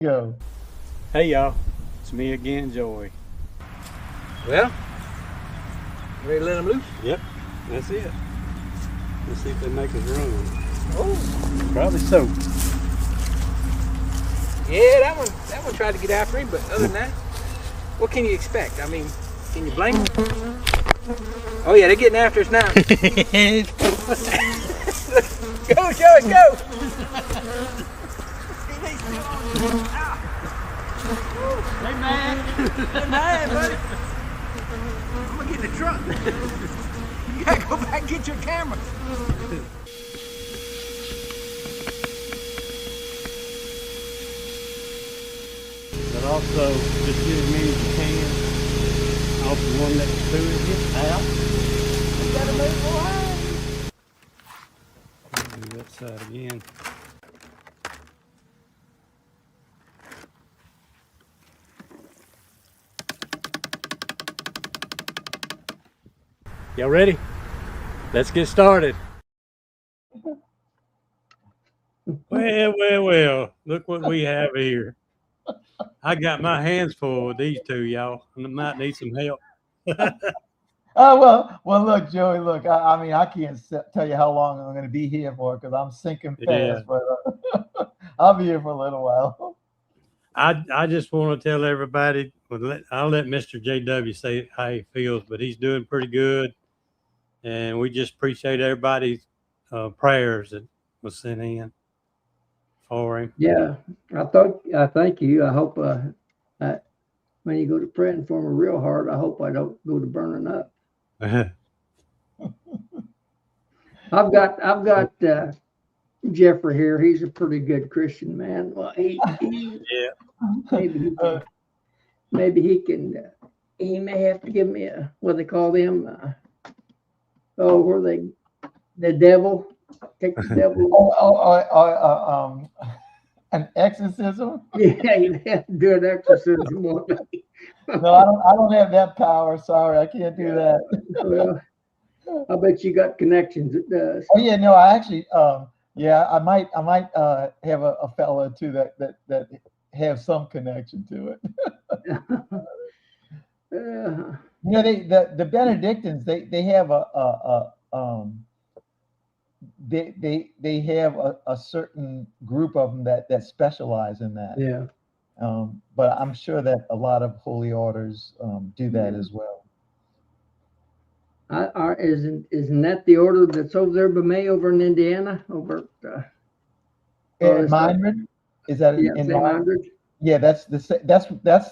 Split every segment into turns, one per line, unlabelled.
Go.
Hey y'all, it's me again, Joey.
Well, ready to let them loose?
Yep, that's it. Let's see if they make us run.
Oh,
Probably so.
yeah, that one tried to get after him, but other than that, what can you expect? I mean, can you blame them? Oh yeah, they're getting after us now. Go, Joey, go!
Hey man!
Hey, man, buddy. I'm gonna get in the truck. You gotta go back and get your camera.
But also, just get as many as you can off the one next to it. Get out.
You gotta move forward.
Do that side again. Y'all ready? Let's get started. Well. Look what we have here. I got my hands full with these two, y'all, and I might need some help.
Oh well. Look, Joey. Look, I mean, I can't tell you how long I'm going to be here for because I'm sinking
Yeah.
fast. But I'll be here for a little while.
I just want to tell everybody. I'll let Mr. JW say how he feels, but he's doing pretty good, and we just appreciate everybody's prayers that was sent in for him.
Yeah, I thank you. I hope I, when you go to praying for me real hard, I hope I don't go to burning up. I've got Jeffrey here. He's a pretty good Christian man. Well,
Yeah.
maybe he can. He may have to give me a what they call them. Where they the devil take the devil.
An exorcism?
Yeah, you have to do an exorcism.
No, I don't have that power. Sorry, I can't do that.
Well, I bet you got connections. It does.
Oh yeah, no, I actually, yeah, I might have a fellow too that have some connection to it.
Uh,
You know, the Benedictines they have they have a certain group of them that specialize in that.
yeah.
But I'm sure that a lot of holy orders do that as well.
Isn't that the order that's over there by me over in Indiana? Over
In Mindred, is that
yeah,
in
St.
Mindred?
Mindred.
Yeah, that's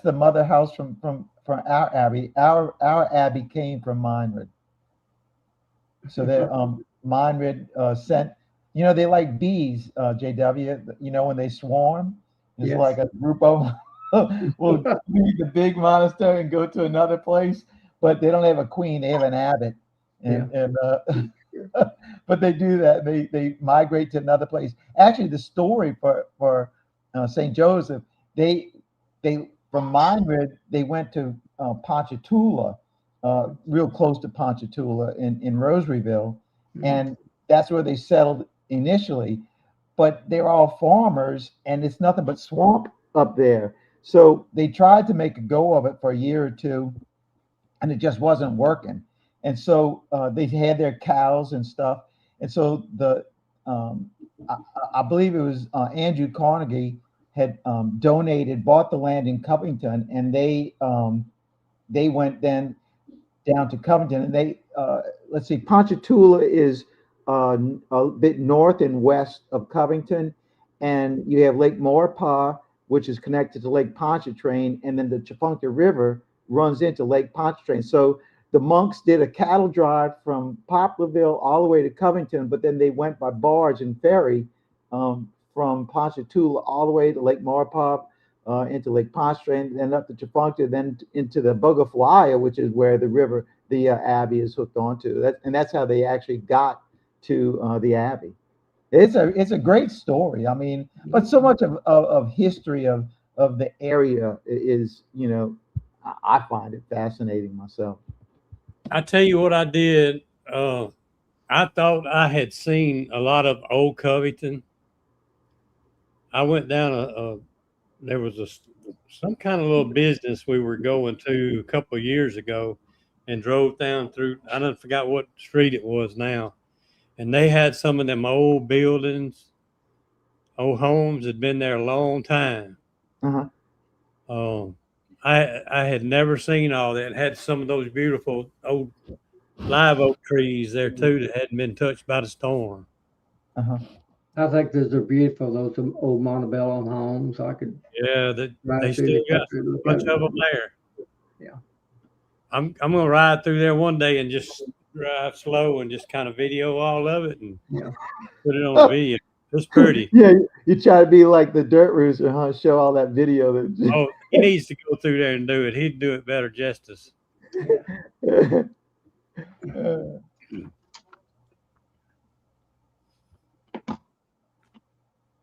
the mother house from our abbey. Our abbey came from Mindred. So they're Mindred sent. You know, they like bees, JW. You know, when they swarm, it's
Yes.
like a group of them will leave the big monastery and go to another place, but they don't have a queen; they have an abbot, and but they do that. They migrate to another place. Actually, the story for Saint Joseph, they from Mindred they went to Ponchatoula, real close to Ponchatoula in Rosaryville, and that's where they settled initially. But they're all farmers, and it's nothing but swamp up there. So they tried to make a go of it for a year or two, and it just wasn't working. And so they had their cows and stuff. And so um, I, I believe it was Andrew Carnegie had bought the land in Covington, and they went then down to Covington, and they let's see, Ponchatoula is a bit north and west of Covington, and you have Lake Maurepas, which is connected to Lake Pontchartrain, and then the Chafunka River runs into Lake Pontchartrain. So the monks did a cattle drive from Poplarville all the way to Covington, but then they went by barge and ferry from Ponchatoula all the way to Lake Maurepas, into Lake Pontchartrain, then up to Chafunka, then into the Bogaflaya, which is where the river, the abbey is hooked onto. And that's how they actually got to the abbey. It's a great story. I mean, but so much of history of the area is, you know, I find it fascinating myself.
I tell you what I did. I thought I had seen a lot of old Covington. I went down there was some kind of little business we were going to a couple of years ago, and drove down through. I don't forgot what street it was now, and they had some of them old buildings, old homes had been there a long time.
Uh-huh.
I had never seen all that. It had some of those beautiful old live oak trees there too that hadn't been touched by the storm.
Uh-huh.
I think those are beautiful, those old Montebello homes. I could
Yeah, they
ride through
still
the
got
country and
a
look
bunch
at
of them
them.
there.
Yeah.
I'm gonna ride through there one day and just drive slow and just kind of video all of it and
Yeah.
put it on video. It's pretty.
Yeah, you try to be like the dirt rooster, huh? Show all that video that.
Oh, he needs to go through there and do it. He'd do it better justice.
Yeah.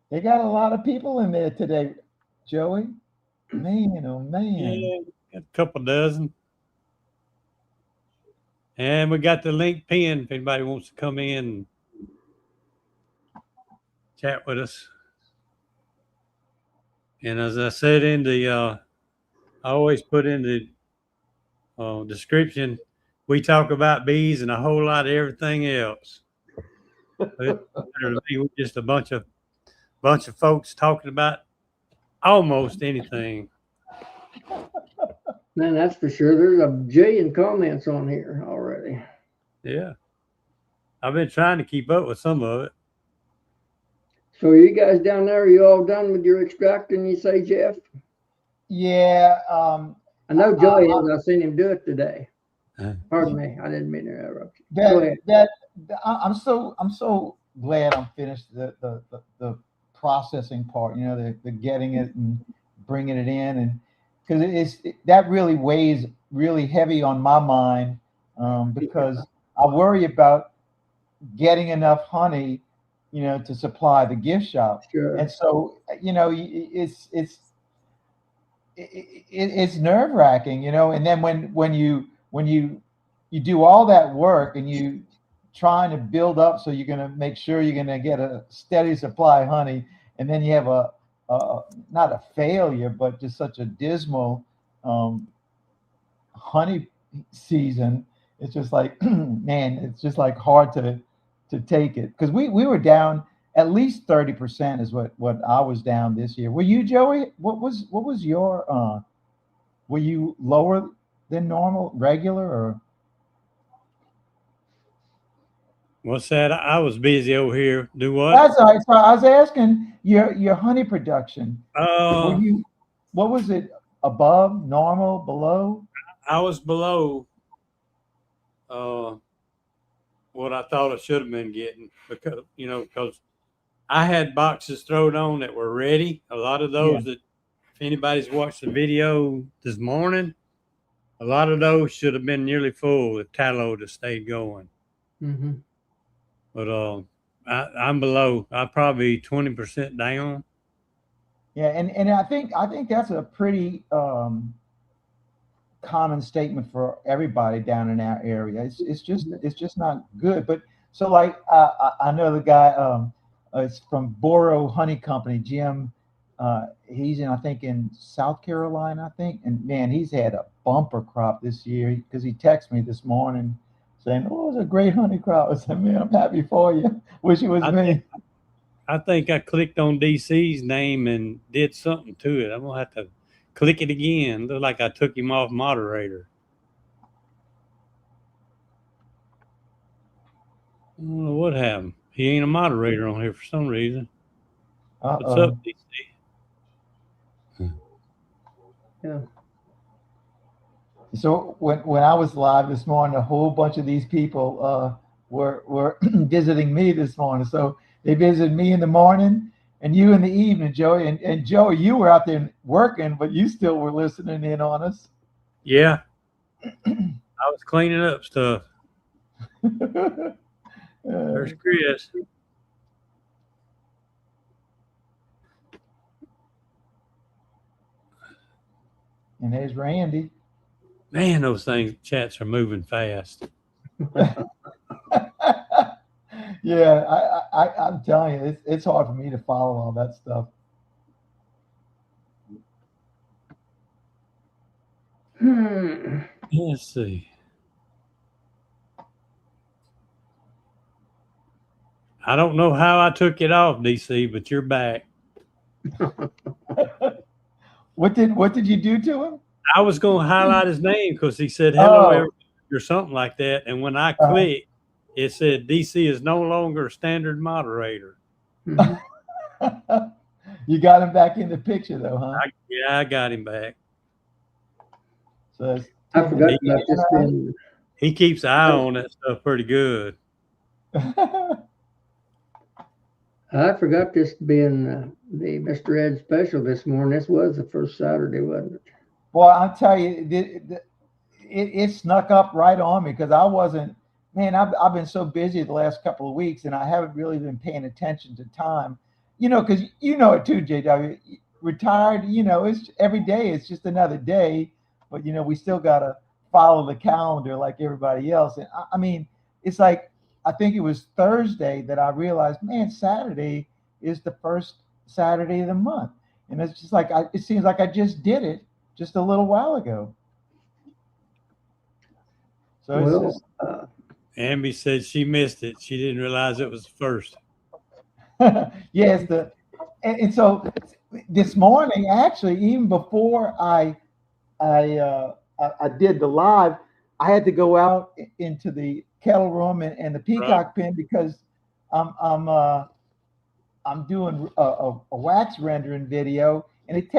They got a lot of people in there today, Joey. Man, oh man.
Yeah, got a couple dozen. And we got the link pin if anybody wants to come in and chat with us. And as I said in the, I always put in the description, we talk about bees and a whole lot of everything else. We're just a bunch of folks talking about almost anything.
Man, that's for sure. There's a jillion comments on here already.
Yeah. I've been trying to keep up with some of it.
So you guys down there, are you all done with your extracting, you say, Jeff?
Yeah.
I know Joey has. I've seen him do it today. Pardon me. I didn't mean to interrupt you. Go ahead.
I'm so glad I'm finished the processing part, you know, the getting it and bringing it in, and because that really weighs really heavy on my mind, because I worry about getting enough honey, you know, to supply the gift shop.
Sure.
And so, you know, it's nerve wracking, you know. And then when you do all that work and you trying to build up, so you're going to make sure you're going to get a steady supply of honey, and then you have a not a failure, but just such a dismal honey season. It's just like, man, it's just like hard to take it, because we were down at least 30% is what I was down this year. Were you, Joey? What was your were you lower than normal, regular, or?
What's that? I was busy over here. Do what?
That's all right. So I was asking your honey production. Were you, what was it, above normal, below?
I was below what I thought I should have been getting, because I had boxes thrown on that were ready. A lot of those that, if anybody's watched the video this morning, a lot of those should have been nearly full if tallow had stayed going.
Mm-hmm.
But I'm below. I'm probably 20% down.
Yeah, and I think that's a pretty common statement for everybody down in our area. It's just not good. But so, like, I know the guy, it's from Boro Honey Company, Jim. He's I think in South Carolina, I think, and man, he's had a bumper crop this year, because he texted me this morning saying, "Oh, it was a great honey crop." I said, "Man, I'm happy for you. Wish it was me."
I think I clicked on DC's name and did something to it. I'm gonna have to click it again. Looked like I took him off moderator. I don't know what happened. He ain't a moderator on here for some reason. What's up, DC?
Yeah.
So when I was live this morning, a whole bunch of these people were visiting me this morning. So they visited me in the morning and you in the evening, Joey. And Joey, you were out there working, but you still were listening in on us.
Yeah. I was cleaning up stuff. There's Chris.
And there's Randy.
Man, those chats are moving fast.
Yeah, I'm telling you, it's hard for me to follow all that stuff.
Let's see. I don't know how I took it off, DC, but you're back.
What did you do to him?
I was going to highlight his name because he said hello,
Oh,
everybody, or something like that. And when I
uh,
clicked, it said DC is no longer a standard moderator.
you got him back in the picture though, huh?
Yeah, I got him back.
So
I forgot about this being.
He keeps an eye on that stuff pretty good.
I forgot this being the Mr. Ed special this morning. This was the first Saturday, wasn't it?
Well, I'll tell you, it snuck up right on me because I wasn't. Man, I've been so busy the last couple of weeks, and I haven't really been paying attention to time. Because you know it too, JW. Retired, it's every day. It's just another day, but we still gotta follow the calendar like everybody else. And I mean, it's like I think it was Thursday that I realized, man, Saturday is the first Saturday of the month, and it's just like it seems like I just did it just a little while ago. So
Well,
it's just,
Amby said she missed it. She didn't realize it was the first.
yes, and so this morning, actually, even before I did the live, I had to go out into the kettle room and the peacock pen because I'm doing a wax rendering video, and it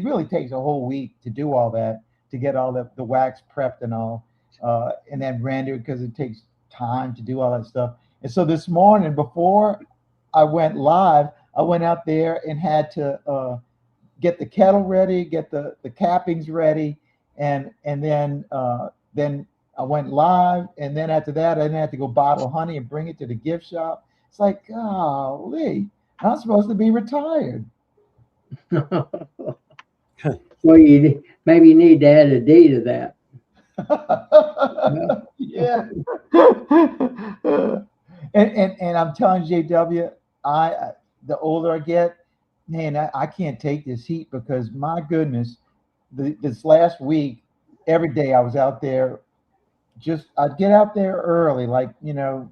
really takes a whole week to do all that, to get all the wax prepped and all, and then render because it takes time to do all that stuff. And so this morning, before I went live, I went out there and had to get the kettle ready, get the cappings ready, and then I went live, and then after that, I then had to go bottle honey and bring it to the gift shop. It's like, golly, I'm supposed to be retired.
Well, maybe you need to add a D to that.
Yeah. and I'm telling JW, the older I get, man, I can't take this heat because my goodness, this last week, every day I was out there. I'd get out there early, like 8:30,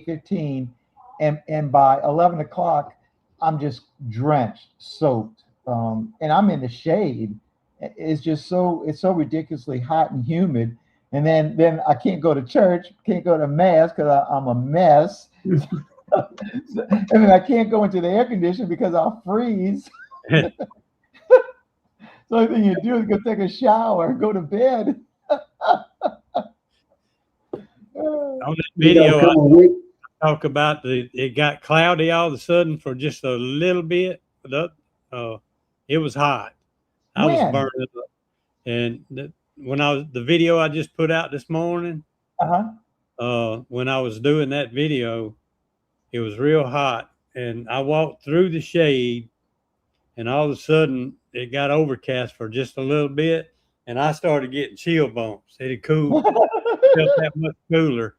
8:15, and by 11 o'clock, I'm just drenched, soaked, and I'm in the shade. It's so ridiculously hot and humid, and then I can't go to church, can't go to mass because I'm a mess. And then I can't go into the air conditioner because I'll freeze. So the only thing you do is go take a shower, go to bed.
On that video, I talk about it got cloudy all of a sudden for just a little bit. It was hot. I was burning up. And the video I just put out this morning, when I was doing that video, it was real hot, and I walked through the shade, and all of a sudden it got overcast for just a little bit, and I started getting chill bumps. It had cooled, felt that much cooler.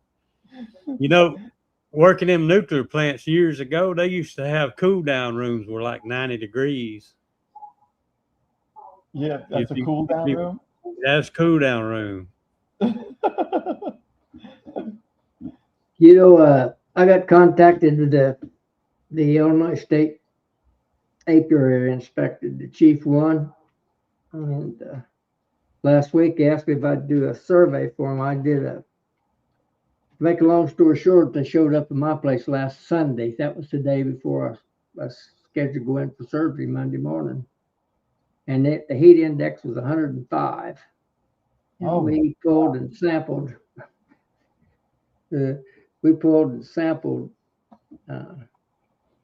Working in nuclear plants years ago, they used to have cool down rooms were like 90 degrees.
Yeah, that's a cool down room.
That's cool down room.
I got contacted to the Illinois State Apiary inspected. The chief one, and last week he asked me if I'd do a survey for him. I did to make a long story short, they showed up at my place last Sunday. That was the day before I was scheduled to go in for surgery Monday morning. And the heat index was 105. And we pulled and sampled.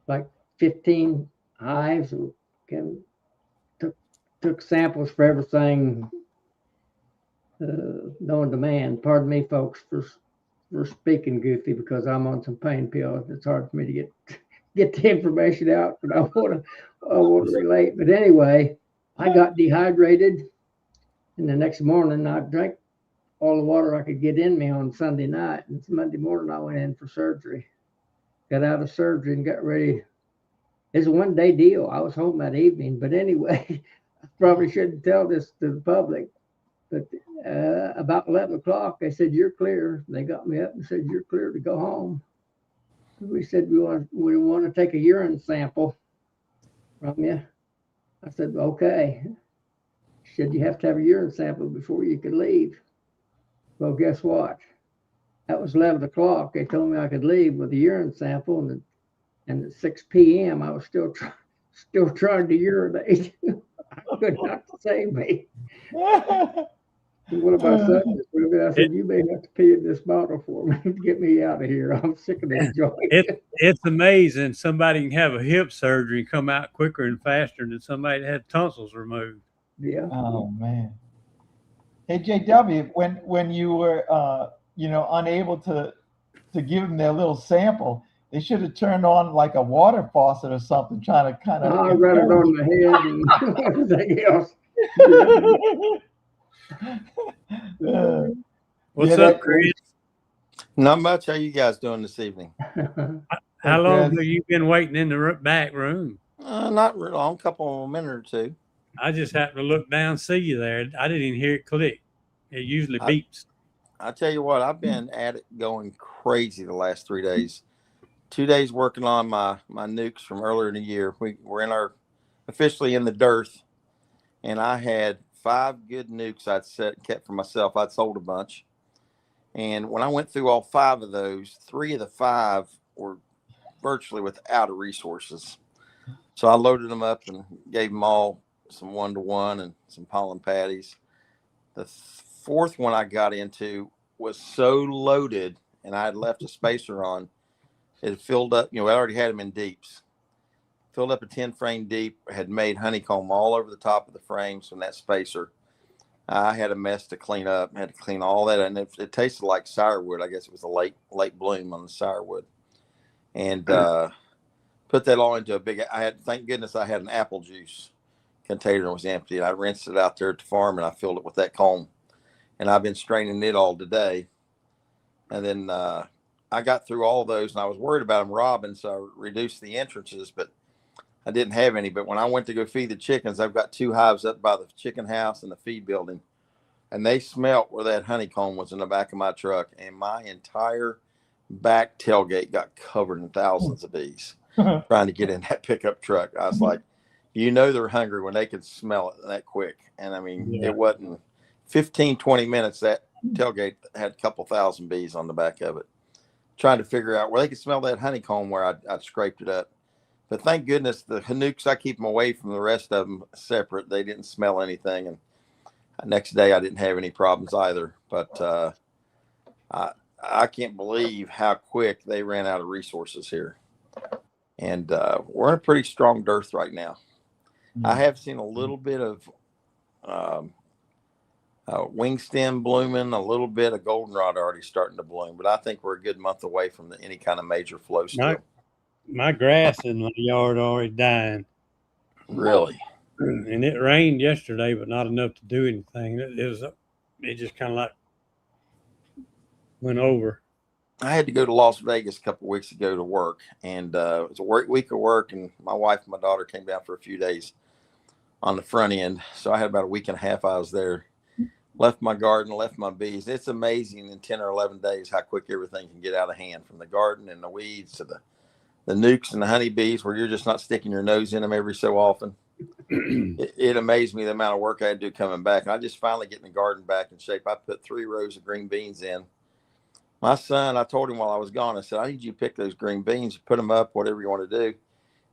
Like 15 hives. Took samples for everything known to man. Pardon me, folks, for speaking goofy because I'm on some pain pills. It's hard for me to get the information out, but I want to relate. But anyway, I got dehydrated, and the next morning I drank all the water I could get in me on Sunday night, and Monday morning I went in for surgery. Got out of surgery and got ready. It's a one-day deal. I was home that evening, but anyway, I probably shouldn't tell this to the public. But about 11 o'clock, they said, "You're clear." They got me up and said, "You're clear to go home." We said, we want to take a urine sample from you. I said, "Okay." She said, "You have to have a urine sample before you can leave." Well, guess what? That was 11 o'clock. They told me I could leave with a urine sample, and at 6 p.m. I was still trying to urinate. I could not save me. One of my sons, I said, "You may have to pee in this bottle for me to get me out of here. I'm sick of this joint."
It's amazing somebody can have a hip surgery and come out quicker and faster than somebody that had tonsils removed.
Yeah.
Oh man. Hey JW, when you were unable to give them their little sample, they should have turned on like a water faucet or something, trying to kind of.
I ran it on the head and everything else.
What's up, Chris?
Not much. How you guys doing this evening?
How long have you been waiting in the back room?
Not real long, couple of minutes or two.
I just happened to look down, see you there. I didn't even hear it click. It usually beeps.
I tell you what, I've been at it going crazy the last 3 days. 2 days working on my nukes from earlier in the year. We're officially in the dearth, and I had 5 good nukes I'd kept for myself. I'd sold a bunch, and when I went through all 5 of those, 3 of the 5 were virtually without resources. So I loaded them up and gave them all some 1-to-1 and some pollen patties. The 4th one I got into was so loaded, and I had left a spacer on. It filled up, I already had them in deeps. Filled up a 10 frame deep, had made honeycomb all over the top of the frames from that spacer. I had a mess to clean up, had to clean all that. And it tasted like sourwood. I guess it was a late bloom on the sourwood. And put that all into a big, thank goodness I had an apple juice container that was empty. And I rinsed it out there at the farm, and I filled it with that comb. And I've been straining it all today. And then I got through all those, and I was worried about them robbing, so I reduced the entrances, but I didn't have any. But when I went to go feed the chickens, I've got 2 hives up by the chicken house and the feed building, and they smelt where that honeycomb was in the back of my truck, and my entire back tailgate got covered in thousands of bees trying to get in that pickup truck. I was like, they're hungry when they can smell it that quick. And I mean, It wasn't 15, 20 minutes. That tailgate had a couple thousand bees on the back of it, trying to figure out where they could smell that honeycomb where I'd scraped it up. But thank goodness the Hanooks, I keep them away from the rest of them separate. They didn't smell anything. And next day I didn't have any problems either. But I can't believe how quick they ran out of resources here. And we're in a pretty strong dearth right now. I have seen a little bit of wing stem blooming, a little bit of goldenrod already starting to bloom, but I think we're a good month away from any kind of major flow still.
My grass in my yard already dying.
Really?
And it rained yesterday, but not enough to do anything. It just kind of like went over.
I had to go to Las Vegas a couple of weeks ago to work, and it was a week of work, and my wife and my daughter came down for a few days on the front end. So I had about a week and a half I was there. Left my garden, left my bees. It's amazing in 10 or 11 days how quick everything can get out of hand, from the garden and the weeds to the nukes and the honeybees, where you're just not sticking your nose in them every so often. It amazed me the amount of work I had to do coming back. And I just finally getting the garden back in shape. I put 3 rows of green beans in. My son, I told him while I was gone, I said, I need you to pick those green beans, put them up, whatever you want to do.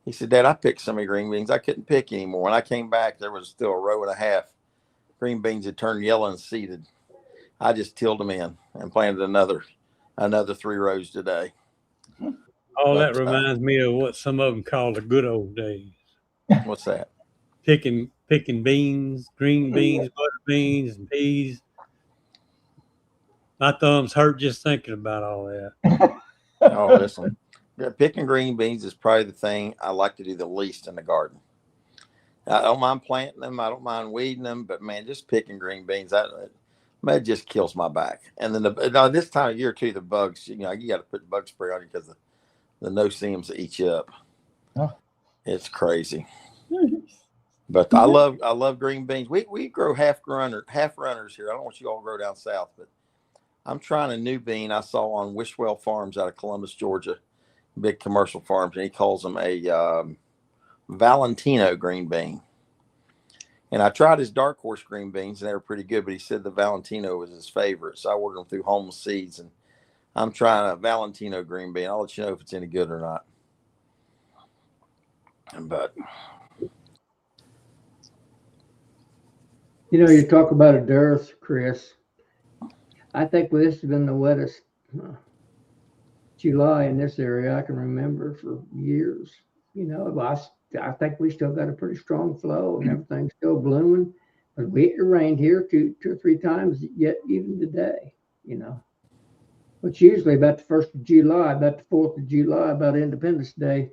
He said, Dad, I picked so many green beans, I couldn't pick anymore. When I came back, there was still a row and a half. Green beans had turned yellow and seeded. I just tilled them in and planted another 3 rows today.
That reminds me of what some of them call the good old days.
What's that?
Picking beans, green beans, butter beans, and peas. My thumbs hurt just thinking about all that.
Oh, listen. Picking green beans is probably the thing I like to do the least in the garden. I don't mind planting them. I don't mind weeding them. But, man, just picking green beans, that just kills my back. And then this time of year, too, the bugs, you got to put bug spray on you because the no-see-ums eat you up. Oh. It's crazy. But I love green beans. We grow half runners here. I don't know what you all grow down south, but I'm trying a new bean I saw on Wishwell Farms out of Columbus, Georgia, big commercial farms, and he calls them a Valentino green bean. And I tried his dark horse green beans, and they were pretty good, but he said the Valentino was his favorite. So I ordered them through Home Seeds, and I'm trying a Valentino green bean. I'll let you know if it's any good or not. But
You know, you talk about a dearth, Chris. I think this has been the wettest July in this area I can remember for years. You know, I think we still got a pretty strong flow and everything's still blooming. But it rained here two or three times yet even today, you know. Which usually about the 1st of July, about the 4th of July, about Independence Day,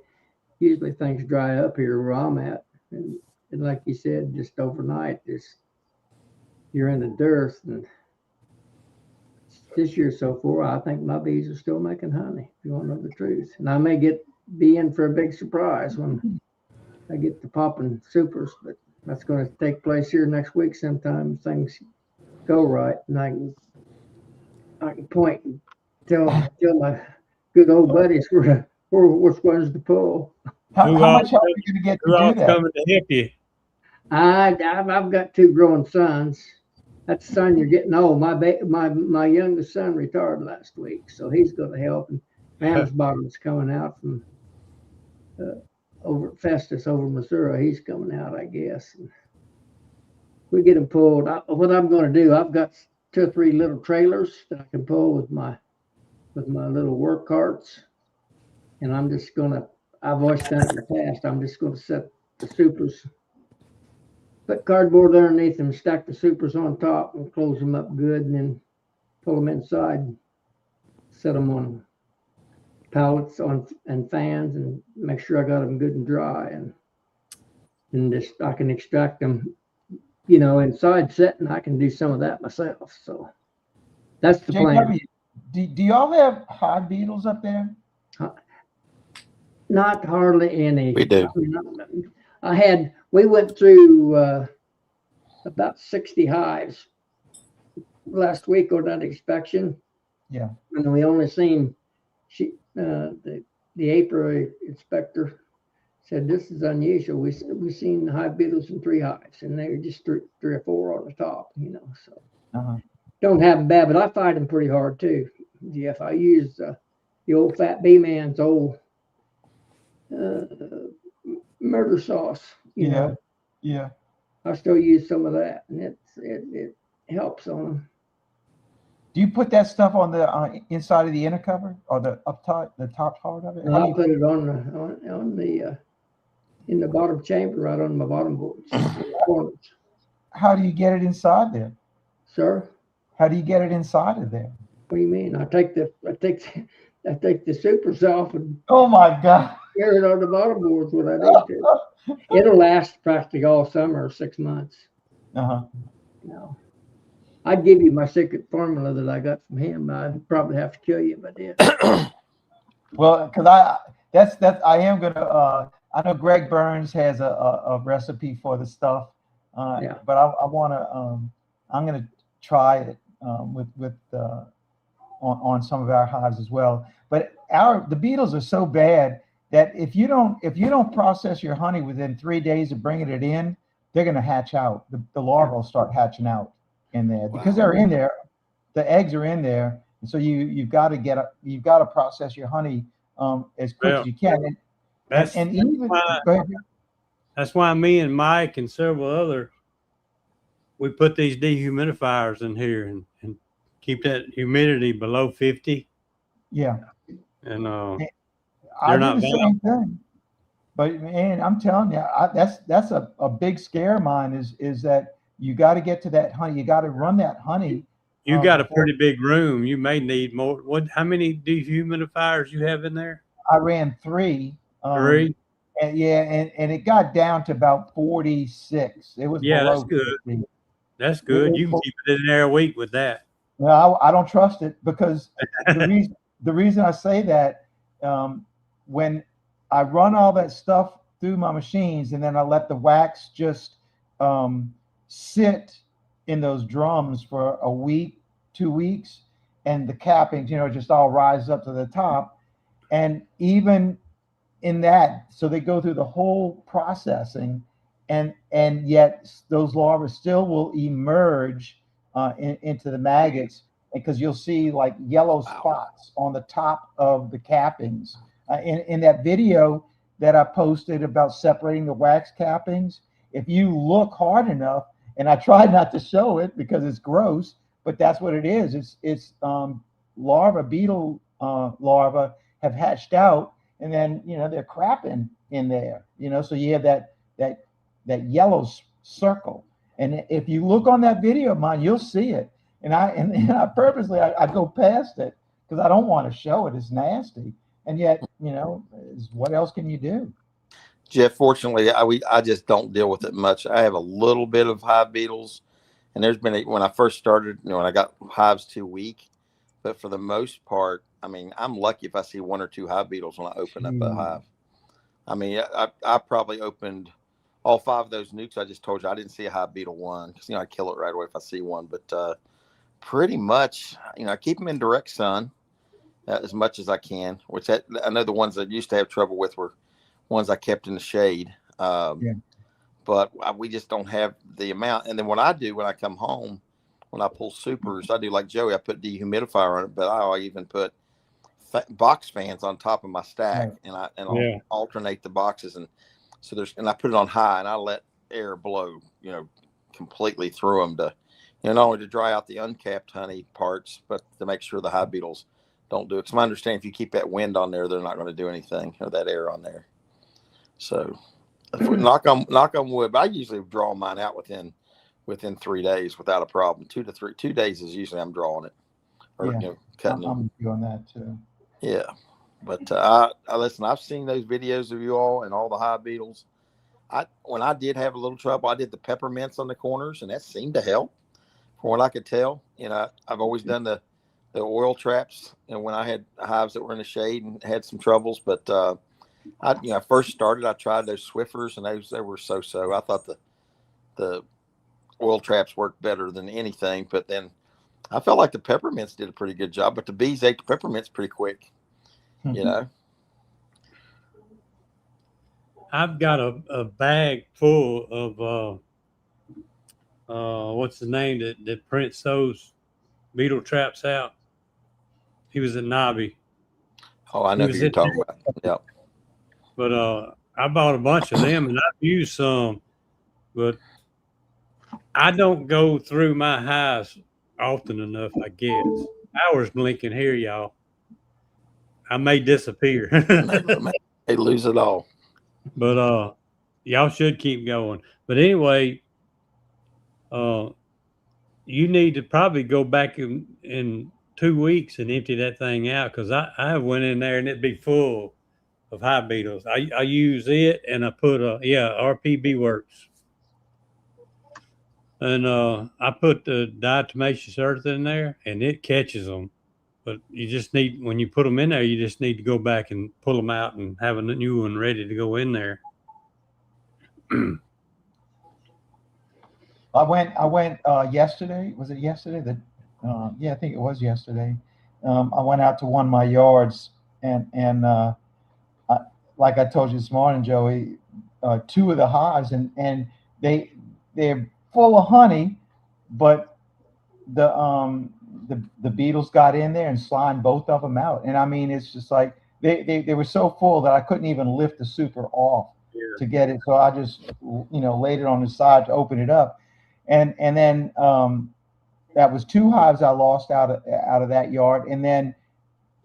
usually things dry up here where I'm at. And like you said, just overnight, you're in the dearth. And this year so far, I think my bees are still making honey, if you want to know the truth. And I may be in for a big surprise when I get to popping supers, but that's going to take place here next week sometime. Things go right, and I can point and tell my good old buddies which ones to pull.
How much help are you going to get to do that?
Coming to help you?
I've got 2 growing sons. That's the son you're getting old. My youngest son retired last week, so he's going to help. And Ramsbottom's coming out from over Festus over Missouri. He's coming out, I guess. And we get him pulled. What I'm going to do, I've got 2 or 3 little trailers that I can pull with my little work carts, and I'm just going to. I've always done it in the past. I'm just going to set the supers. Put cardboard underneath them, stack the supers on top, and close them up good, and then pull them inside, set them on pallets and fans, and make sure I got them good and dry, and just I can extract them, you know, inside setting. I can do some of that myself. So that's the plan.
Do y'all have hive beetles up there?
Not hardly any.
We do.
We went through about 60 hives last week on that inspection.
Yeah.
And we only seen the apiary inspector said this is unusual. We seen hive beetles in 3 hives, and they were just 3 or 4 on the top, you know. So don't have them bad, but I fight them pretty hard too, Jeff. I use the old Fat Bee Man's old murder sauce. You know.
Yeah.
I still use some of that, and it helps on them.
Do you put that stuff on the inside of the inner cover or the top part of it?
I'll put it on the in the bottom chamber, right on my bottom boards.
How do you get it inside there?
Sir?
How do you get it inside of there?
What do you mean? I take the supers off and
oh my God,
carry it on the bottom boards when I need to. It'll last practically all summer, 6 months.
You
know, I'd give you my secret formula that I got from him. I'd probably have to kill you if I did.
Well, because I am gonna. I know Greg Burns has a recipe for the stuff, but I want to. I'm gonna try it with on some of our hives as well. But the beetles are so bad that if you don't process your honey within 3 days of bringing it in, they're going to hatch out. The larvae will start hatching out in there because they're in there. The eggs are in there, and so you've got to process your honey as quick as you can.
That's why me and Mike and several other we put these dehumidifiers in here and keep that humidity below 50.
Yeah,
and
I do the same thing. But man, I'm telling you, that's a big scare of mine is that you got to get to that honey. You got to run that honey.
You got a pretty big room. You may need more. How many dehumidifiers you have in there?
I ran 3.
3.
And it got down to about 46. It was below
that's good. 50. That's good. You can keep it in there a week with that.
Well, I don't trust it because the reason I say that when I run all that stuff through my machines, and then I let the wax just sit in those drums for a week, 2 weeks, and the cappings, just all rise up to the top. And even in that, so they go through the whole processing, and yet those larvae still will emerge into the maggots, because you'll see like yellow spots on the top of the cappings. In that video that I posted about separating the wax cappings, if you look hard enough, and I tried not to show it because it's gross, but that's what it is. It's larva, beetle larvae have hatched out, and then they're crapping in there. So you have that yellow circle, and if you look on that video of mine, you'll see it. And I purposely I go past it because I don't want to show it. It's nasty, and yet what else can you do?
Jeff, fortunately, I just don't deal with it much. I have a little bit of hive beetles, and there's been when I first started, when I got hives too weak, but for the most part, I mean, I'm lucky if I see 1 or 2 hive beetles when I open up a hive. I mean, I probably opened all 5 of those nukes I just told you. I didn't see a hive beetle one because I kill it right away if I see one. But pretty much, I keep them in direct sun as much as I can. Which I know the ones that I used to have trouble with were ones I kept in the shade. But we just don't have the amount. And then what I do when I come home, when I pull supers, I do like Joey. I put dehumidifier on it, but I even put box fans on top of my stack, and I'll alternate the boxes, and so I put it on high, and I let air blow completely through them to not only to dry out the uncapped honey parts, but to make sure the hive beetles don't do it. Because my understanding, if you keep that wind on there, they're not going to do anything, or that air on there. So knock on wood, but I usually draw mine out within 3 days without a problem. 2 days is usually I'm drawing it, or cutting it.
I'm doing that too.
Yeah, but I listen. I've seen those videos of you all and all the hive beetles. When I did have a little trouble, I did the peppermints on the corners, and that seemed to help. From what I could tell, I've always done the oil traps, and when I had hives that were in the shade and had some troubles, but I first started, I tried those Swiffers, and they were so. I thought the oil traps worked better than anything, but then I felt like the peppermints did a pretty good job, but the bees ate the peppermints pretty quick.
I've got a bag full of what's the name that prints those beetle traps out? He was at Nobby.
Oh, I know who you're talking about. Yeah.
But I bought a bunch of them, and I've used some, but I don't go through my hives often enough, I guess. Hours blinking here, y'all. I may disappear.
They lose it all.
But y'all should keep going. But anyway, you need to probably go back in 2 weeks and empty that thing out, because I went in there and it'd be full of hive beetles. I use it, and I put RPB works. And I put the diatomaceous earth in there, and it catches them. But you just need, when you put them in there, you just need to go back and pull them out and have a new one ready to go in there.
I went yesterday. Was it yesterday? Yeah, I think it was yesterday. I went out to one of my yards, and like I told you this morning, Joey, 2 of the hives, and they're full of honey, but the beetles got in there and slimed both of them out. And I mean, it's just like they were so full that I couldn't even lift the super off to get it. So I just laid it on the side to open it up, and then that was 2 hives I lost out of that yard. And then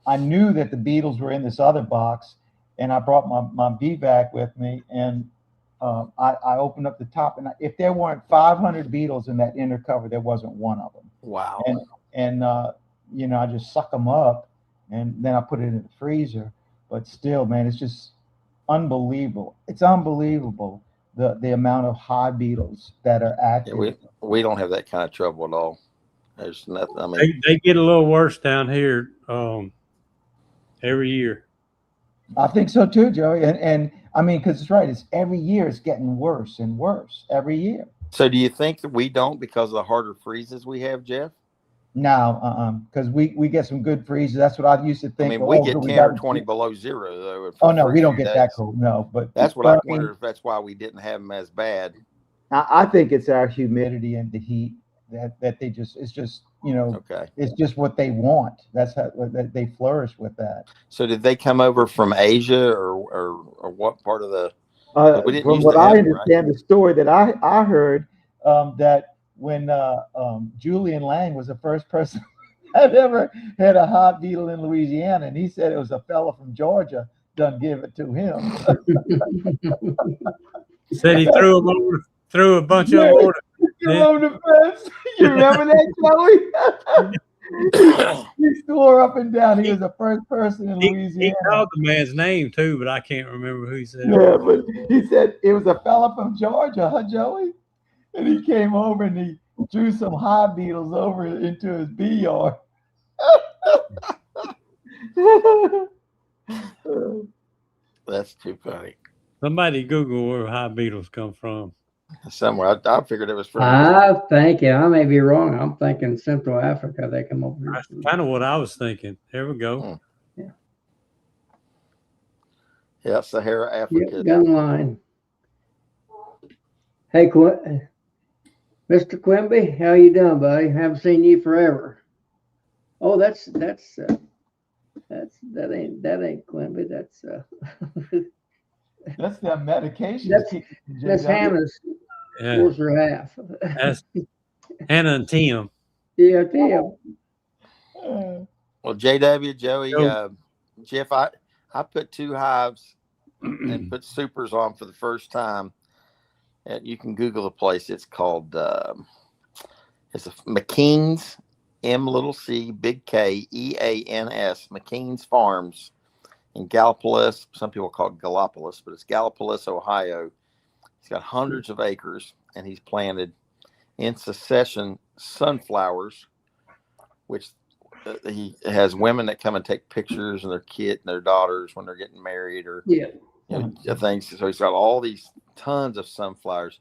I knew that the beetles were in this other box, and I brought my bee vac with me, and I opened up the top, and if there weren't 500 beetles in that inner cover, there wasn't one of them.
Wow.
And I just suck them up, and then I put it in the freezer. But still, man, it's just unbelievable. It's unbelievable the amount of hive beetles that are active.
Yeah, we don't have that kind of trouble at all. There's nothing. I mean,
they get a little worse down here every year.
I think so too, Joey. And I mean, because it's right. It's every year it's getting worse and worse every year.
So do you think that we don't because of the harder freezes we have, Jeff?
Now, because we get some good freezes. That's what I used to
I
think.
mean,
Well,
we
oh,
get
good, we
10
got
or 20 below zero though for
Oh
the
no, we
first
don't
few
get that
days.
cold. No, but
That's what
but
I
I mean,
wonder if that's why we didn't have them as bad.
I think it's our humidity and the heat that they just it's just
Okay.
it's just what they want. That's how that they flourish with that.
So did they come over from Asia or what part of the? Because we didn't
From
used
what
to
I
have them, right?
understand, the story that I heard that when Julian Lang was the first person that ever had a hot beetle in Louisiana, and he said it was a fella from Georgia done give it to him.
Said he threw a bunch of
Yeah,
them over.
you on the fence. You remember that, Joey? He swore up and down he was the first person in
He
Louisiana.
called the man's name too, but I can't remember who he said.
Yeah, but he said it was a fella from Georgia, huh, Joey? And he came over and he drew some hive beetles over into his bee yard.
That's too funny.
Somebody Google where hive beetles come from.
Somewhere I figured it was from.
I think, I may be wrong. I'm thinking Central Africa. They come over here.
That's kind of what I was thinking. There we go.
Yeah, Sahara, Africa.
Yep, gun line. Hey, Mr. Quimby, how you doing, buddy? Haven't seen you forever. Oh, that ain't Quimby. That's
That's their medication.
that's Hannah's.
Yeah,
Where's her half?
that's Hannah and Tim.
Yeah, Tim.
Well, JW, Joey,
Joe.
Jeff, I put 2 hives and put supers on for the first time. And you can Google the place. It's called it's a McKean's, M-C, big K, EANS, McKean's Farms in Gallipolis. Some people call it Gallipolis, but it's Gallipolis, Ohio. He's got hundreds of acres, and he's planted in succession sunflowers, which he has women that come and take pictures of their kid and their daughters when they're getting married or things. So he's got all these tons of sunflowers.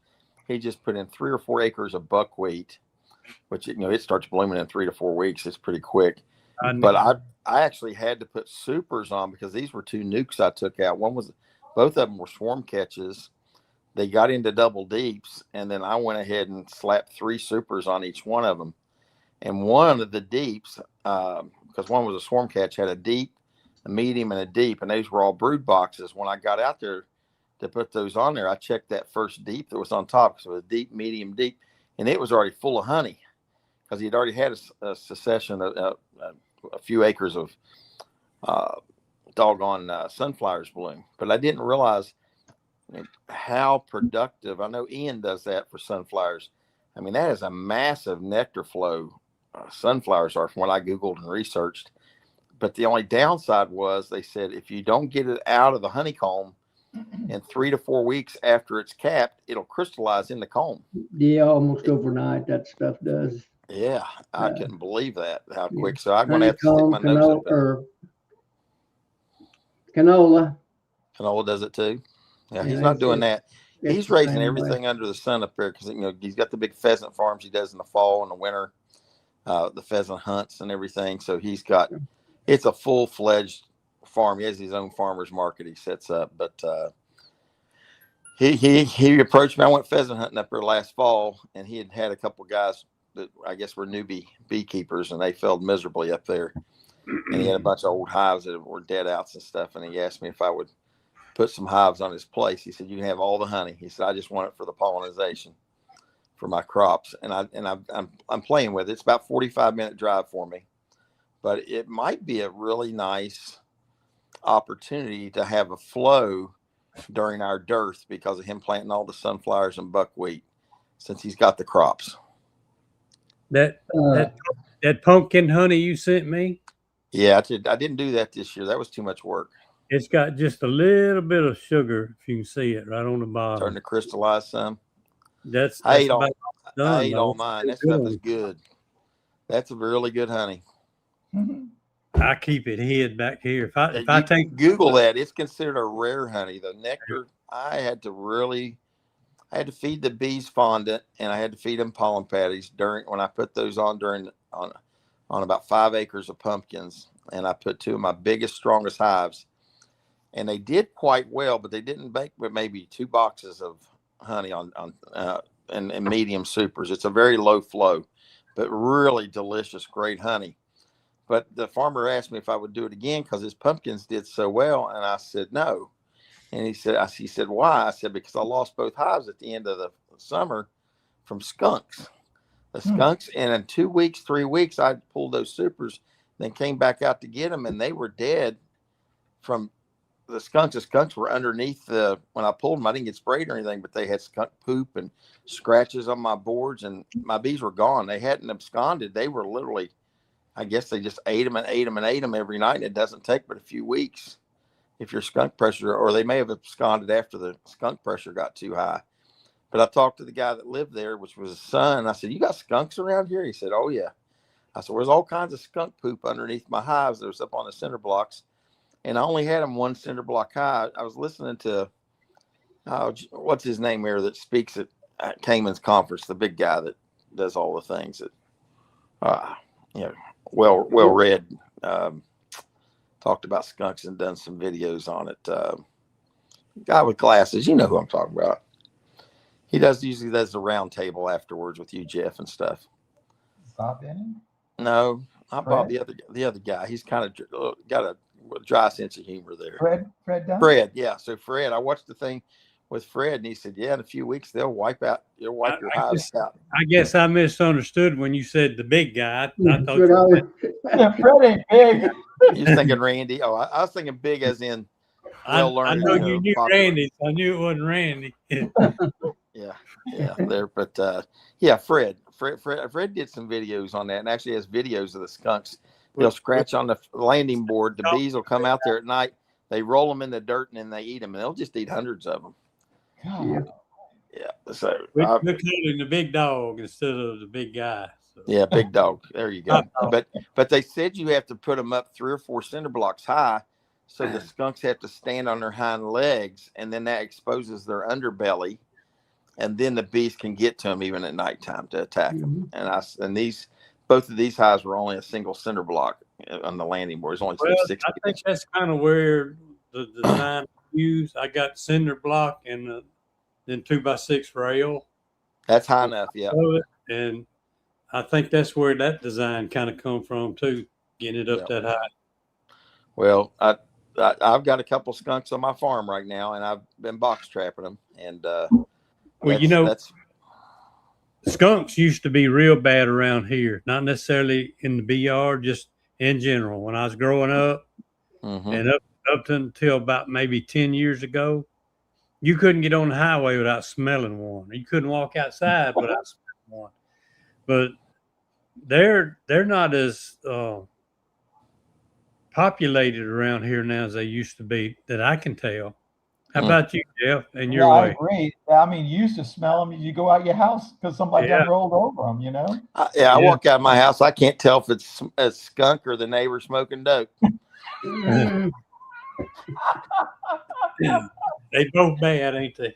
He just put in 3 or 4 acres of buckwheat, which it starts blooming in 3 to 4 weeks. It's pretty quick. But I actually had to put supers on because these were 2 nukes I took out. Both of them were swarm catches. They got into double deeps, and then I went ahead and slapped 3 supers on each one of them. And one of the deeps, because one was a swarm catch, had a deep, a medium, and a deep, and those were all brood boxes. When I got out there to put those on there, I checked that first deep that was on top. So it was deep, medium, deep, and it was already full of honey because he'd already had a succession, a few acres of doggone sunflowers bloom. But I didn't realize how productive. I know Ian does that for sunflowers. I mean, that is a massive nectar flow. Sunflowers are, from what I Googled and researched. But the only downside was they said if you don't get it out of the honeycomb in 3 to 4 weeks after it's capped, it'll crystallize in the comb.
Yeah, almost overnight that stuff does.
Yeah, I couldn't believe that, how quick. So I'm going to have to stick my nose up
or canola.
Canola does it too. Yeah, he's not doing that. He's raising everything under the sun up there because he's got the big pheasant farms he does in the fall and the winter, the pheasant hunts and everything. So it's a full-fledged farm. He has his own farmers market he sets up. But he approached me. I went pheasant hunting up there last fall, and he had a couple of guys that I guess were newbie beekeepers, and they failed miserably up there. And he had a bunch of old hives that were dead outs and stuff. And he asked me if I would put some hives on his place. He said, "You can have all the honey." He said, "I just want it for the pollination for my crops." And I'm playing with it. It's about 45-minute drive for me, but it might be a really nice opportunity to have a flow during our dearth because of him planting all the sunflowers and buckwheat since he's got the crops.
That pumpkin honey you sent me?
Yeah, I didn't do that this year. That was too much work.
It's got just a little bit of sugar, if you can see it right on the bottom.
Starting to crystallize some.
I
ate all mine. That stuff is good. That's a really good honey.
Mm-hmm.
I keep it hid back here. If I
You
take
Google that, it's considered a rare honey. The nectar, I had to feed the bees fondant, and I had to feed them pollen patties when I put those on on about 5 acres of pumpkins, and I put 2 of my biggest, strongest hives, and they did quite well, but they didn't bake but maybe 2 boxes of honey and medium supers. It's a very low flow, but really delicious, great honey. But the farmer asked me if I would do it again because his pumpkins did so well, and I said no. And he said, why? I said, because I lost both hives at the end of the summer from skunks. The skunks, and in 2 weeks, 3 weeks, I pulled those supers, then came back out to get them, and they were dead from the skunks. The skunks were underneath when I pulled them, I didn't get sprayed or anything, but they had skunk poop and scratches on my boards, and my bees were gone. They hadn't absconded. They were literally, I guess they just ate them and ate them and ate them every night, and it doesn't take but a few weeks if your skunk pressure, or they may have absconded after the skunk pressure got too high. But I talked to the guy that lived there, which was his son. I said, you got skunks around here? He said, oh, yeah. I said, there's all kinds of skunk poop underneath my hives that was up on the cinder blocks. And I only had them 1 cinder block high. I was listening to, what's his name here that speaks at Cayman's conference, the big guy that does all the things that, well read, talked about skunks and done some videos on it. Guy with glasses, you know who I'm talking about. He usually does the round table afterwards with you, Jeff, and stuff.
Bob Denny?
No, not Bob. The other guy. He's kind of got a dry sense of humor there.
Fred Dunn?
Fred, yeah. So Fred, I watched the thing with Fred, and he said, yeah, in a few weeks they'll wipe your hives out.
I guess I misunderstood when you said the big guy. I thought
Fred ain't big.
You was thinking Randy? Oh, I was thinking big as in well learned.
I know you knew popular. Randy. So I knew it wasn't Randy.
yeah, there. But yeah, Fred did some videos on that, and actually has videos of the skunks. They'll scratch on the landing board. The bees will come out there at night. They roll them in the dirt, and then they eat them, and they'll just eat hundreds of them. Yeah. So
we're calling the big dog instead of the big guy. So.
Yeah, big dog. There you go. But they said you have to put them up 3 or 4 cinder blocks high, so the skunks have to stand on their hind legs, and then that exposes their underbelly, and then the bees can get to them even at nighttime to attack them. And both of these hives were only a single cinder block on the landing board. It's only 60.
I think that's kind of where the design used. I got cinder block and then 2x6 rail.
That's high enough, yeah.
And I think that's where that design kind of come from too, getting it up that high. Well,
I've got a couple skunks on my farm right now, and I've been box trapping them. And
that's skunks used to be real bad around here, not necessarily in the bee yard, just in general. When I was growing up, and up until about maybe 10 years ago, you couldn't get on the highway without smelling one. You couldn't walk outside without smelling one. But they're not as populated around here now as they used to be, that I can tell. How about you, Jeff? And your way?
I agree. I mean, you used to smell them. You go out your house because somebody got rolled over them. You know.
I walk out of my house. I can't tell if it's a skunk or the neighbor smoking dope.
They both bad, ain't they?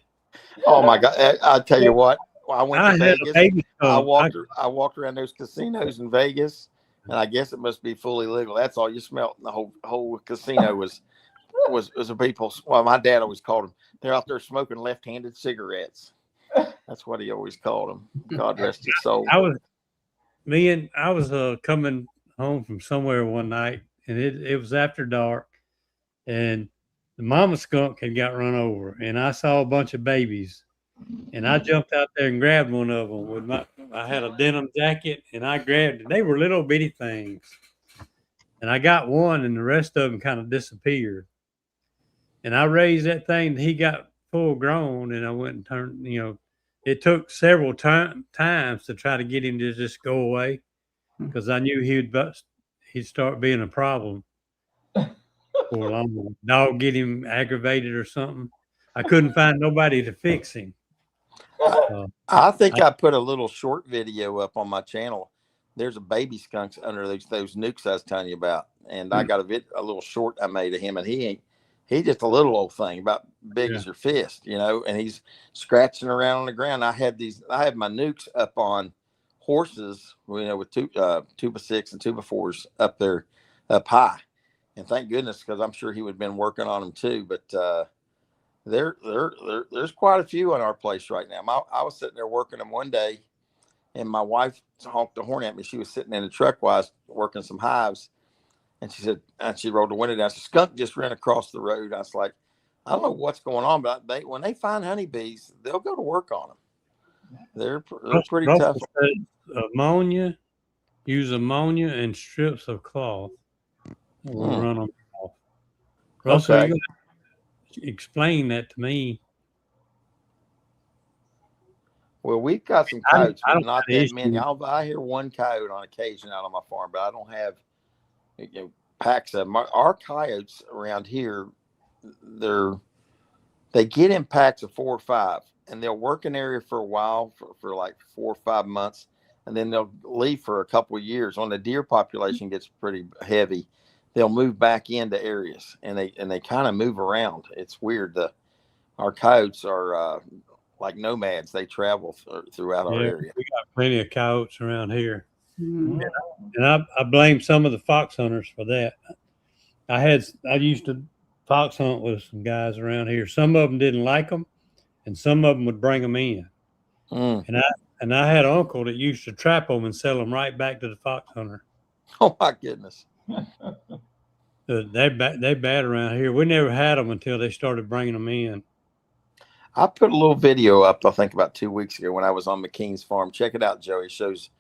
Oh my God! I tell you what. I went to Vegas. I walked around those casinos in Vegas, and I guess it must be fully legal. That's all you smelled in the whole casino was the people. Well, my dad always called them. They're out there smoking left-handed cigarettes. That's what he always called them. God rest his soul.
I was coming home from somewhere one night, and it was after dark, and the mama skunk had got run over, and I saw a bunch of babies, and I jumped out there and grabbed one of them I had a denim jacket, and I grabbed it. They were little bitty things, and I got one, and the rest of them kind of disappeared. And I raised that thing. He got full grown, and I went and turned. It took several times to try to get him to just go away, because I knew he'd start being a problem. For a long dog get him aggravated or something. I couldn't find nobody to fix him.
I think I put a little short video up on my channel there's a baby skunk under those nukes I was telling you about, and I got a little short I made of him, and he's just a little old thing, about big as your fist, and he's scratching around on the ground. I had my nukes up on horses, with 2x6 and 2x4s up there, up high, and thank goodness, because I'm sure he would have been working on them too. But there's quite a few on our place right now. I was sitting there working them one day, and my wife honked the horn at me. She was sitting in the truck while I was working some hives, and she said, and she rolled the window down. Skunk just ran across the road. I was like, I don't know what's going on, but when they find honeybees, they'll go to work on them. They're pretty tough.
Ammonia, use ammonia and strips of cloth. We'll run them off. Russell,
Okay.
you gotta explain that to me.
Well, we've got some coyotes, but not that many. I hear one coyote on occasion out on my farm, but I don't have packs of them. Our coyotes around here, they get in packs of 4 or 5, and they'll work an area for a while, for like 4 or 5 months, and then they'll leave for a couple of years. When the deer population gets pretty heavy, they'll move back into areas, and they kind of move around. It's weird. Our coyotes are like nomads. They travel throughout our area.
We got plenty of coyotes around here. And I blame some of the fox hunters for that. I used to fox hunt with some guys around here. Some of them didn't like them, and some of them would bring them in. And I had an uncle that used to trap them and sell them right back to the fox hunter.
Oh my goodness!
They bad around here. We never had them until they started bringing them in.
I put a little video up, I think about 2 weeks ago, when I was on McKean's farm. Check it out, Joey. It shows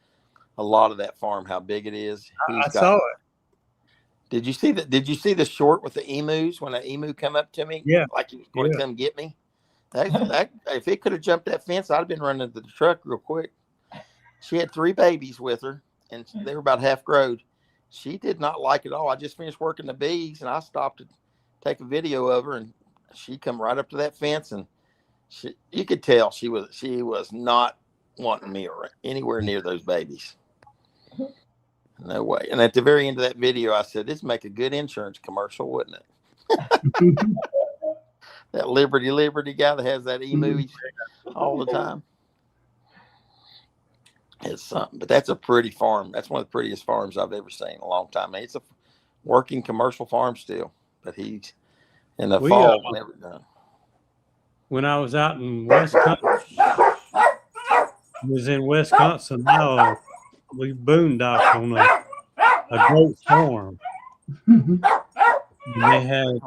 a lot of that farm, how big it is.
I saw it.
Did you see that? Did you see the short with the emus when an emu come up to me?
Yeah.
Like he was going to come get me? That if it could have jumped that fence, I'd have been running to the truck real quick. She had 3 babies with her, and they were about half grown. She did not like it at all. I just finished working the bees, and I stopped to take a video of her, and she come right up to that fence, and you could tell she was not wanting me anywhere near those babies. No way. And at the very end of that video, I said, "This would make a good insurance commercial, wouldn't it?" That Liberty guy that has that emu all the time. It's something. But that's a pretty farm. That's one of the prettiest farms I've ever seen in a long time. I mean, it's a working commercial farm still, but he's in the fall never done.
When I was out in Wisconsin, now we boondocked on a goat farm. And they had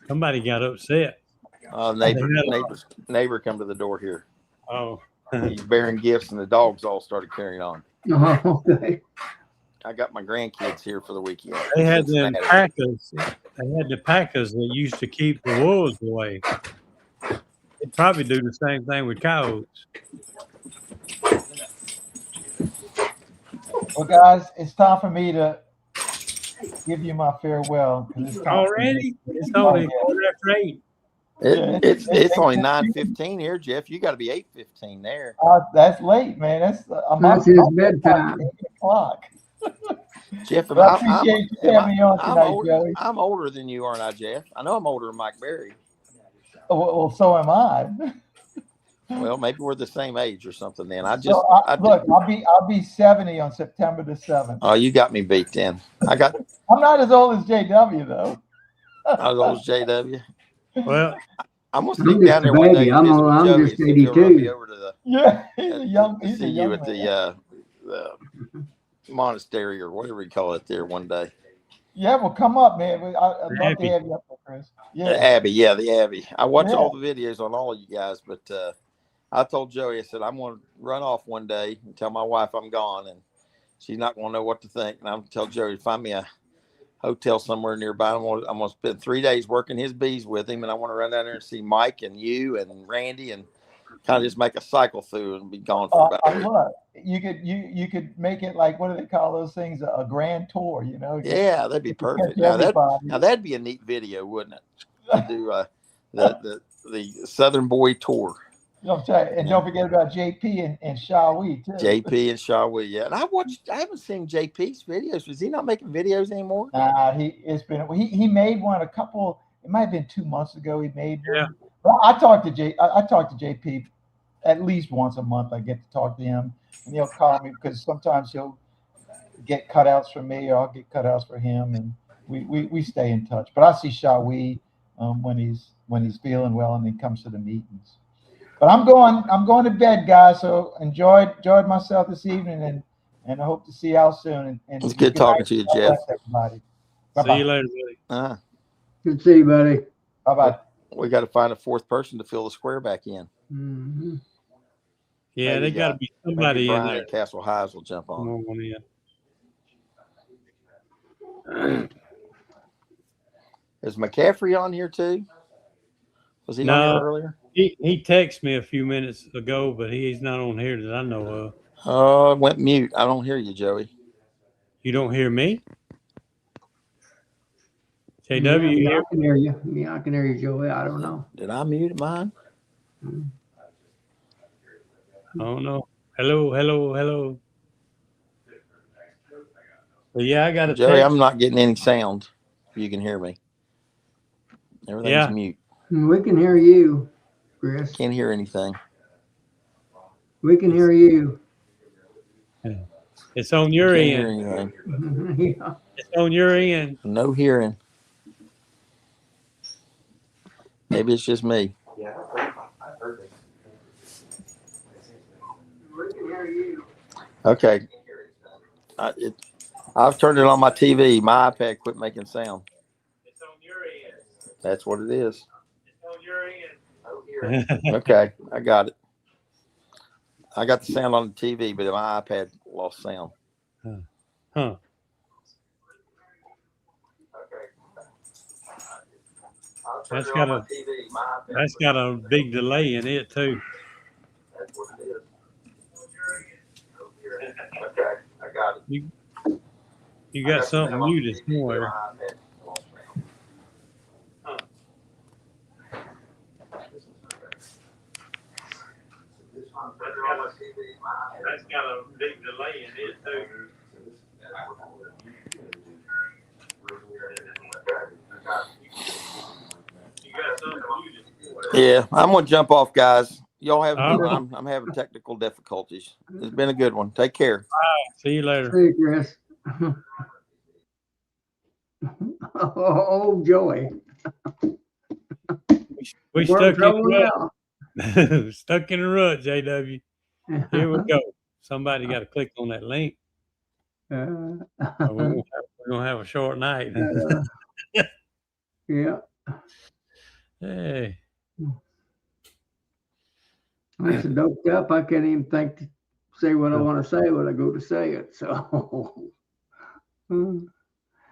somebody got upset.
Neighbor come to the door here.
Oh,
he's bearing gifts, and the dogs all started carrying on.
Okay.
I got my grandkids here for the weekend.
They had them packers. They had the packers that used to keep the wolves away. They'd probably do the same thing with coyotes.
Well, guys, it's time for me to give you my farewell.
Already? It's only 8:15.
It's only 9:15 here, Jeff. You got to be 8:15 there.
That's late, man. That's
his bedtime.
8 o'clock.
Jeff,
I appreciate you having me on tonight, Joey.
I'm older than you, aren't I, Jeff? I know I'm older than Mike Berry.
Well, so am I.
Well, maybe we're the same age or something. Then
I'll be 70 on September the 7th.
Oh, you got me beat then.
I'm not as old as JW though.
Not as old as JW.
Well,
I'm gonna sneak down there one day.
I'm just 82.
Yeah, he's a young
you at
man.
the monastery or whatever you call it there one day.
Yeah, well, come up, man. I'd love to have you up there, Chris. Yeah,
the Abbey. I watch all the videos on all of you guys, but I told Joey, I said, I'm going to run off one day and tell my wife I'm gone, and she's not going to know what to think. And I'm going to tell Joey to find me a hotel somewhere nearby. I'm going to spend 3 days working his bees with him, and I want to run down there and see Mike and you and Randy and kind of just make a cycle through and be gone for about a
look, you could make it like, what do they call those things? A grand tour, you know?
Yeah, that'd be perfect. Now that'd be a neat video, wouldn't it? To do the Southern Boy tour.
I'm telling you, and don't forget about JP and Shawi too.
JP and Shawee, yeah. And I haven't seen JP's videos. Was he not making videos anymore?
He made one a couple. It might have been 2 months ago. He made one.
Yeah.
Well, I talk to JP at least once a month. I get to talk to him, and he'll call me because sometimes he'll get cutouts for me, or I'll get cutouts for him, and we stay in touch. But I see Shawi when he's feeling well and he comes to the meetings. But I'm going to bed, guys. So enjoyed myself this evening, and I hope to see y'all soon. And
It's good talking to you, Jeff.
Everybody.
See you later, buddy.
Good to see you, buddy.
Bye bye.
We got to find a fourth person to fill the square back in.
Mm-hmm.
Yeah,
Maybe,
they got to be somebody
Brian
in there.
and Castle Highs will jump on. Is McCaffrey on here too? Was he on here earlier?
He texted me a few minutes ago, but he's not on here that I know of.
Oh, it went mute. I don't hear you, Joey.
You don't hear me? JW,
I can hear you. Yeah, I can hear you, Joey. I don't know.
Did I mute mine?
I don't know. Hello. But yeah, I got a
Joey,
text.
I'm not getting any sound. If you can hear me. Everything's mute.
We can hear you, Chris.
Can't hear anything.
We can hear you.
It's on your
Can't
end.
hear anything.
Yeah.
It's on your end.
No hearing. Maybe it's just me.
Yeah, I heard it. We can hear you.
Okay. I've turned it on my TV. My iPad quit making sound.
It's on your end.
That's what it is.
It's on your end.
Okay, I got it. I got the sound on the TV, but my iPad lost sound.
Huh. That's got a big delay in it too.
That's what it is. Okay, I got it.
You got something muted somewhere. That's got a big delay in it too. You got something muted somewhere.
Yeah, I'm gonna jump off, guys. Y'all have a good one. I'm having technical difficulties. It's been a good one. Take care.
See you later.
Hey, Chris. Oh, Joey.
We stuck in the rut. Stuck in the rut, JW. Here we go. Somebody got to click on that link. We're gonna have a short night.
Yeah.
Hey.
That's a doped up. I can't even think to say what I want to say when I go to say it. So,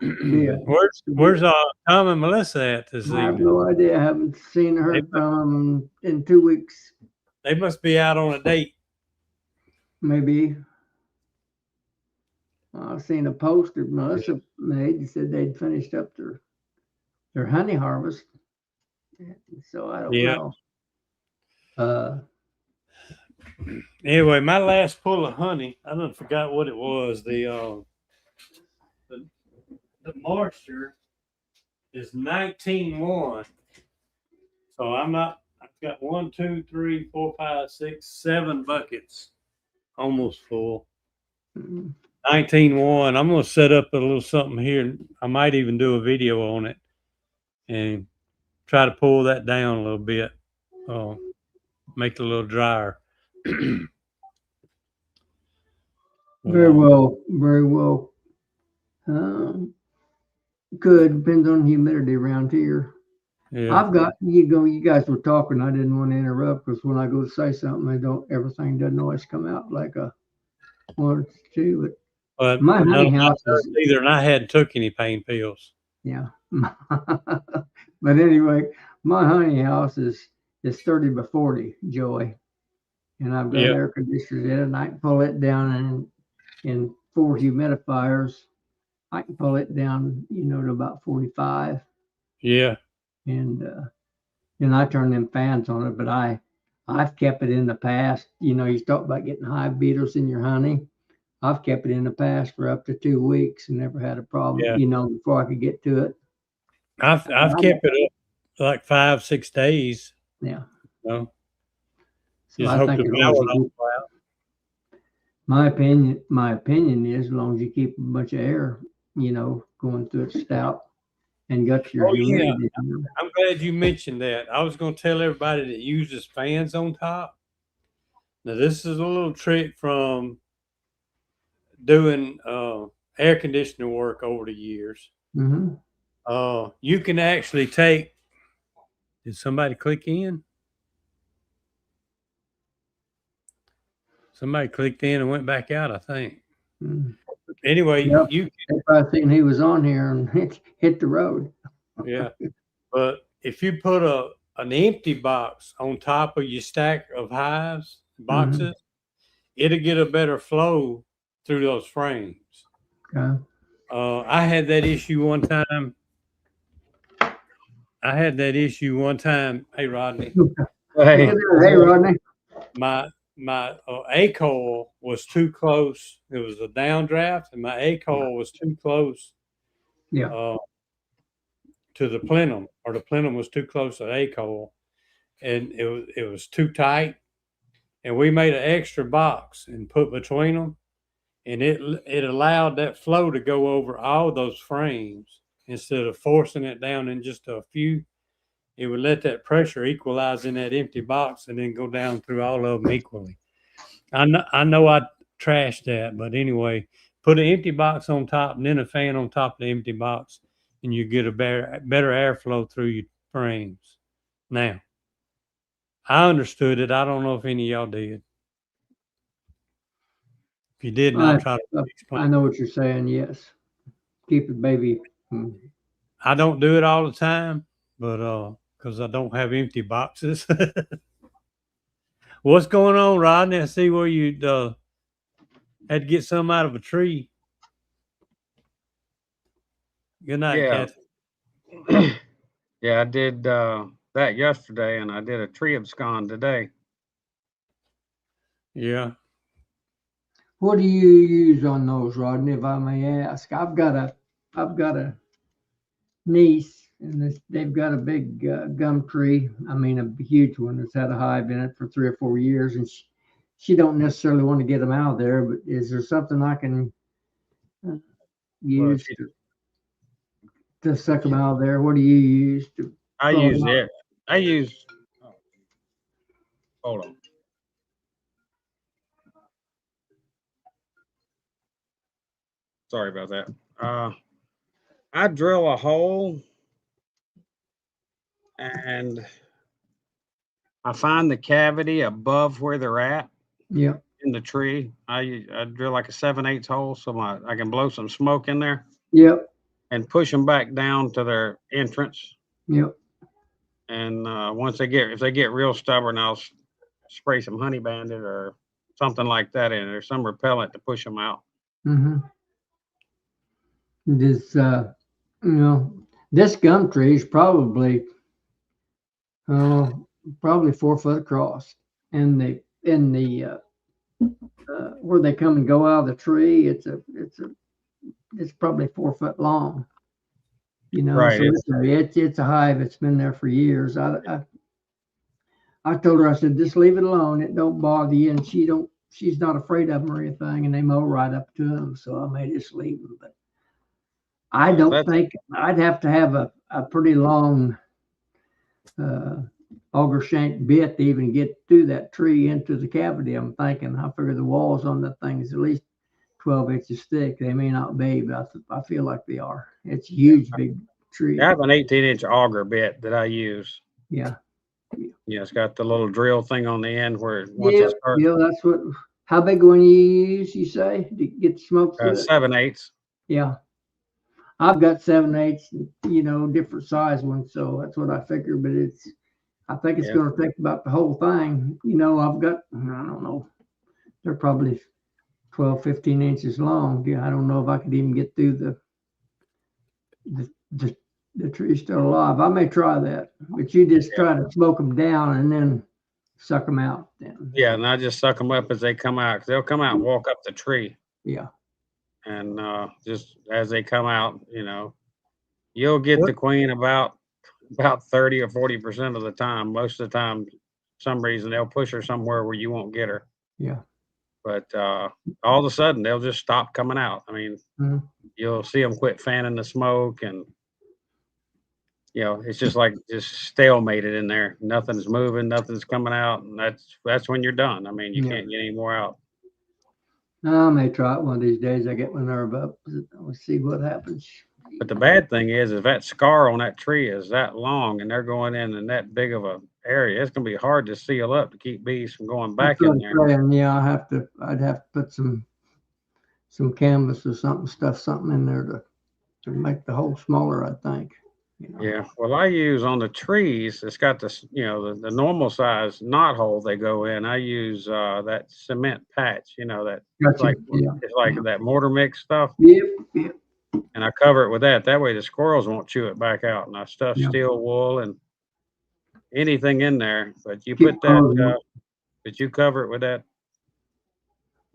yeah.
Where's Tom and Melissa at this evening?
I have no idea. I haven't seen her in 2 weeks.
They must be out on a date.
Maybe. I've seen a post that Melissa made. He said they'd finished up their honey harvest. So I don't know.
Anyway, my last pull of honey, I done forgot what it was. The moisture is 19.1. So I've got 1, 2, 3, 4, 5, 6, 7 buckets almost full. 19.1. I'm gonna set up a little something here. I might even do a video on it and try to pull that down a little bit. Make it a little drier.
Very well. Good. Depends on humidity around here.
Yeah.
I've got you guys were talking. I didn't want to interrupt because when I go to say something, everything doesn't always come out like I wanted to. But my honey house is
either, and I hadn't took any pain pills.
Yeah. But anyway, my honey house is 30 by 40, Joey. And I've got air conditioners in it, and I can pull it down in 4 humidifiers. I can pull it down, to about 45.
Yeah.
And I turn them fans on it, but I I've kept it in the past. You know, you talk about getting hive beetles in your honey. I've kept it in the past for up to 2 weeks and never had a problem,
Yeah.
you know, before I could get to it.
I've kept it up like 5-6 days.
Yeah.
You know?
So
Just
I
hope
think
the
as long
power
as you
don't
keep,
go out.
my opinion is as long as you keep a bunch of air, you know, going through it stout and got your
Oh yeah,
humidity. You know.
I'm glad you mentioned that. I was going to tell everybody that uses fans on top. Now this is a little trick from doing air conditioner work over the years.
Mm-hmm.
You can actually take. Did somebody click in? Somebody clicked in and went back out, I think.
Mm-hmm.
Anyway,
Yep.
you
They probably seen he was on here and hit the road.
yeah. But if you put an empty box on top of your stack of hives boxes, it'll get a better flow through those frames.
Okay.
I had that issue one time. Hey, Rodney.
Hey,
Hey, Rodney.
My A coil was too close. It was a downdraft, and my A coil was too close.
Yeah.
To the plenum, or the plenum was too close to the A coil, and it was too tight. And we made an extra box and put between them, and it allowed that flow to go over all those frames instead of forcing it down in just a few. It would let that pressure equalize in that empty box and then go down through all of them equally. I know I trashed that, but anyway, put an empty box on top and then a fan on top of the empty box, and you get a better airflow through your frames. Now, I understood it. I don't know if any of y'all did. If you didn't, I'll try to explain.
I know what you're saying. Yes. Keep it, baby.
I don't do it all the time, but because I don't have empty boxes. What's going on, Rodney? I see where you had to get some out of a tree. Good night,
yeah.
Kathy.
Yeah, I did that yesterday, and I did a tree abscond today.
Yeah.
What do you use on those, Rodney, if I may ask? I've got a niece, and they've got a big gum tree. I mean, a huge one that's had a hive in it for 3 or 4 years, and she don't necessarily want to get them out of there. But is there something I can use to suck them out of there? What do you use to?
I use it. I use. Hold on. Sorry about that. I drill a hole and I find the cavity above where they're at.
Yeah.
In the tree. I drill like a 7/8 hole so I can blow some smoke in there.
Yep.
And push them back down to their entrance.
Yep.
And if they get real stubborn, I'll spray some honey bandit or something like that in there, some repellent to push them out.
Mm-hmm. This, this gum tree is probably 4 foot across, and where they come and go out of the tree, it's probably 4 foot long. You know,
right.
So it's a hive. It's been there for years. I told her, I said, just leave it alone. It don't bother you, and she's not afraid of them or anything, and they mow right up to them. So I may just leave them, but I don't think I'd have to have a pretty long auger shank bit to even get through that tree into the cavity. I'm thinking. I figure the walls on that thing is at least 12 inches thick. They may not be, but I feel like they are. It's a huge, big tree.
I have an 18-inch auger bit that I use.
Yeah.
Yeah, it's got the little drill thing on the end where
once it starts. Yeah, that's what. How big one you use? You say to get the smoke through
7/8.
Yeah. I've got 7/8, different size ones, so that's what I figured. But I think it's going to take about the whole thing. I've got, I don't know, they're probably 12, 15 inches long. Yeah, I don't know if I could even get through the tree still alive. I may try that, but you just try to smoke them down and then suck them out then.
Yeah, and I just suck them up as they come out. 'Cause they'll come out and walk up the tree.
Yeah.
And just as they come out, you'll get the queen about 30 or 40% of the time. Most of the time, some reason they'll push her somewhere where you won't get her.
Yeah.
But all of a sudden, they'll just stop coming out. I mean, you'll see them quit fanning the smoke, and it's just like stalemated in there. Nothing's moving, nothing's coming out, and that's when you're done. I mean, you can't get any more out.
I may try it one of these days. I get my nerve up. We'll see what happens.
But the bad thing is that scar on that tree is that long, and they're going in that big of a area. It's going to be hard to seal up to keep bees from going back in there.
And yeah, I'd have to put some canvas or stuff something in there to make the hole smaller, I think.
Yeah. Well, I use on the trees, it's got this, the normal size knot hole they go in. I use that cement patch, that it's like that mortar mix stuff.
Yep.
And I cover it with that. That way the squirrels won't chew it back out. And I stuff steel wool and anything in there. But you put that, but you cover it with that,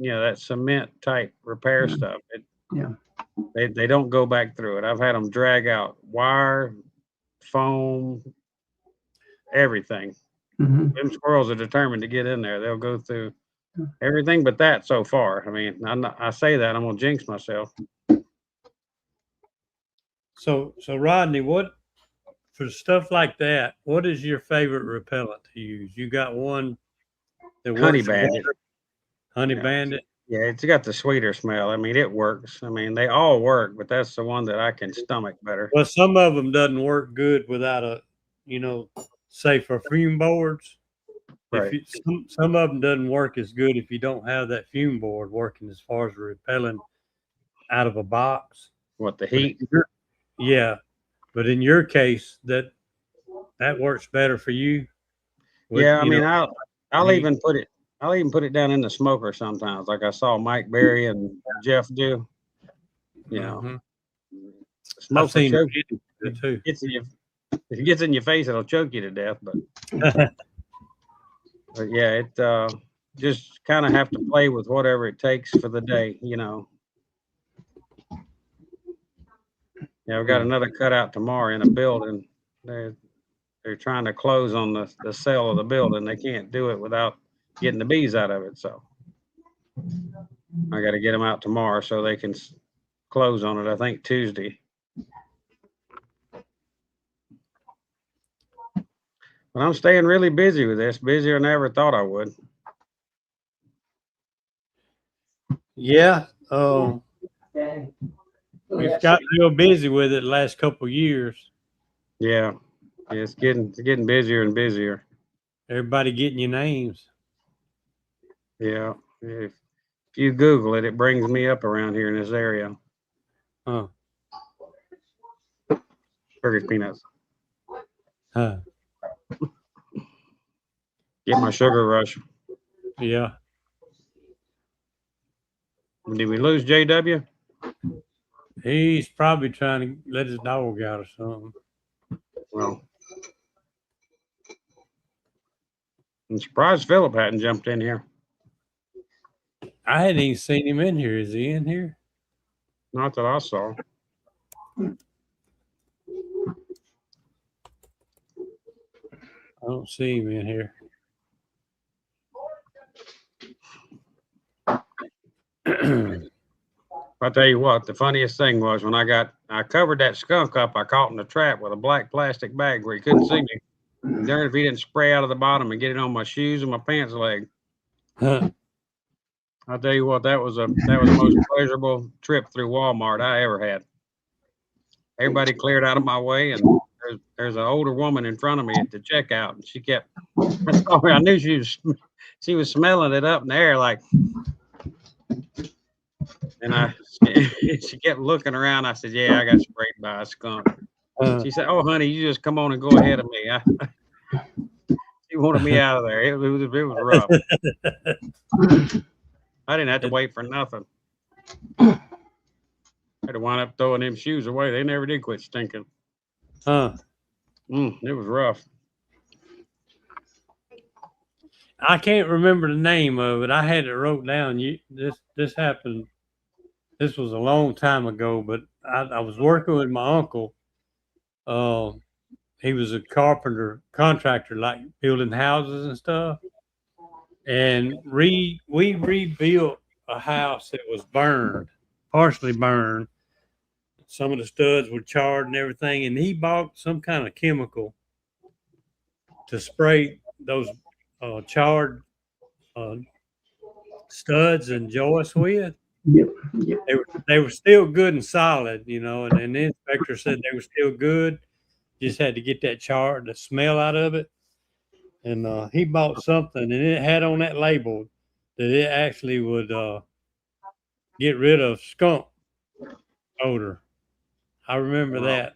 that cement type repair stuff. They don't go back through it. I've had them drag out wire, foam, everything. Them squirrels are determined to get in there. They'll go through everything but that so far. I mean, I say that, I'm going to jinx myself.
So Rodney, for stuff like that, what is your favorite repellent to use? You got one that works?
Honey Bandit.
Honey Bandit?
Yeah, it's got the sweeter smell. I mean, it works. I mean, they all work, but that's the one that I can stomach better.
Well, some of them doesn't work good without say for fume boards.
Right.
Some of them doesn't work as good if you don't have that fume board working as far as repelling out of a box.
What, the heat?
Yeah, but in your case, that works better for you.
Yeah, I mean, I'll even put it down in the smoker sometimes, like I saw Mike Berry and Jeff do.
I've seen it too.
If it gets in your face, it'll choke you to death. But but yeah, it just kind of have to play with whatever it takes for the day, Yeah, I've got another cutout tomorrow in a building. They're trying to close on the sale of the building. They can't do it without getting the bees out of it. So I got to get them out tomorrow so they can close on it, I think Tuesday. But I'm staying really busy with this, busier than I ever thought I would.
Yeah. We've got real busy with it the last couple of years.
Yeah. It's getting busier and busier.
Everybody getting your names.
Yeah. If you Google it, it brings me up around here in this area.
Huh.
Burgers, peanuts.
Huh.
Get my sugar rush.
Yeah.
Did we lose JW?
He's probably trying to let his dog out or something.
Well, I'm surprised Philip hadn't jumped in here.
I hadn't even seen him in here. Is he in here?
Not that I saw.
I don't see him in here.
I'll tell you what, the funniest thing was when I covered that skunk up I caught in the trap with a black plastic bag where he couldn't see me. Darn if he didn't spray out of the bottom and get it on my shoes and my pants leg.
Huh.
I'll tell you what, that was the most pleasurable trip through Walmart I ever had. Everybody cleared out of my way, and there's an older woman in front of me at the checkout, and she kept, I knew she was smelling it up in the air like, and she kept looking around. I said, yeah, I got sprayed by a skunk. She said, oh, honey, you just come on and go ahead of me. She wanted me out of there. It was rough. I didn't have to wait for nothing. I had to wind up throwing them shoes away. They never did quit stinking.
Huh.
It was rough.
I can't remember the name of it. I had it wrote down. This happened. This was a long time ago, but I was working with my uncle. Uh, he was a carpenter contractor, like building houses and stuff. And we rebuilt a house that was burned, partially burned. Some of the studs were charred and everything. And he bought some kind of chemical to spray those charred uh, studs and joists with.
Yep. Yep.
They were still good and solid, and the inspector said they were still good. Just had to get that char, the smell out of it. And he bought something, and it had on that label that it actually would get rid of skunk odor. I remember that.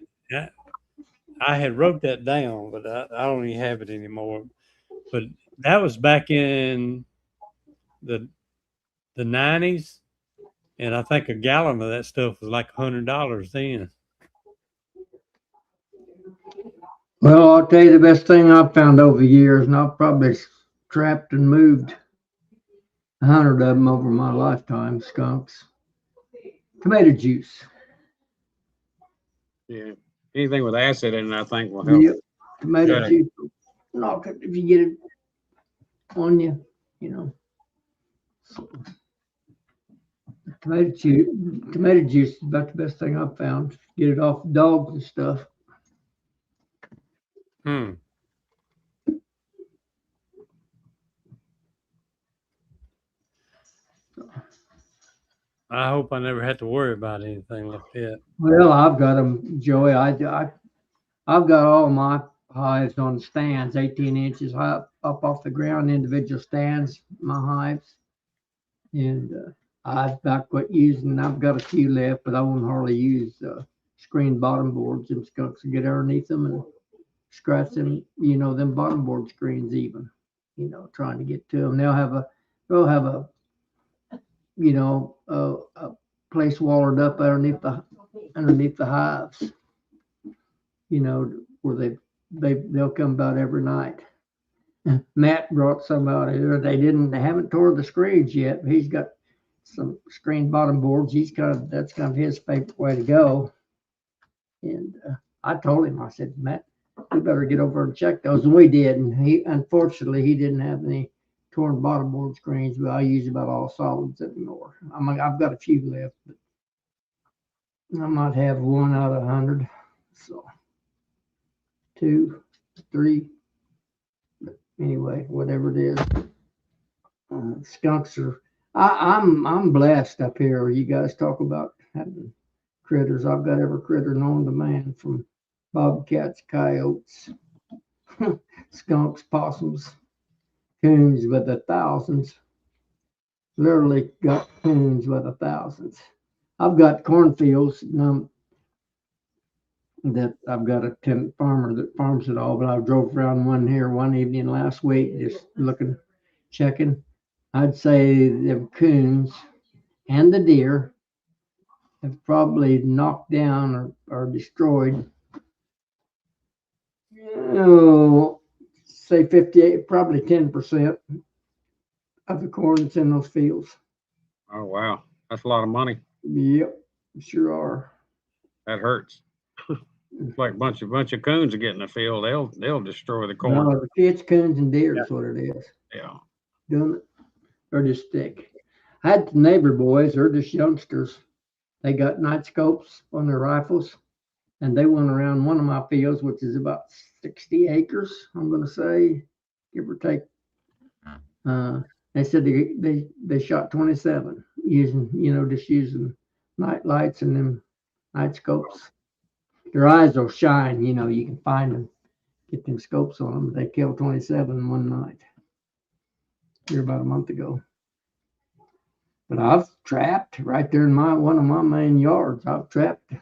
I had wrote that down, but I don't even have it anymore. But that was back in the 90s, and I think a gallon of that stuff was like $100 then.
Well, I'll tell you the best thing I've found over the years, and I've probably trapped and moved 100 of them over my lifetime, skunks. Tomato juice.
Yeah. Anything with acid in it, I think will help.
Yep. Tomato juice. Knock it if you get it on you, So, tomato juice is about the best thing I've found. Get it off dogs and stuff.
I hope I never had to worry about anything like that.
Well, I've got them, Joey. I've got all my hives on stands, 18 inches high up off the ground, individual stands, my hives. And I've about quit using, I've got a few left, but I won't hardly use screen bottom boards. Them skunks will get underneath them and scratch them, them bottom board screens even, trying to get to them. They'll have a place wallered up underneath the hives, where they'll come about every night. Matt brought some out here. They haven't tore the screens yet. But he's got some screen bottom boards. That's kind of his favorite way to go. And I told him, I said, Matt, we better get over and check those. And we did. And unfortunately, he didn't have any torn bottom board screens, but I use about all solids anymore. I've got a few left, but I might have 1 out of 100. So 2, 3. But anyway, whatever it is, skunks are. I'm blessed up here. You guys talk about having critters. I've got every critter known to man, from bobcats, coyotes, skunks, possums, coons by the thousands. Literally got coons by the thousands. I've got cornfields that I've got a tenant farmer that farms it all, but I drove around one evening last week, just looking, checking. I'd say the coons and the deer have probably knocked down or destroyed, say 58, probably 10% of the corn that's in those fields.
Oh, wow. That's a lot of money.
Yep, sure are.
That hurts. It's like a bunch of coons are getting the field. They'll destroy the corn.
No, it's coons and deer is what it is.
Yeah.
Doing it. They're just thick. I had the neighbor boys, they're just youngsters. They got night scopes on their rifles, and they went around one of my fields, which is about 60 acres, I'm going to say, give or take. They said they shot 27 using night lights and them night scopes. Their eyes will shine, you can find them, get them scopes on them. They killed 27 one night here about a month ago. But I've trapped right there in one of my main yards. I've trapped,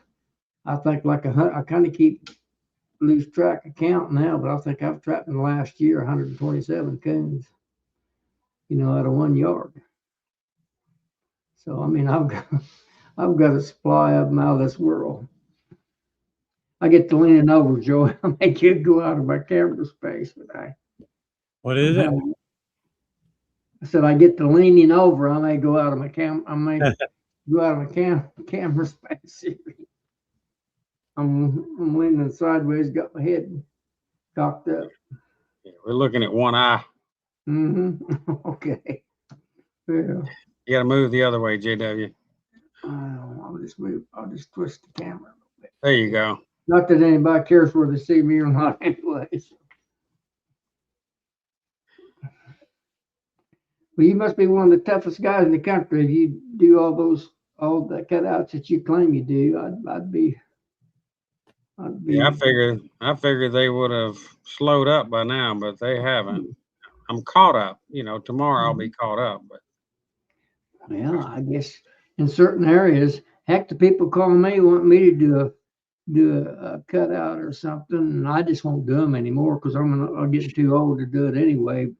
I think, like I kind of lose track of count now, but I think I've trapped in the last year 127 coons, out of 1 yard. So I mean, I've got a supply of them out of this world. I get to leaning over, Joey. I make you go out of my camera space, but
What is it?
I said, I get to leaning over, I may go out of my I may go out of my camera space. I'm leaning sideways, got my head cocked up.
Yeah, we're looking at one eye.
Okay. Yeah.
You got to move the other way, JW.
I'll just move. I'll just twist the camera a little bit.
There you go.
Not that anybody cares whether they see me or not, anyways. Well, you must be one of the toughest guys in the country if you do all the cutouts that you claim you do. I'd be.
Yeah, I figured they would have slowed up by now, but they haven't. I'm caught up. Tomorrow I'll be caught up. But
well, I guess in certain areas, heck, the people call me want me to do a cutout or something, and I just won't do them anymore because I'm getting too old to do it anyway.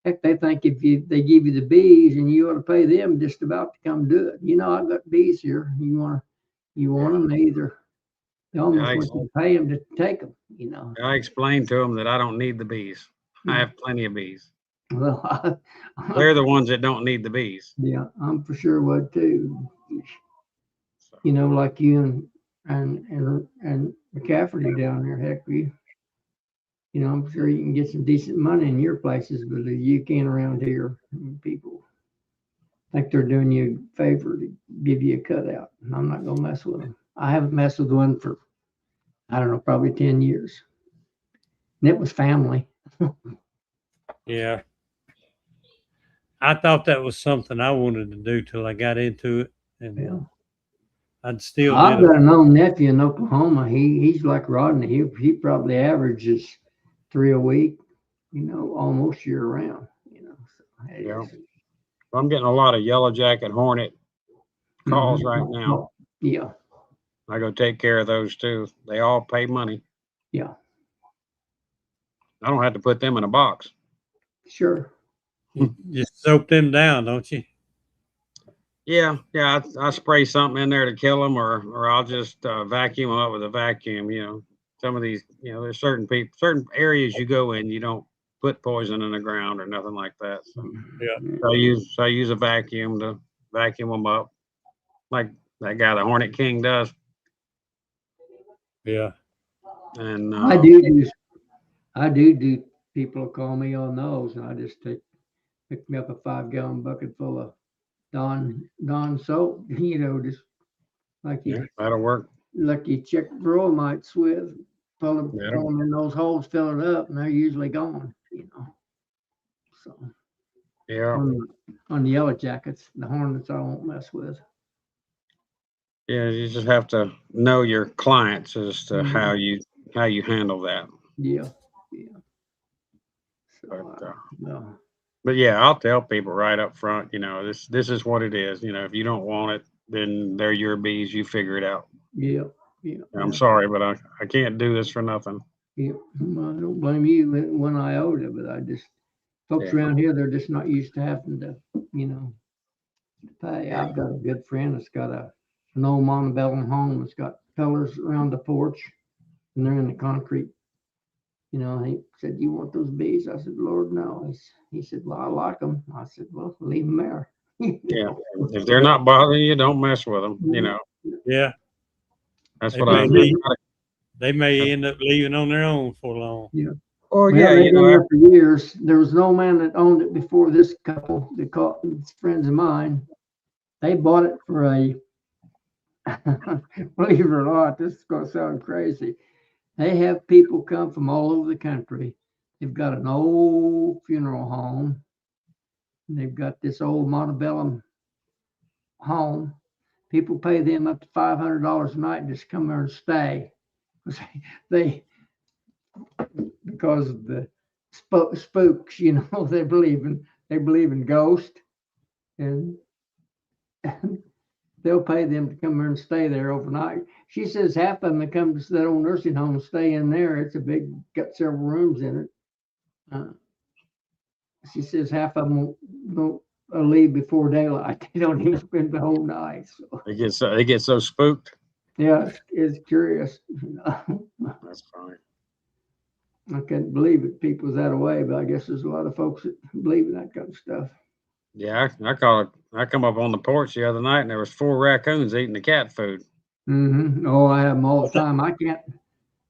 Heck, they think if they give you the bees and you ought to pay them just about to come do it. I've got bees here. You want them? They almost want you to pay them to take them.
I explained to them that I don't need the bees. I have plenty of bees.
Well,
They're the ones that don't need the bees.
Yeah, I'm for sure would too. Like you and McCafferty down there. Heck, I'm sure you can get some decent money in your places, but you can't around here. People think they're doing you a favor to give you a cutout. And I'm not gonna mess with them. I haven't messed with one for, I don't know, probably 10 years. And it was family.
Yeah. I thought that was something I wanted to do till I got into it, and
Yeah.
I'd still.
I've got an old nephew in Oklahoma. He's like Rodney. He probably averages 3 a week. Almost year round.
Yeah. I'm getting a lot of yellow jacket hornet calls right now.
Yeah.
I go take care of those too. They all pay money.
Yeah.
I don't have to put them in a box.
Sure.
You just soak them down, don't you?
Yeah. I spray something in there to kill them, or I'll just vacuum them up with a vacuum. Some of these, there's certain areas you go in, you don't put poison in the ground or nothing like that. So
yeah,
I use a vacuum to vacuum them up, like that guy, the Hornet King, does.
Yeah.
And
I do. People call me on those, and I just pick me up a 5-gallon bucket full of Dawn soap. Just like
that'll work.
Like you check bromites with, pull them in those holes, fill it up, and they're usually gone. So
yeah.
On the yellow jackets, the hornets I won't mess with.
Yeah, you just have to know your clients as to how you handle that.
Yeah.
So,
no.
But yeah, I'll tell people right up front, this is what it is. If you don't want it, then they're your bees. You figure it out.
Yeah.
I'm sorry, but I can't do this for nothing.
Yeah, I don't blame you one iota, but I just folks around here, they're just not used to having to, pay. I've got a good friend that's got an old montebellum home that's got pillars around the porch, and they're in the concrete. He said, "You want those bees?" I said, "Lord, no." He said, "Well, I like them." I said, "Well, leave them there."
Yeah, if they're not bothering you, don't mess with them.
Yeah.
That's what I mean.
They may end up leaving on their own for long.
Yeah.
Well,
they've been there for years. There was no man that owned it before this couple. They called friends of mine. They bought it for a, believe it or not, this is going to sound crazy. They have people come from all over the country. They've got an old funeral home. They've got this old montebellum home. People pay them up to $500 a night and just come there and stay. Because of the spooks, they believe in ghosts, and they'll pay them to come there and stay there overnight. She says half of them that come to that old nursing home and stay in there. It's got several rooms in it. She says half of them don't leave before daylight. They don't even spend the whole night. So.
They get so spooked.
Yeah, it's curious.
That's fine.
I couldn't believe it. People's that way, but I guess there's a lot of folks that believe in that kind of stuff.
Yeah, I caught. I come up on the porch the other night, and there was 4 raccoons eating the cat food.
Oh, I have them all the time. I can't.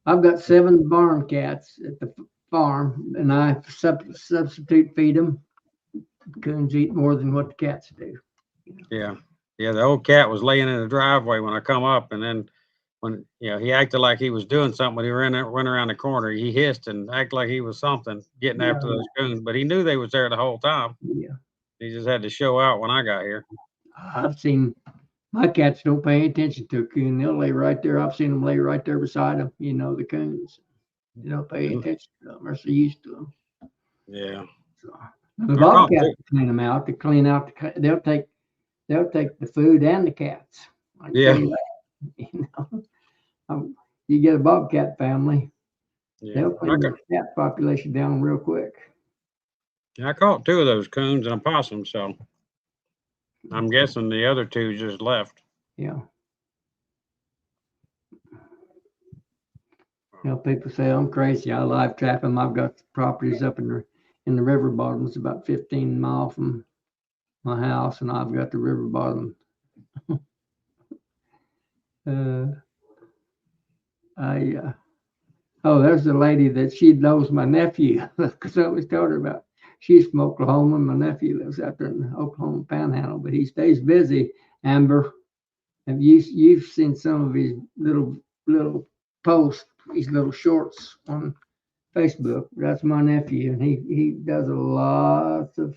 I've got 7 barn cats at the farm, and I substitute feed them. Coons eat more than what the cats do.
Yeah, yeah. The old cat was laying in the driveway when I come up, and then when he acted like he was doing something when he went around the corner. He hissed and acted like he was something getting
Yeah,
after those coons, but he knew they was there the whole time.
yeah.
He just had to show out when I got here.
I've seen my cats don't pay attention to a coon. They'll lay right there. I've seen them lay right there beside them. The coons. They don't pay attention to them, or so used to them.
Yeah.
So, the bobcats clean them out. They clean out. They'll take the food and the cats. I can tell you that. You get a bobcat family, they'll clean the cat population down real quick.
I caught 2 of those coons and a possum, so I'm guessing the other 2 just left.
Yeah. People say I'm crazy. I live trap them. I've got properties up in the river bottoms about 15 miles from my house, and I've got the river bottom. There's the lady that she knows my nephew, because I always told her about. She's from Oklahoma, and my nephew lives out there in the Oklahoma Panhandle, but he stays busy. Amber, and you've seen some of his little posts, these little shorts on Facebook. That's my nephew, and he does a lot of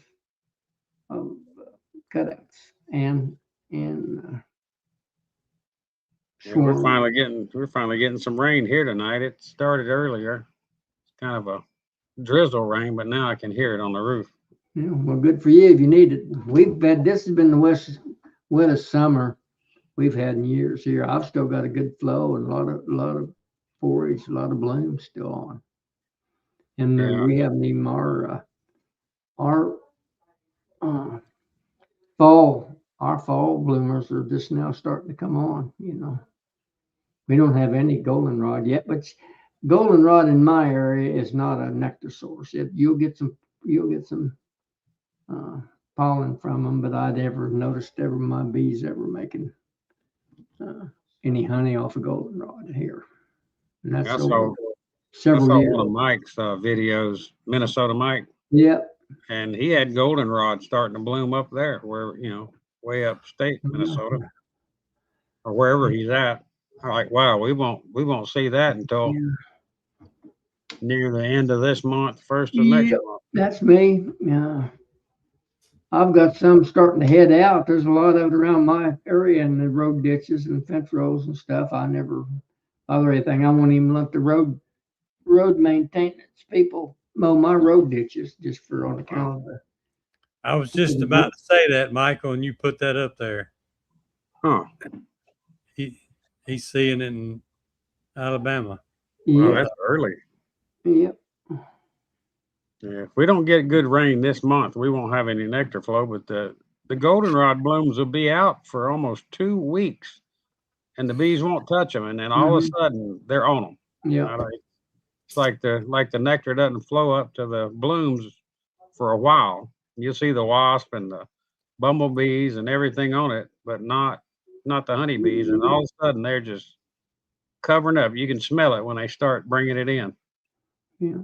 cutouts and
yeah, we're finally getting some rain here tonight. It started earlier. It's kind of a drizzle rain, but now I can hear it on the roof.
Yeah, well, good for you if you need it. This has been the wettest summer we've had in years here. I've still got a good flow and a lot of foliage, a lot of blooms still on. And we haven't even our fall bloomers are just now starting to come on. We don't have any goldenrod yet, but goldenrod in my area is not a nectar source. You'll get some pollen from them, but I never noticed my bees ever making any honey off of goldenrod here. And that's several years.
One of Mike's videos, Minnesota Mike.
Yep.
And he had goldenrod starting to bloom up there, where way upstate Minnesota, or wherever he's at. I'm like, wow, we won't see that until near the end of this month, first of next month.
That's me. Yeah. I've got some starting to head out. There's a lot of it around my area in the road ditches and fence rows and stuff. I never bother anything. I won't even let the road maintenance people mow my road ditches just for on account of the.
I was just about to say that, Michael, and you put that up there.
Huh.
He's seeing it in Alabama.
Wow, that's early.
Yep.
Yeah, if we don't get good rain this month, we won't have any nectar flow, but the goldenrod blooms will be out for almost 2 weeks, and the bees won't touch them, and then all of a sudden they're on them.
Yeah.
It's like the nectar doesn't flow up to the blooms for a while. You'll see the wasp and the bumblebees and everything on it, but not the honeybees. And all of a sudden they're just covering up. You can smell it when they start bringing it in.
Yeah.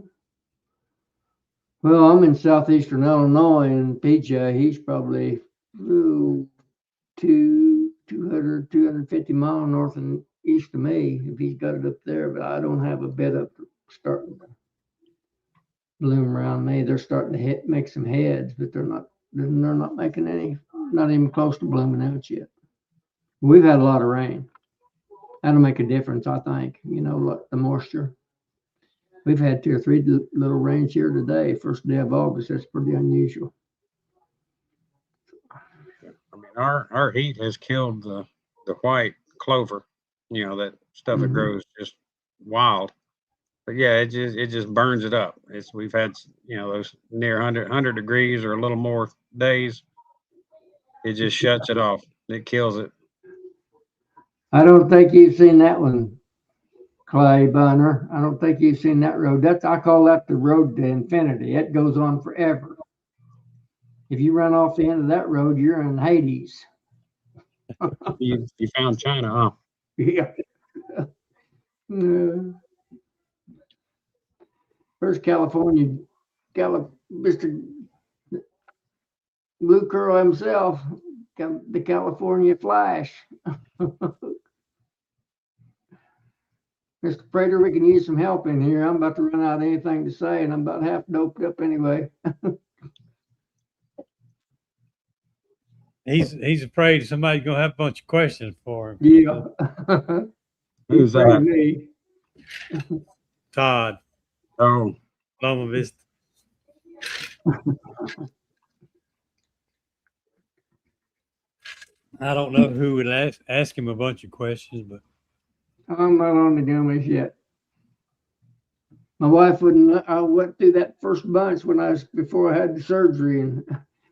Well, I'm in southeastern Illinois, and PJ, he's probably 250 miles north and east of me, if he's got it up there. But I don't have a bed up starting to bloom around me. They're starting to make some heads, but they're not making any, not even close to blooming out yet. We've had a lot of rain. That'll make a difference, I think. The moisture. We've had 2 or 3 little rains here today, first day of August. That's pretty unusual.
I mean, our heat has killed the white clover. That stuff that grows just wild. But yeah, it just burns it up. We've had those near 100 degrees or a little more days. It just shuts it off. It kills it.
I don't think you've seen that one, Clay Bunner. I don't think you've seen that road. I call that the road to infinity. It goes on forever. If you run off the end of that road, you're in Hades.
You found China, huh?
Yeah. Where's California? Mr. Blue Curl himself, the California Flash. Mr. Prater, we can use some help in here. I'm about to run out of anything to say, and I'm about half doped up anyway.
He's afraid somebody's gonna have a bunch of questions for him.
Yeah.
Who's that?
Me.
Todd,
Oh,
Loma Vista. I don't know who would ask him a bunch of questions, but
I'm not on the gummies yet. My wife wouldn't. I went through that first bunch before I had the surgery, and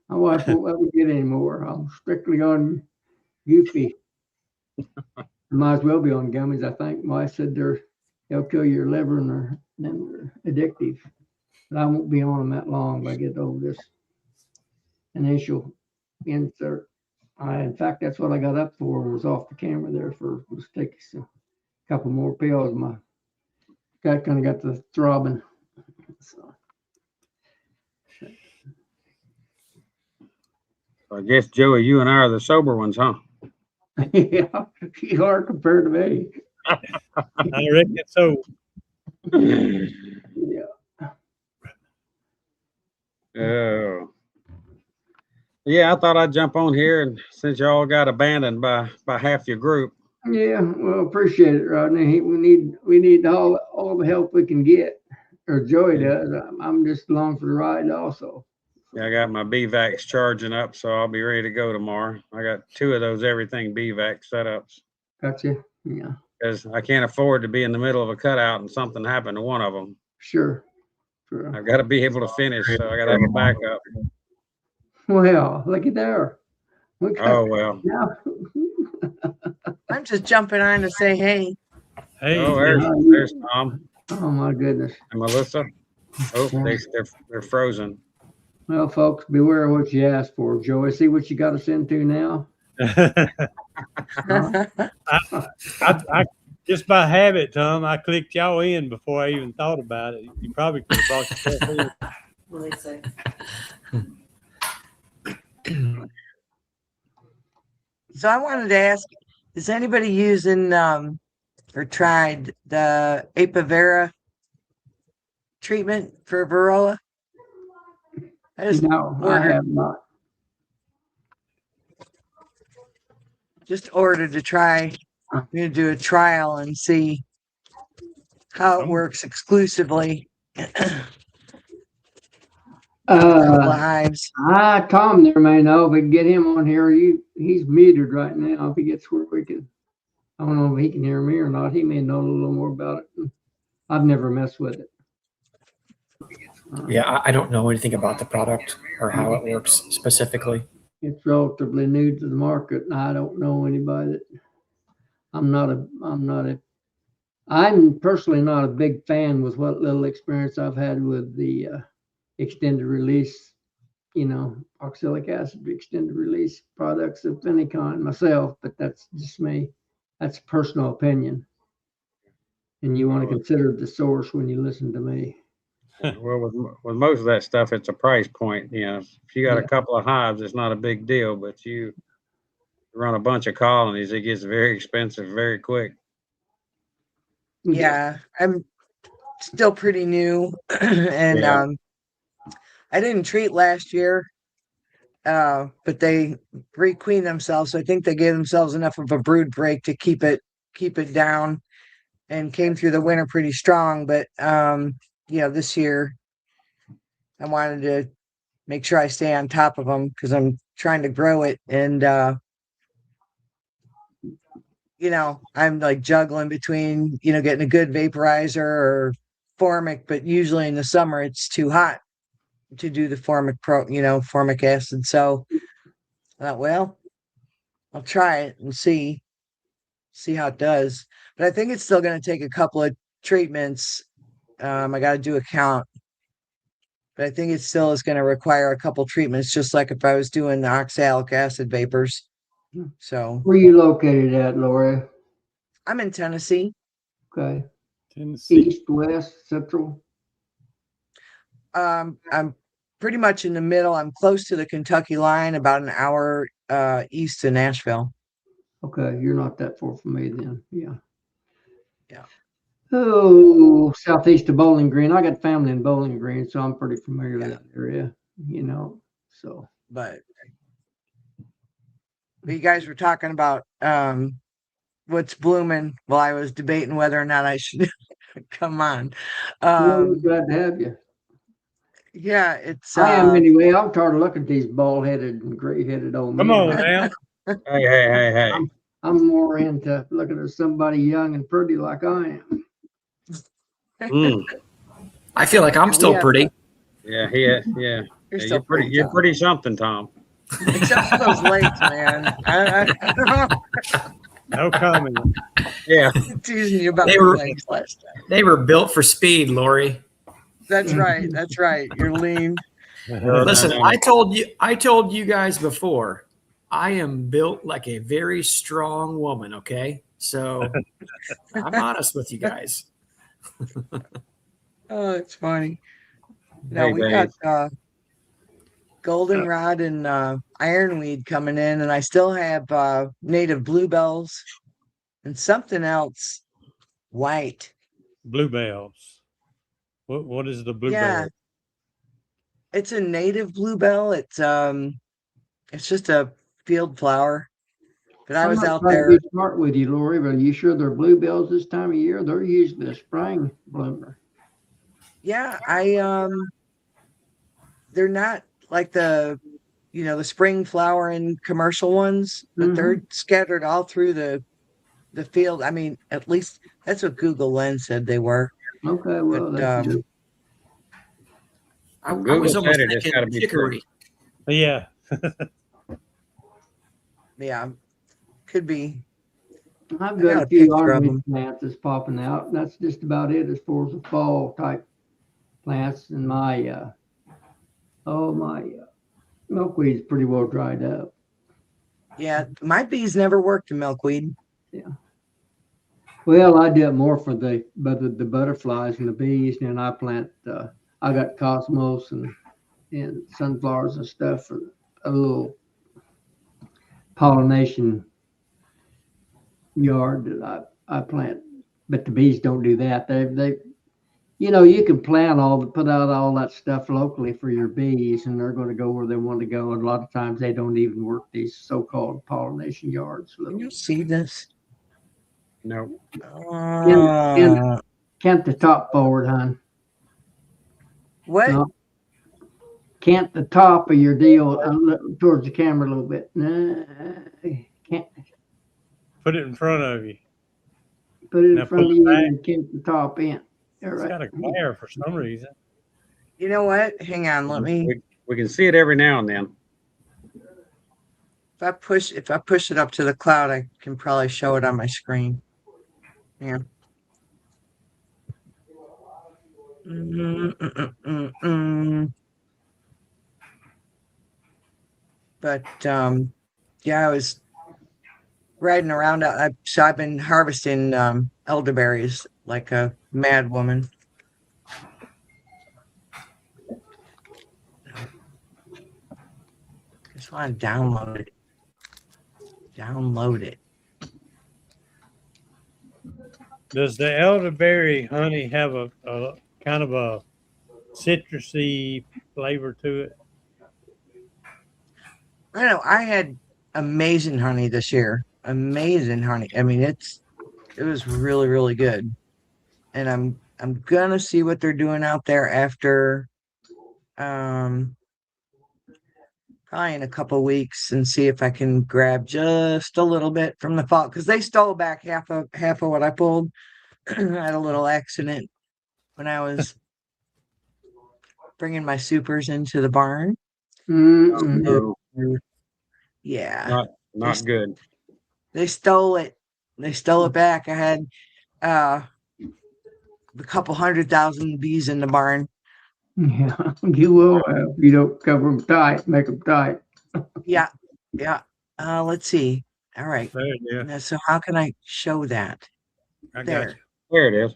my wife won't let me get any more. I'm strictly on Goofy. Might as well be on gummies. I think my wife said they'll kill your liver and they're addictive. But I won't be on them that long if I get over this initial insert. In fact, that's what I got up for. Was off the camera there was taking a couple more pills. My gut kind of got the throbbing. So.
I guess Joey, you and I are the sober ones, huh?
Yeah, you are compared to me.
I reckon so.
Yeah.
Oh. Yeah, I thought I'd jump on here, and since y'all got abandoned by half your group.
Yeah, well, appreciate it, Rodney. We need all the help we can get, or Joey does. I'm just along for the ride, also.
Yeah, I got my BVACs charging up, so I'll be ready to go tomorrow. I got 2 of those everything BVAC setups.
Gotcha. Yeah.
Because I can't afford to be in the middle of a cutout and something happened to one of them.
Sure.
I've got to be able to finish, so I got to have a backup.
Well, look at there.
Oh, well.
I'm just jumping on to say hey.
Hey,
oh, there's Tom.
Oh my goodness.
And Melissa. Oh, they're frozen.
Well, folks, beware of what you ask for, Joey. See what you got us into now.
I just by habit, Tom, I clicked y'all in before I even thought about it. You probably could have brought yourself in.
Let me see. So I wanted to ask, is anybody using or tried the Apivera treatment for varroa?
No, I have not.
Just ordered to try. I'm going to do a trial and see how it works exclusively. Hives.
Tom there may know. If we can get him on here, he's muted right now. If he gets where we can, I don't know if he can hear me or not. He may know a little more about it. I've never messed with it.
Yeah, I don't know anything about the product or how it works specifically.
It's relatively new to the market, and I don't know anybody that. I'm personally not a big fan with what little experience I've had with the extended release, oxalic acid extended release products of any kind myself, but that's just me. That's personal opinion. And you want to consider the source when you listen to me.
Well, with most of that stuff, it's a price point. If you got a couple of hives, it's not a big deal, but you run a bunch of colonies, it gets very expensive very quick.
Yeah, I'm still pretty new, and I didn't treat last year, but they requeen themselves, so I think they gave themselves enough of a brood break to keep it down, and came through the winter pretty strong. But this year I wanted to make sure I stay on top of them because I'm trying to grow it, and I'm like juggling between, getting a good vaporizer or formic, but usually in the summer it's too hot to do the formic formic acid. So I thought, well, I'll try it and see how it does. But I think it's still going to take a couple of treatments. I got to do a count but I think it still is going to require a couple treatments, just like if I was doing the oxalic acid vapors. So
Where you located at, Lori?
I'm in Tennessee.
Okay.
Tennessee.
East, west, central?
I'm pretty much in the middle. I'm close to the Kentucky line, about an hour east of Nashville.
Okay, you're not that far from me then. Yeah.
Yeah.
Oh, southeast of Bowling Green. I got family in Bowling Green, so I'm pretty familiar with
Yeah.
that area, so.
But you guys were talking about what's blooming while I was debating whether or not I should come on.
Well, we're glad to have you.
Yeah, it's
I am anyway. I'm tired of looking at these bald-headed and gray-headed old men.
Come on now.
Hey.
I'm more into looking at somebody young and pretty like I am.
I feel like I'm still pretty.
Yeah.
You're still pretty.
You're pretty something, Tom.
Except for those legs, man.
No comment.
Yeah.
Teasing you about
They
the
were-
legs last time.
They were built for speed, Lori.
That's right. That's right. You're lean.
Listen,
no.
I told you guys before, I am built like a very strong woman, okay? So I'm honest with you guys.
Oh, it's funny. Now
Hey,
we
babe.
got goldenrod and ironweed coming in, and I still have native bluebells and something else white.
Bluebells. What is the bluebell?
Yeah, it's a native bluebell. It's just a field flower. But I
I'm
was
not
out
trying
there.
to be smart with you, Lori, but are you sure they're bluebells this time of year? They're usually a spring bloomer.
Yeah, they're not like the spring flowering commercial ones, but they're scattered all through the field. I mean, at least that's what Google Lens said they were.
Okay, well,
But
that's good.
I
Google
was almost
said it. It's
thinking
gotta be
chicory.
Yeah.
yeah, could be.
I've
I
got
got
a
a
few
picture of
ornament
them.
plants that's popping out. And that's just about it as far as the fall type plants. And my milkweed's pretty well dried up.
Yeah, my bees never worked in milkweed.
Yeah. Well, I do it more for the butterflies and the bees, and I plant. I got cosmos and sunflowers and stuff for a little pollination yard that I plant. But the bees don't do that. They you can put out all that stuff locally for your bees, and they're going to go where they want to go. And a lot of times they don't even work these so-called pollination yards.
Can you see this?
No.
Can't the top forward, hon.
What?
No. Can't the top of your deal towards the camera a little bit. No, can't
Put it in front of you.
put it in
Now
front
put
of
it
you
back.
and can't the top in. All
It's
right.
got a glare for some reason.
You know what? Hang on. Let me.
We can see it every now and then.
If I push it up to the cloud, I can probably show it on my screen. Yeah. But yeah, I was riding around. So I've been harvesting elderberries like a mad woman. Just want to download it. Download it.
Does the elderberry honey have a kind of a citrusy flavor to it?
I don't know. I had amazing honey this year. Amazing honey. I mean, it was really, really good. And I'm gonna see what they're doing out there after probably in a couple weeks and see if I can grab just a little bit from the fall, because they stole back half of what I pulled. I had a little accident when I was bringing my supers into the barn.
Oh,
Yeah,
not good.
they stole it. They stole it back. I had a couple 100,000 bees in the barn,
Yeah, you will have. You don't cover them tight, make them tight.
Yeah, yeah. Let's see. All right.
Yeah,
Now, so how can I show that?
I got
There.
you.
There it is.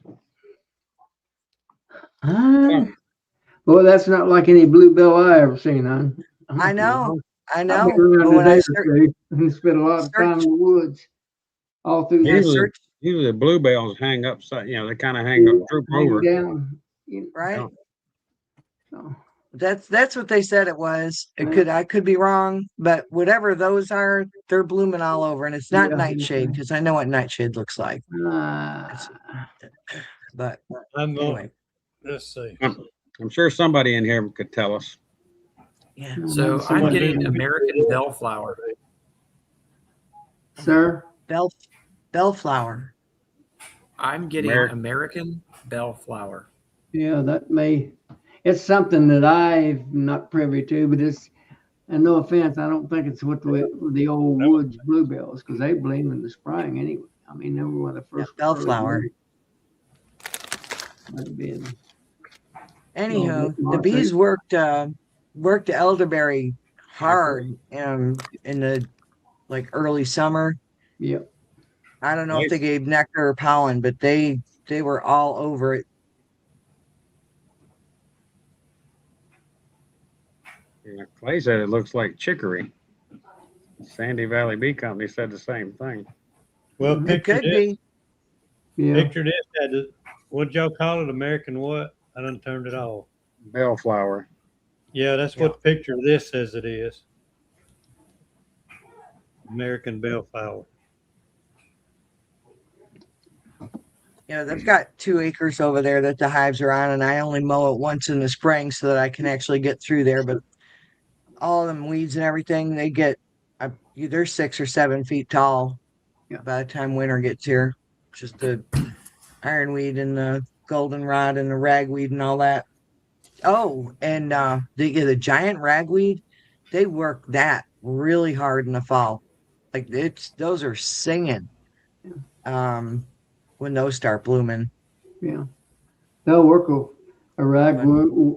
Well, that's not like any bluebell I ever seen, huh?
I know, I
I've been
know.
around
But
a
when
day
I
or two and spent a lot of time
search,
in the woods, all through
yeah,
the
search,
Usually the bluebells hang upside, they kind of hang up, droop
hang
over.
down.
right?
Yeah.
So,
That's what they said it was.
yeah.
I could be wrong, but whatever those are, they're blooming all over, and it's not
Yeah,
nightshade because I know what nightshade looks like.
Ah,
But
I'm
anyway,
let's see.
I'm sure somebody in here could tell us.
yeah.
So I'm getting American bellflower.
sir.
Bellflower.
I'm getting American bellflower.
Yeah, that may. It's something that I'm not privy to, but it's. And no offense, I don't think it's what the old woods bluebells because they bloom in the spring anyway. I mean, they were one of the first
Bellflower.
Might have been.
Anywho, the bees worked elderberry hard in the early summer.
Yep.
I don't know if they gave nectar or pollen, but they were all over it.
Yeah, Clay said it looks like chicory. Sandy Valley Bee Company said the same thing.
Well, picture
could
this.
be.
Yeah.
Picture this. What'd y'all call it? American what? I done turned it off.
Bellflower.
Yeah, that's what the picture of this says it is. American bellflower.
Yeah, they've got 2 acres over there that the hives are on, and I only mow it once in the spring so that I can actually get through there. But all of them weeds and everything, they're 6 or 7 feet tall by the time winter gets here. Just the ironweed and the goldenrod and the ragweed and all that. Oh, and the giant ragweed, they work that really hard in the fall. Like those are singing. When those start blooming.
Yeah. They'll work a ragweed.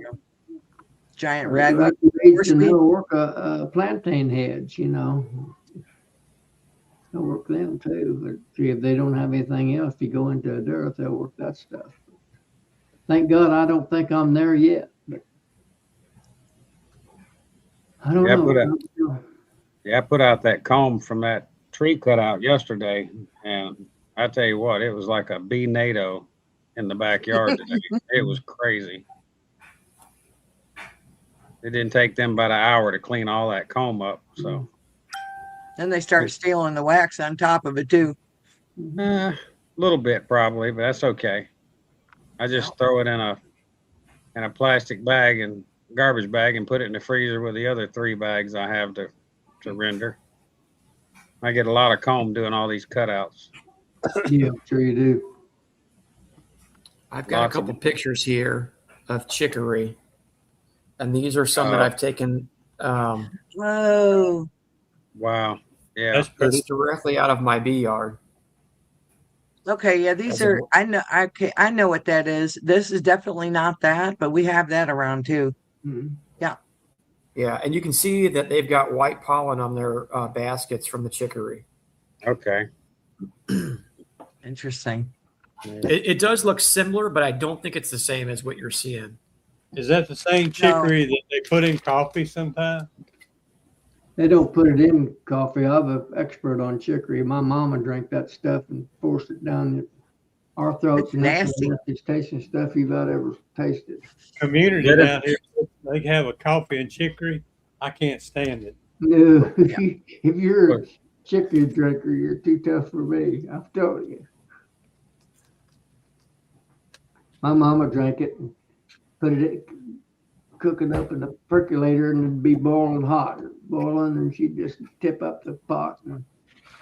Giant ragweed.
And they'll work a plantain hedge, They'll work them too. If they don't have anything else, if you go into a dearth, they'll work that stuff. Thank God I don't think I'm there yet. But I don't know.
I put out that comb from that tree cutout yesterday, and I tell you what, it was like a bee NATO in the backyard today. It was crazy. It didn't take them about an hour to clean all that comb up. So
then they start stealing the wax on top of it too.
A little bit probably, but that's okay. I just throw it in a plastic bag and garbage bag and put it in the freezer with the other 3 bags I have to render. I get a lot of comb doing all these cutouts.
Yeah, I'm sure you do.
I've got a couple pictures here of chicory, and these are some that I've taken.
Whoa!
Wow! Yeah,
that's directly out of my bee yard.
Okay, yeah, these are. I know. I know what that is. This is definitely not that, but we have that around too.
Mm-hmm.
Yeah.
Yeah, and you can see that they've got white pollen on their baskets from the chicory.
Okay.
Interesting.
It does look similar, but I don't think it's the same as what you're seeing.
Is that the same chicory that they put in coffee sometimes?
They don't put it in coffee. I'm an expert on chicory. My mama drank that stuff and forced it down our throats.
It's nasty.
The nastiest tasting stuff you've ever tasted.
Community down here, they have a coffee and chicory. I can't stand it.
No, if you're a chicory drinker, you're too tough for me. I've told you. My mama drank it and put it cook it up in the percolator and it'd be boiling, and she'd just tip up the pot and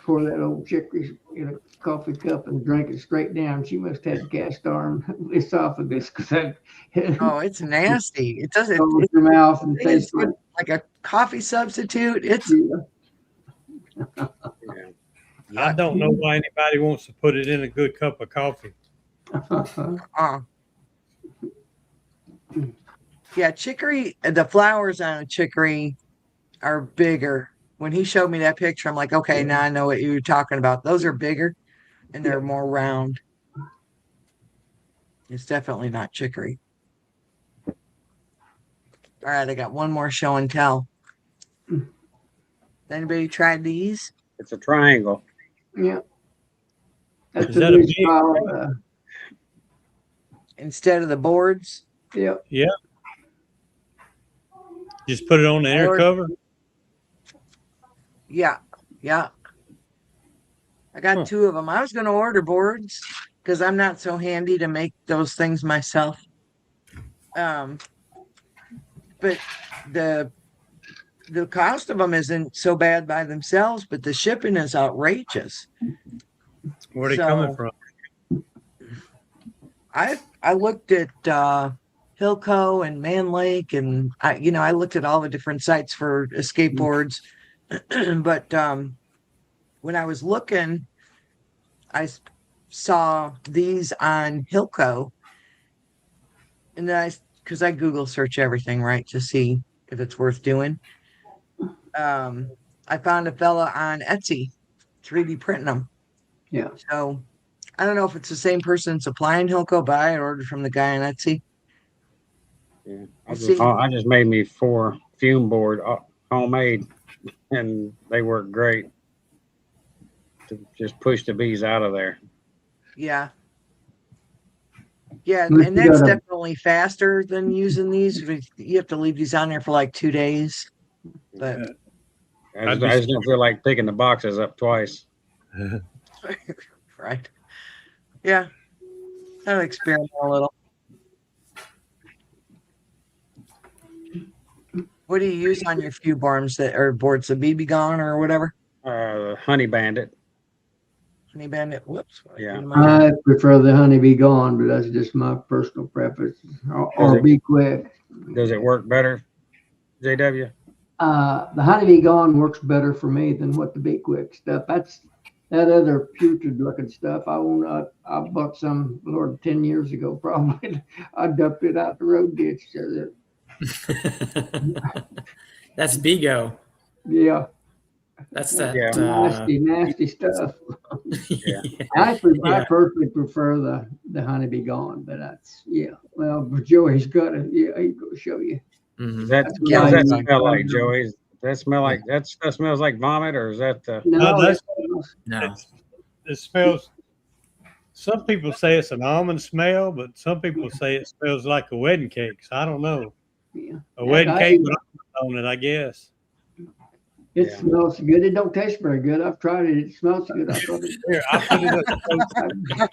pour that old chicory in a coffee cup and drink it straight down. She must have had cast iron esophagus because
it's nasty. It doesn't.
Your mouth and tastes
like a coffee substitute. It's.
I don't know why anybody wants to put it in a good cup of coffee.
Yeah, chicory, the flowers on a chicory are bigger. When he showed me that picture, I'm like, okay, now I know what you were talking about. Those are bigger and they're more round. It's definitely not chicory. All right, I got one more show and tell. Anybody tried these?
It's a triangle.
Yeah. That's
Is
a
that a
new
big
style.
Instead of the boards?
Yeah.
Yeah. Just put it on the inner cover.
Yeah. Yeah. I got 2 of them. I was going to order boards because I'm not so handy to make those things myself. But the cost of them isn't so bad by themselves, but the shipping is outrageous.
Where are they coming from?
I looked at Hillco and Man Lake, and I looked at all the different sites for escape boards. But when I was looking, I saw these on Hillco, and then because I Google search everything, right, to see if it's worth doing. I found a fella on Etsy 3D printing them.
Yeah.
So I don't know if it's the same person supplying Hillco, but I ordered from the guy on Etsy.
Yeah, I just made me 4 fume board homemade, and they work great to just push the bees out of there.
Yeah. Yeah, and that's definitely faster than using these. You have to leave these on there for like 2 days. But
I just don't feel like picking the boxes up twice.
Right. Yeah. I'll experiment a little. What do you use on your few boards boards? The BB Gone or whatever?
Honey Bandit.
Honey Bandit. Whoops.
Yeah.
I prefer the Honeybee Gone, but that's just my personal preference. Or Be Quick.
Does it work better, JW?
The Honeybee Gone works better for me than what the Be Quick stuff. That's that other putrid looking stuff. I bought some, Lord, 10 years ago probably. I dumped it out the road ditch.
That's Bigo.
Yeah.
That's that
nasty stuff.
Yeah.
I personally prefer the Honeybee Gone, but that's Well, but Joey's got it. Yeah, he's going to show you.
Mm-hmm. What does that smell like, Joey? Does that smell like that smells like vomit, or is that?
No. It smells. Some people say it's an almond smell, but some people say it smells like a wedding cake. So I don't know.
Yeah.
A wedding cake with almond on it, I guess.
It smells good. It don't taste very good. I've tried it. It smells good. I put it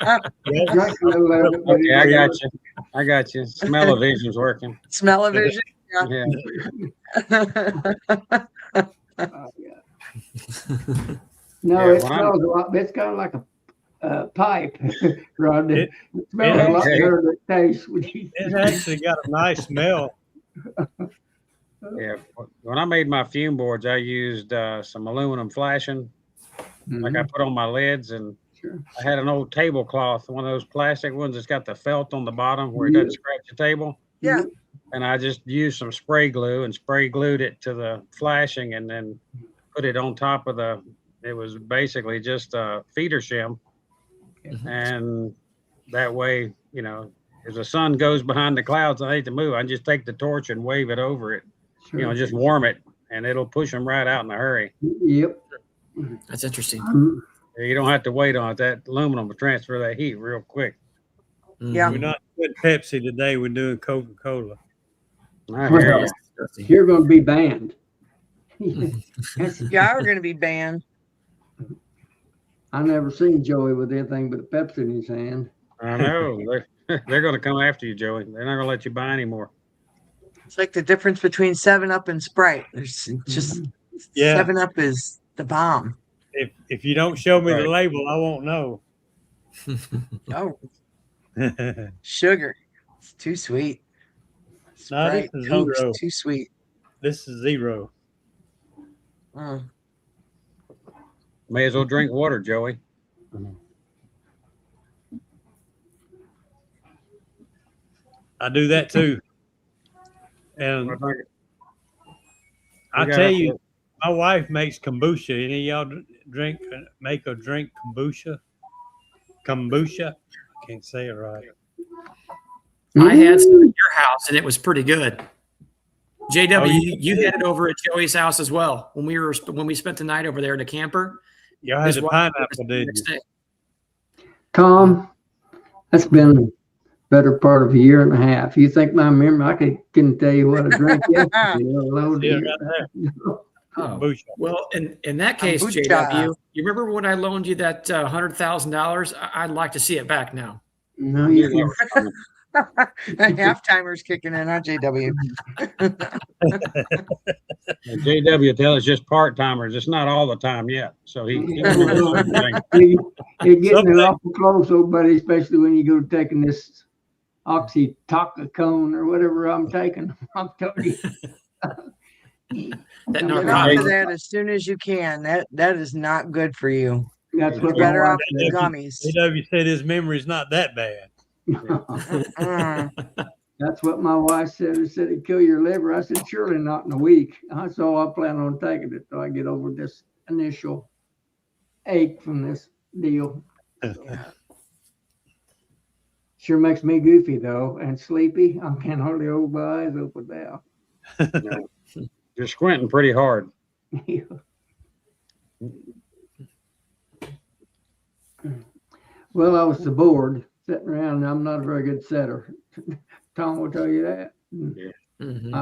up.
Okay, I got you. Smell-o-vision's working.
Smell-o-vision?
Yeah.
No, it smells a lot. It's kind of like a pipe, Rod. It smells a lot better than it tastes.
It actually got a nice smell.
Yeah, when I made my fume boards, I used some aluminum flashing, like I put on my lids, and I had an old tablecloth, one of those plastic ones that's got the felt on the bottom where it doesn't scratch the table.
Yeah.
And I just used some spray glue and spray glued it to the flashing, and then put it on top of it was basically just a feeder shim. And that way, if the sun goes behind the clouds, I hate to move, I just take the torch and wave it over it. Just warm it, and it'll push them right out in a hurry.
Yep.
That's interesting.
You don't have to wait on it. That aluminum will transfer that heat real quick.
Yeah.
We're not doing Pepsi today. We're doing Coca-Cola.
You're going to be banned.
Yeah, we're going to be banned.
I never seen Joey with anything but a Pepsi in his hand.
I know. They're going to come after you, Joey. They're not going to let you buy anymore.
It's like the difference between 7-Up and Sprite. There's just 7-Up is the bomb.
If you don't show me the label, I won't know.
Oh, sugar. It's too sweet.
Sprite, no, this is zero.
Too sweet.
This is 0.
May as well drink water, Joey.
I do that too. And
I think
I
we got
tell
up
you, my wife makes kombucha. Any of y'all make or drink kombucha? Kombucha? I can't say it right.
I had some at your house, and it was pretty good. JW,
Oh,
you had it over at Joey's house as well when we spent the night over there in the camper.
Y'all had the pineapple, did you?
Tom, that's been a better part of a year and a half. You think my memory? I couldn't tell you what I drank yesterday.
Kombucha.
Well, in that case,
Kombucha.
JW, you remember when I loaned you that $100,000? I'd like to see it back now.
No, you can't.
Half-timer's kicking in, huh, JW?
JW tell us just part timers. It's not all the time yet. So he
You're getting there awful close, old buddy, especially when you go taking this oxytocone or whatever I'm taking. I'm telling you.
That
Get off
narcotic.
of that as soon as you can. That is not good for you.
That's
You're
what
better
my
off with the gummies.
JW said his memory's not that bad.
Mm.
That's what my wife said. It said it'd kill your liver. I said, surely not in a week. That's all I plan on taking it till I get over this initial ache from this deal. Sure makes me goofy though and sleepy. I can hardly hold my eyes open now.
You're squinting pretty hard.
Well, I was so bored sitting around, and I'm not a very good setter. Tom will tell you that.
Yeah.
Mm-hmm.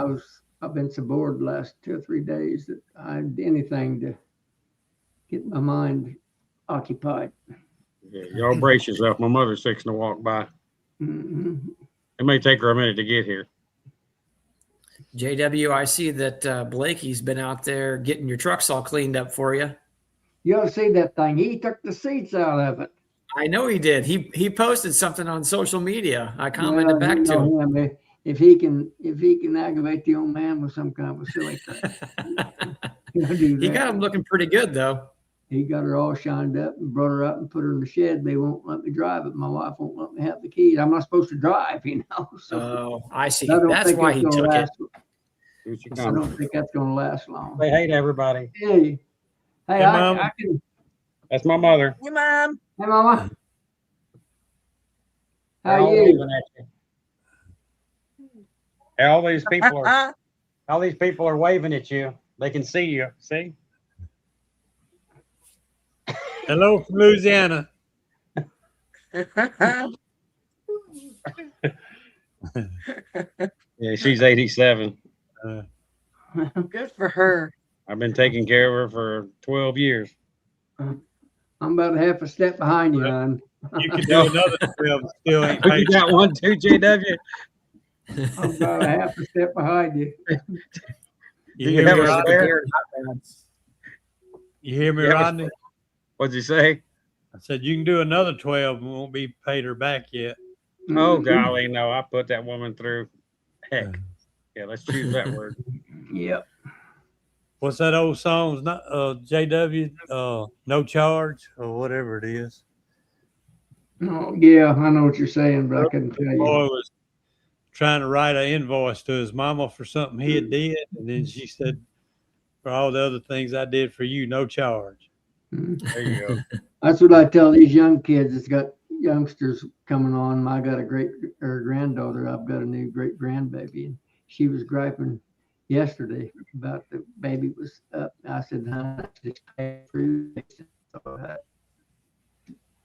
I've been so bored the last 2 or 3 days that I did anything to get my mind occupied.
Yeah, y'all brace yourself. My mother's fixing to walk by.
Mm-hmm.
It may take her a minute to get here.
JW, I see that Blakey's been out there getting your trucks all cleaned up for you.
You ought to see that thing. He took the seats out of it.
I know he did. He posted something on social media. I commented back
you
to
know
him.
him. If he can aggravate the old man with some kind of a silly thing, he'll do
He
that.
got him looking pretty good, though.
He got her all shined up and brought her up and put her in the shed. They won't let me drive it. My wife won't let me have the keys. I'm not supposed to drive, you know. So
Oh, I see.
I don't
That's
think
why
it's
he
gonna
took it.
last.
Here she
I
comes.
don't think that's going to last long.
Say hey to everybody.
Hey,
Hey, Mom.
I can.
That's my mother.
Hey, Mom.
Hey, Mama.
They're
How
all
are you?
waving at you. All these people are waving at you. They can see you. See?
Hello from Louisiana.
Yeah, she's 87.
Good for her.
I've been taking care of her for 12 years.
I'm about half a step behind you, hon.
You could do another 12, still ain't
You
paid.
got one too, JW?
I'm about a half a step behind you.
You
Do
hear
you
me,
have a
Rodney?
spare?
You hear me,
You have a
Rodney?
What'd you say?
I said you can do another 12 and won't be paid her back yet.
Oh, golly, no. I put that woman through. Heck. Yeah, let's choose that word.
Yep.
What's that old song? Not JW, no charge or whatever it is.
Oh, yeah, I know what you're saying, but I couldn't tell you.
Boy was trying to write an invoice to his mama for something he had did, and then she said, "For all the other things I did for you, no charge." There you go.
That's what I tell these young kids. It's got youngsters coming on. I got a granddaughter. I've got a new great grandbaby, and she was griping yesterday about the baby was up. I said, "Huh, just pay for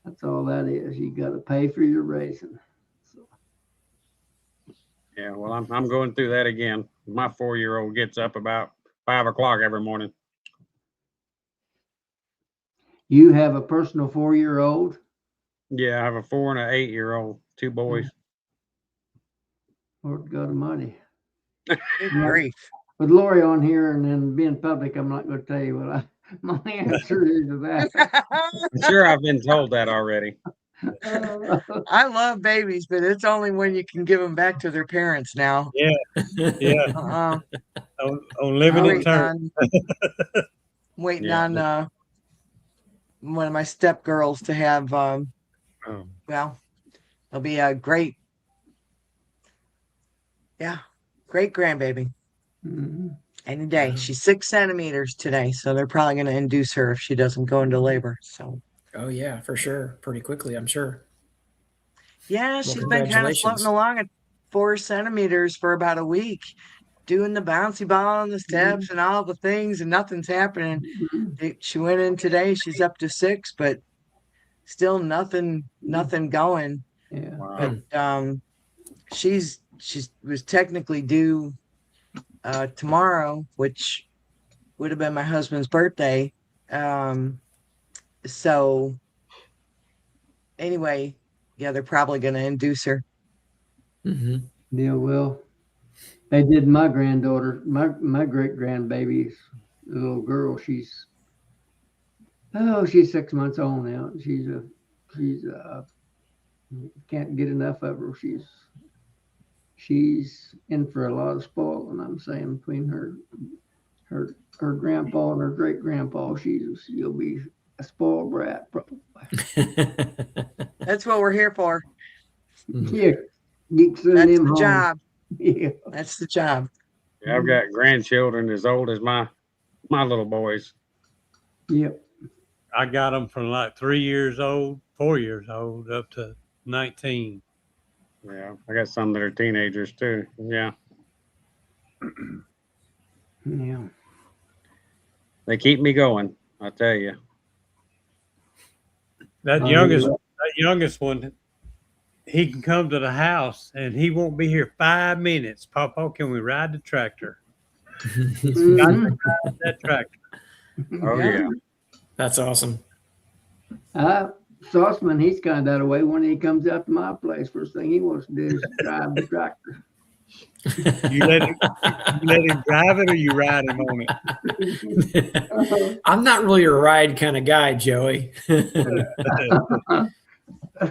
that's all that is. You got to pay for your raising." So.
Yeah, well, I'm going through that again. My 4-year-old gets up about 5 o'clock every morning.
You have a personal 4-year-old?
Yeah, I have a 4 and an 8-year-old, 2 boys.
Lord God Almighty.
Good grief.
With Lori on here and then being public, I'm not going to tell you what my answer is to that.
I'm sure I've been told that already.
I love babies, but it's only when you can give them back to their parents now.
Yeah, yeah.
Uh-uh.
On limited terms.
Waiting on one of my step girls to have. Well, it'll be a great. Yeah, great grandbaby.
Mhm.
Any day. She's 6 centimeters today, so they're probably going to induce her if she doesn't go into labor. So,
Oh yeah, for sure. Pretty quickly, I'm sure.
yeah,
Well,
she's been kind of floating
congratulations.
along at 4 centimeters for about a week, doing the bouncy ball on the steps and all the things, and nothing's happening.
Mhm.
She went in today. She's up to 6, but still nothing going.
Yeah.
Wow.
But she was technically due tomorrow, which would have been my husband's birthday. So anyway, yeah, they're probably going to induce her.
Mm-hmm.
Yeah, well, they did my granddaughter, my great grandbaby's little girl. She's 6 months old now. She's can't get enough of her. She's in for a lot of spoiling. I'm saying between her grandpa and her great grandpa, she'll be a spoiled brat probably.
That's what we're here for.
Yeah, geeks in
That's
them
the
homes.
job.
Yeah.
That's the job.
Yeah, I've got grandchildren as old as my little boys.
Yep.
I got them from like 3 years old, 4 years old, up to 19.
Yeah, I got some that are teenagers too. Yeah,
Yeah.
they keep me going. I tell you.
That
Oh,
youngest one, he can come to the house and he won't be here 5 minutes. Papa, can we ride the tractor? Got to
Mhm.
ride that tractor.
Oh yeah.
That's awesome.
Sauceman, he's kind of that way. When he comes up to my place, first thing he wants to do is drive the tractor.
You let him drive it, or you ride him on it?
I'm not really a ride kind of guy, Joey.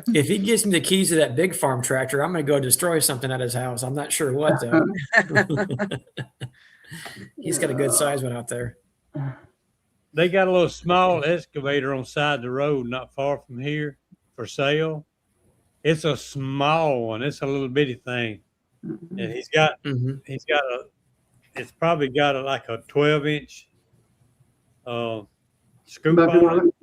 If he gives me the keys to that big farm tractor, I'm going to go destroy something at his house. I'm not sure what though. He's got a good size one out there.
They got a little small excavator on the side of the road, not far from here, for sale. It's a small one. It's a little bitty thing, and he's got it's probably got like a 12-inch scoop on it.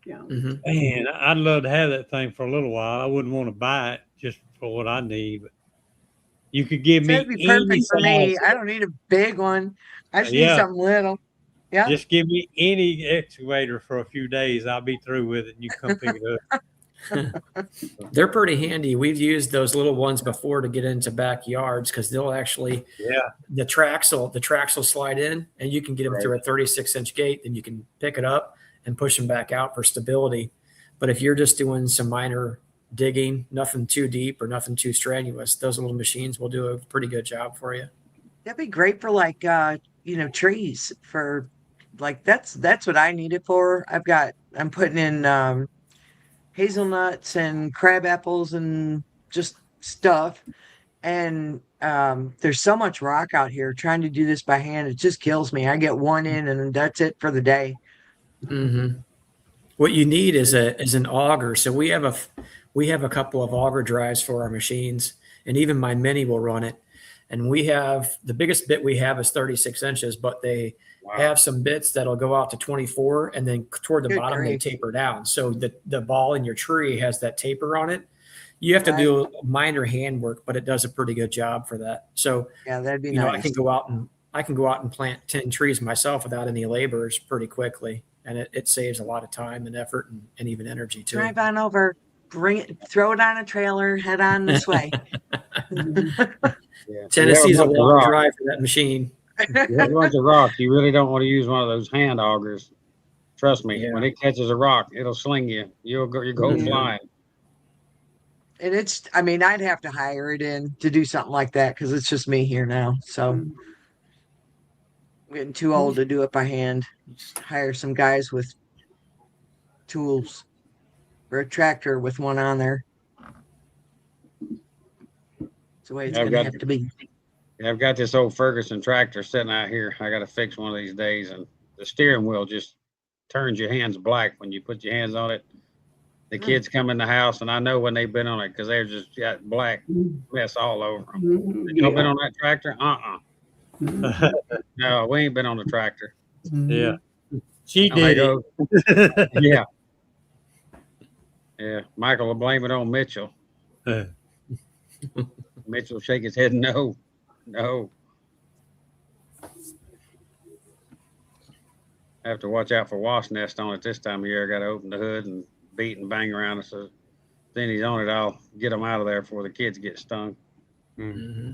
Yeah.
Man, I'd love to have that thing for a little while. I wouldn't want to buy it just for what I need, but you could give me
That'd be
any
perfect for me.
size.
I don't need a big one. I just need
Yeah,
something little. Yeah.
just give me any excavator for a few days. I'll be through with it, and you come pick it up.
They're pretty handy. We've used those little ones before to get into backyards because they'll actually the tracks will slide in and you can get them through a 36-inch gate, and you can pick it up and push them back out for stability. But if you're just doing some minor digging, nothing too deep or nothing too strenuous, those little machines will do a pretty good job for you.
That'd be great for like trees for like that's what I need it for. I'm putting in hazelnuts and crab apples and just stuff. And there's so much rock out here trying to do this by hand. It just kills me. I get one in and that's it for the day.
Mm-hmm. What you need is an auger. So we have a couple of auger drives for our machines, and even my Mini will run it. And we have the biggest bit we have is 36 inches, but they have some bits that'll go out to 24, and then toward the bottom they taper down. So the ball in your tree has that taper on it. You have to do minor handwork, but it does a pretty good job for that. So
yeah, that'd be nice.
I can go out and plant 10 trees myself without any laborers pretty quickly. And it saves a lot of time and effort and even energy too.
Drive on over, bring it, throw it on a trailer, head on this way.
Tennessee's a long drive for that machine.
If it was a rock, you really don't want to use one of those hand augers. Trust me, when it catches a rock, it'll sling you. You go flying.
And I'd have to hire it in to do something like that because it's just me here now. So I'm getting too old to do it by hand. Just hire some guys with tools or a tractor with one on there. That's the way it's going to have to be.
Yeah, I've got this old Ferguson tractor sitting out here. I got to fix one of these days, and the steering wheel just turns your hands black when you put your hands on it. The kids come in the house, and I know when they've been on it because they're just got black mess all over them. Y'all been on that tractor? No, we ain't been on the tractor.
Yeah. She
And they
did
go,
it.
yeah. Yeah. Michael will blame it on Mitchell. Mitchell will shake his head, no. I have to watch out for wasp nest on it this time of year. I got to open the hood and beat and bang around it. So then he's on it. I'll get them out of there before the kids get stung.
Mm-hmm.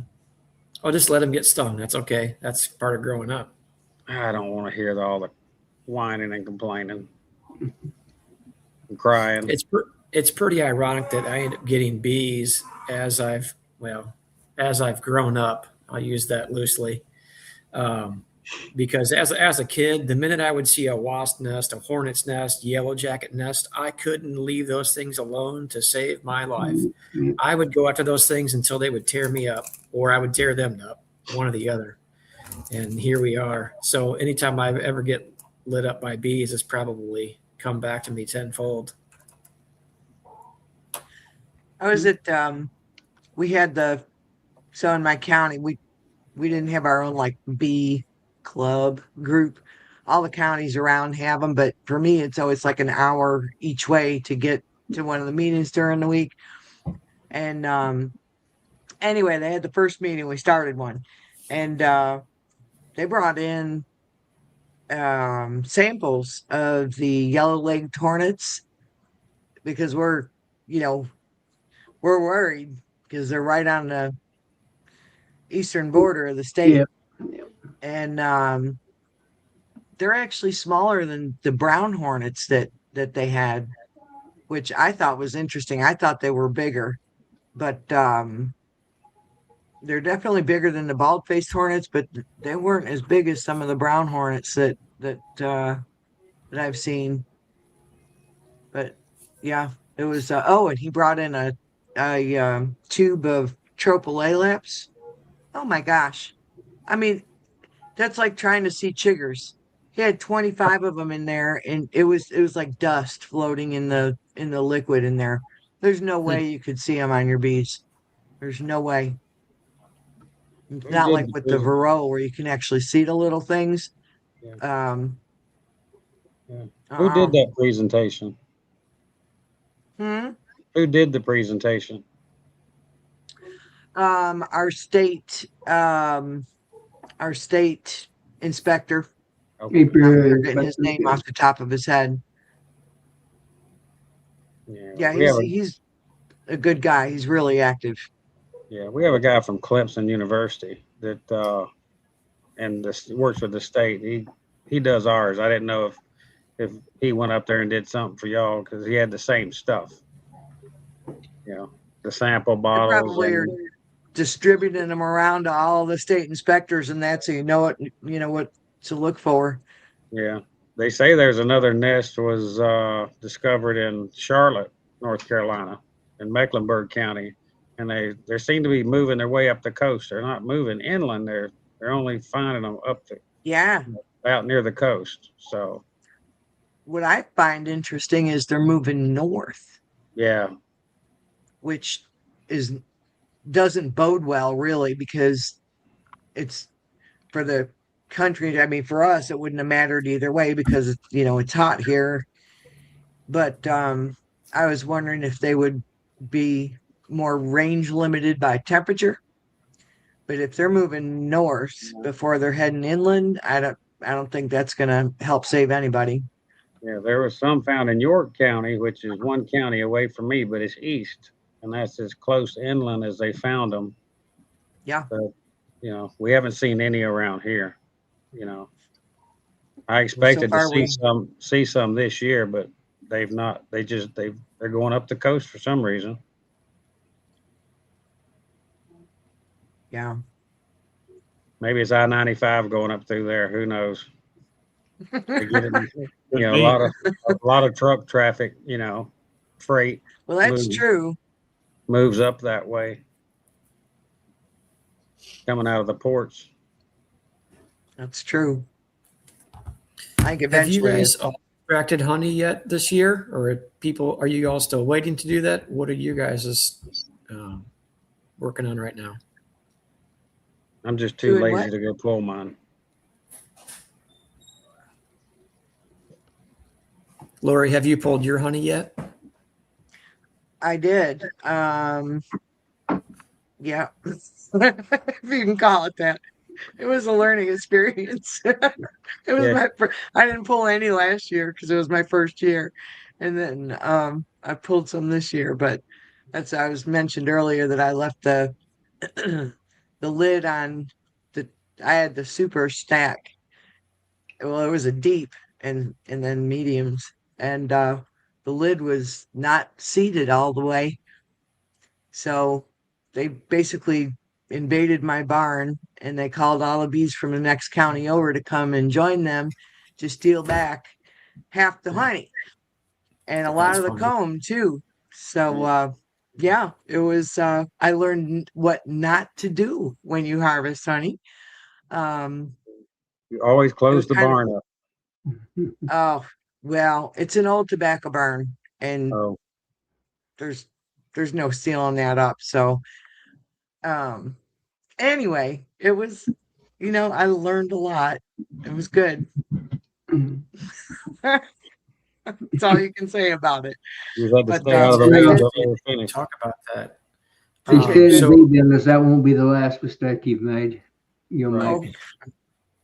I'll just let them get stung. That's okay. That's part of growing up.
I don't want to hear all the whining and complaining and crying.
It's pretty ironic that I end up getting bees as I've grown up. I'll use that loosely. Because as a kid, the minute I would see a wasp nest, a hornet's nest, yellow jacket nest, I couldn't leave those things alone to save my life. I would go after those things until they would tear me up, or I would tear them up, one or the other. And here we are. So anytime I ever get lit up by bees, it's probably come back to me tenfold.
I was at we had so in my county we didn't have our own like bee club group. All the counties around have them, but for me it's always like an hour each way to get to one of the meetings during the week. And anyway, they had the first meeting, we started one, and they brought in samples of the yellow-legged hornets because we're worried because they're right on the eastern border of the state. And they're actually smaller than the brown hornets that they had, which I thought was interesting. I thought they were bigger, but they're definitely bigger than the bald-faced hornets, but they weren't as big as some of the brown hornets that I've seen. But yeah, it was. And he brought in a tube of tropolalaps. Oh my gosh! I mean, that's like trying to see chiggers. He had 25 of them in there, and it was like dust floating in the liquid in there. There's no way you could see them on your bees. There's no way. It's not like with the Varroa where you can actually see the little things.
Yeah. Who did that presentation? Who did the presentation?
Our state inspector.
Okay.
I'm getting his name off the top of his head. Yeah, he's a good guy. He's really active.
Yeah, we have a guy from Clemson University that works with the state. He does ours. I didn't know if he went up there and did something for y'all because he had the same stuff. The sample bottles.
They probably are distributing them around to all the state inspectors, and that's so you know what to look for.
Yeah, they say there's another nest was discovered in Charlotte, North Carolina, in Mecklenburg County, and they seem to be moving their way up the coast. They're not moving inland. They're only finding them out near the coast. So
what I find interesting is they're moving north.
Yeah.
Which doesn't bode well really, because it's for the country. I mean, for us, it wouldn't have mattered either way because it's hot here. But I was wondering if they would be more range limited by temperature. But if they're moving north before they're heading inland, I don't think that's going to help save anybody.
Yeah, there was some found in York County, which is one county away from me, but it's east, and that's as close inland as they found them.
Yeah.
But we haven't seen any around here. I expected to see some this year, but they've not. They're going up the coast for some reason.
Yeah.
Maybe it's I-95 going up through there. Who knows? They get a lot of truck traffic. Freight.
Well, that's true.
Moves up that way, coming out of the ports.
That's true. I think eventually.
Have extracted honey yet this year, or are you all still waiting to do that? What are you guys working on right now?
I'm just too
Doing
lazy
what?
to go pull mine.
Lori, have you pulled your honey yet?
I did. Yeah, if you can call it that. It was a learning experience. It was
Yeah.
I didn't pull any last year because it was my first year, and then I pulled some this year. But I was mentioned earlier that I left the the lid on the. I had the super stack. Well, it was a deep and then mediums, and the lid was not seated all the way, so they basically invaded my barn and they called all the bees from the next county over to come and join them to steal back half the honey and a lot
That's
of the
funny.
comb too. So yeah, it was I learned what not to do when you harvest honey. Um
You always
it
close
was
the
kind of
barn up.
oh well, it's an old tobacco barn and
Oh,
there's there's no sealing that up. So um anyway, it was, I learned a lot. It was good. That's all you can say about it.
you just had to
But
stay out of the
I
weeds
did.
till they were finished.
Talk about that.
If you
Okay,
stay in
good.
the bee business, that won't be the last mistake you've made. You'll
Right.
Oh,
make.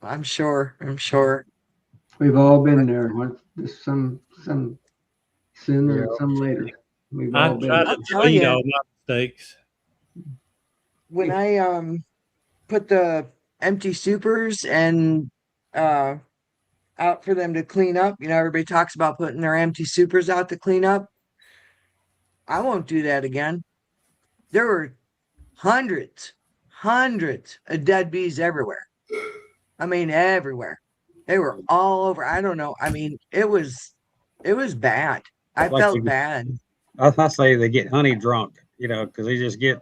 I'm sure. I'm sure.
We've all been
But
there. Some sooner and some later. We've
I
all been
try
there.
to
I'll tell
delete
you,
all my mistakes.
when I put the empty supers and uh out for them to clean up, everybody talks about putting their empty supers out to clean up. I won't do that again. There were hundreds of dead bees everywhere. I mean, everywhere. They were all over. I don't know. I mean, it was bad. I
Like
felt bad.
I say they get honey drunk, because they just get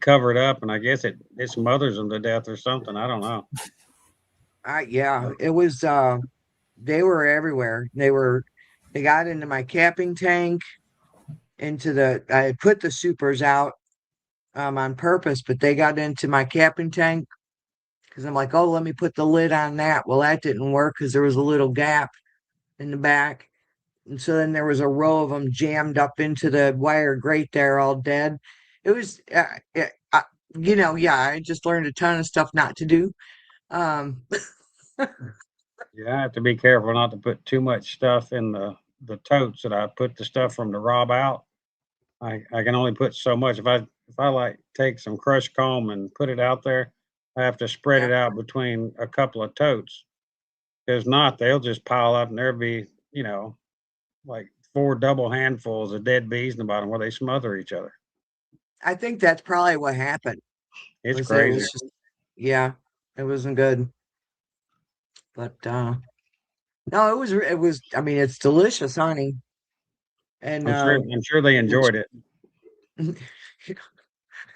covered up, and I guess it smothers them to death or something. I don't know.
Yeah, it was they were everywhere. They got into my capping tank, I put the supers out on purpose, but they got into my capping tank because I'm like, oh, let me put the lid on that. Well, that didn't work because there was a little gap in the back. And so then there was a row of them jammed up into the wire grate there, all dead. It was, yeah, I just learned a ton of stuff not to do. Um,
Yeah, I have to be careful not to put too much stuff in the totes that I put the stuff from the rob out. I can only put so much. If I like take some crushed comb and put it out there, I have to spread
yeah,
it out between a couple of totes. Because not, they'll just pile up and there'll be, like 4 double handfuls of dead bees in the bottom where they smother each other.
I think that's probably what happened.
It's
Was that it
crazy.
was just, yeah, it wasn't good. But no, it was. I mean, it's delicious honey, and
I'm sure they enjoyed it.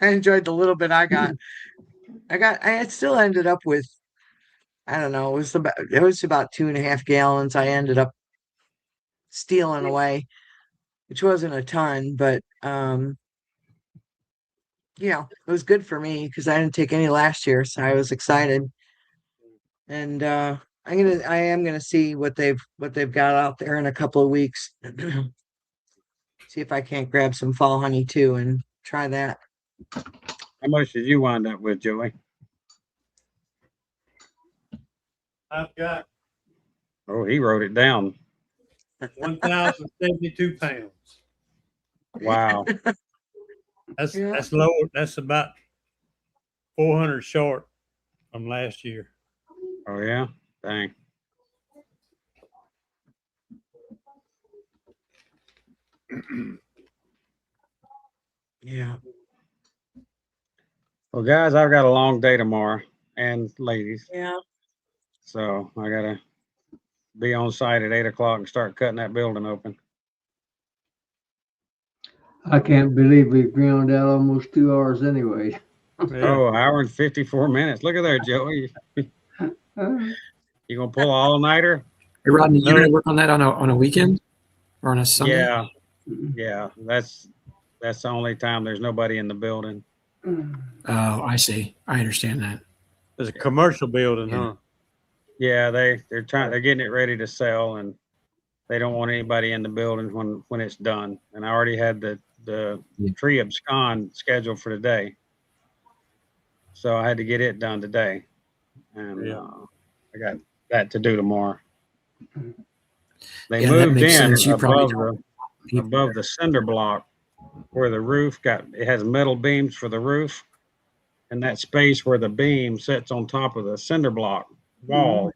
I enjoyed the little bit I got. I had still ended up with, I don't know, it was about 2.5 gallons I ended up stealing away, which wasn't a ton, but it was good for me because I didn't take any last year, so I was excited. And I am gonna see what they've got out there in a couple of weeks. See if I can't grab some fall honey too and try that.
How much did you wind up with, Joey?
I've got
Oh, he wrote it down.
1,072 pounds.
Wow.
Yeah.
That's lower. That's about 400 short from last year.
Oh, yeah? Dang.
Yeah.
Well, guys, I've got a long day tomorrow, and ladies.
Yeah.
So I got to be on site at 8 o'clock and start cutting that building open.
I can't believe we've ground out almost 2 hours anyway.
Yeah.
Oh, an hour and 54 minutes. Look at there, Joey. You going to pull an all-nighter?
Hey, Rodney, you
No.
going to work on that on a weekend or on a Sunday?
Yeah, yeah. That's the only time there's nobody in the building.
Oh, I see. I understand that.
It's a commercial building,
Yeah.
huh?
Yeah, they're getting it ready to sell, and they don't want anybody in the building when it's done. And I already had the tree abscond scheduled for today, so I had to get it done today, and
Yeah.
I got that to do tomorrow. They
Yeah, that
moved
makes
in
sense. You probably
above the cinder block where the roof it has metal beams for the roof, and that space where the beam sits on top of the cinder block wall,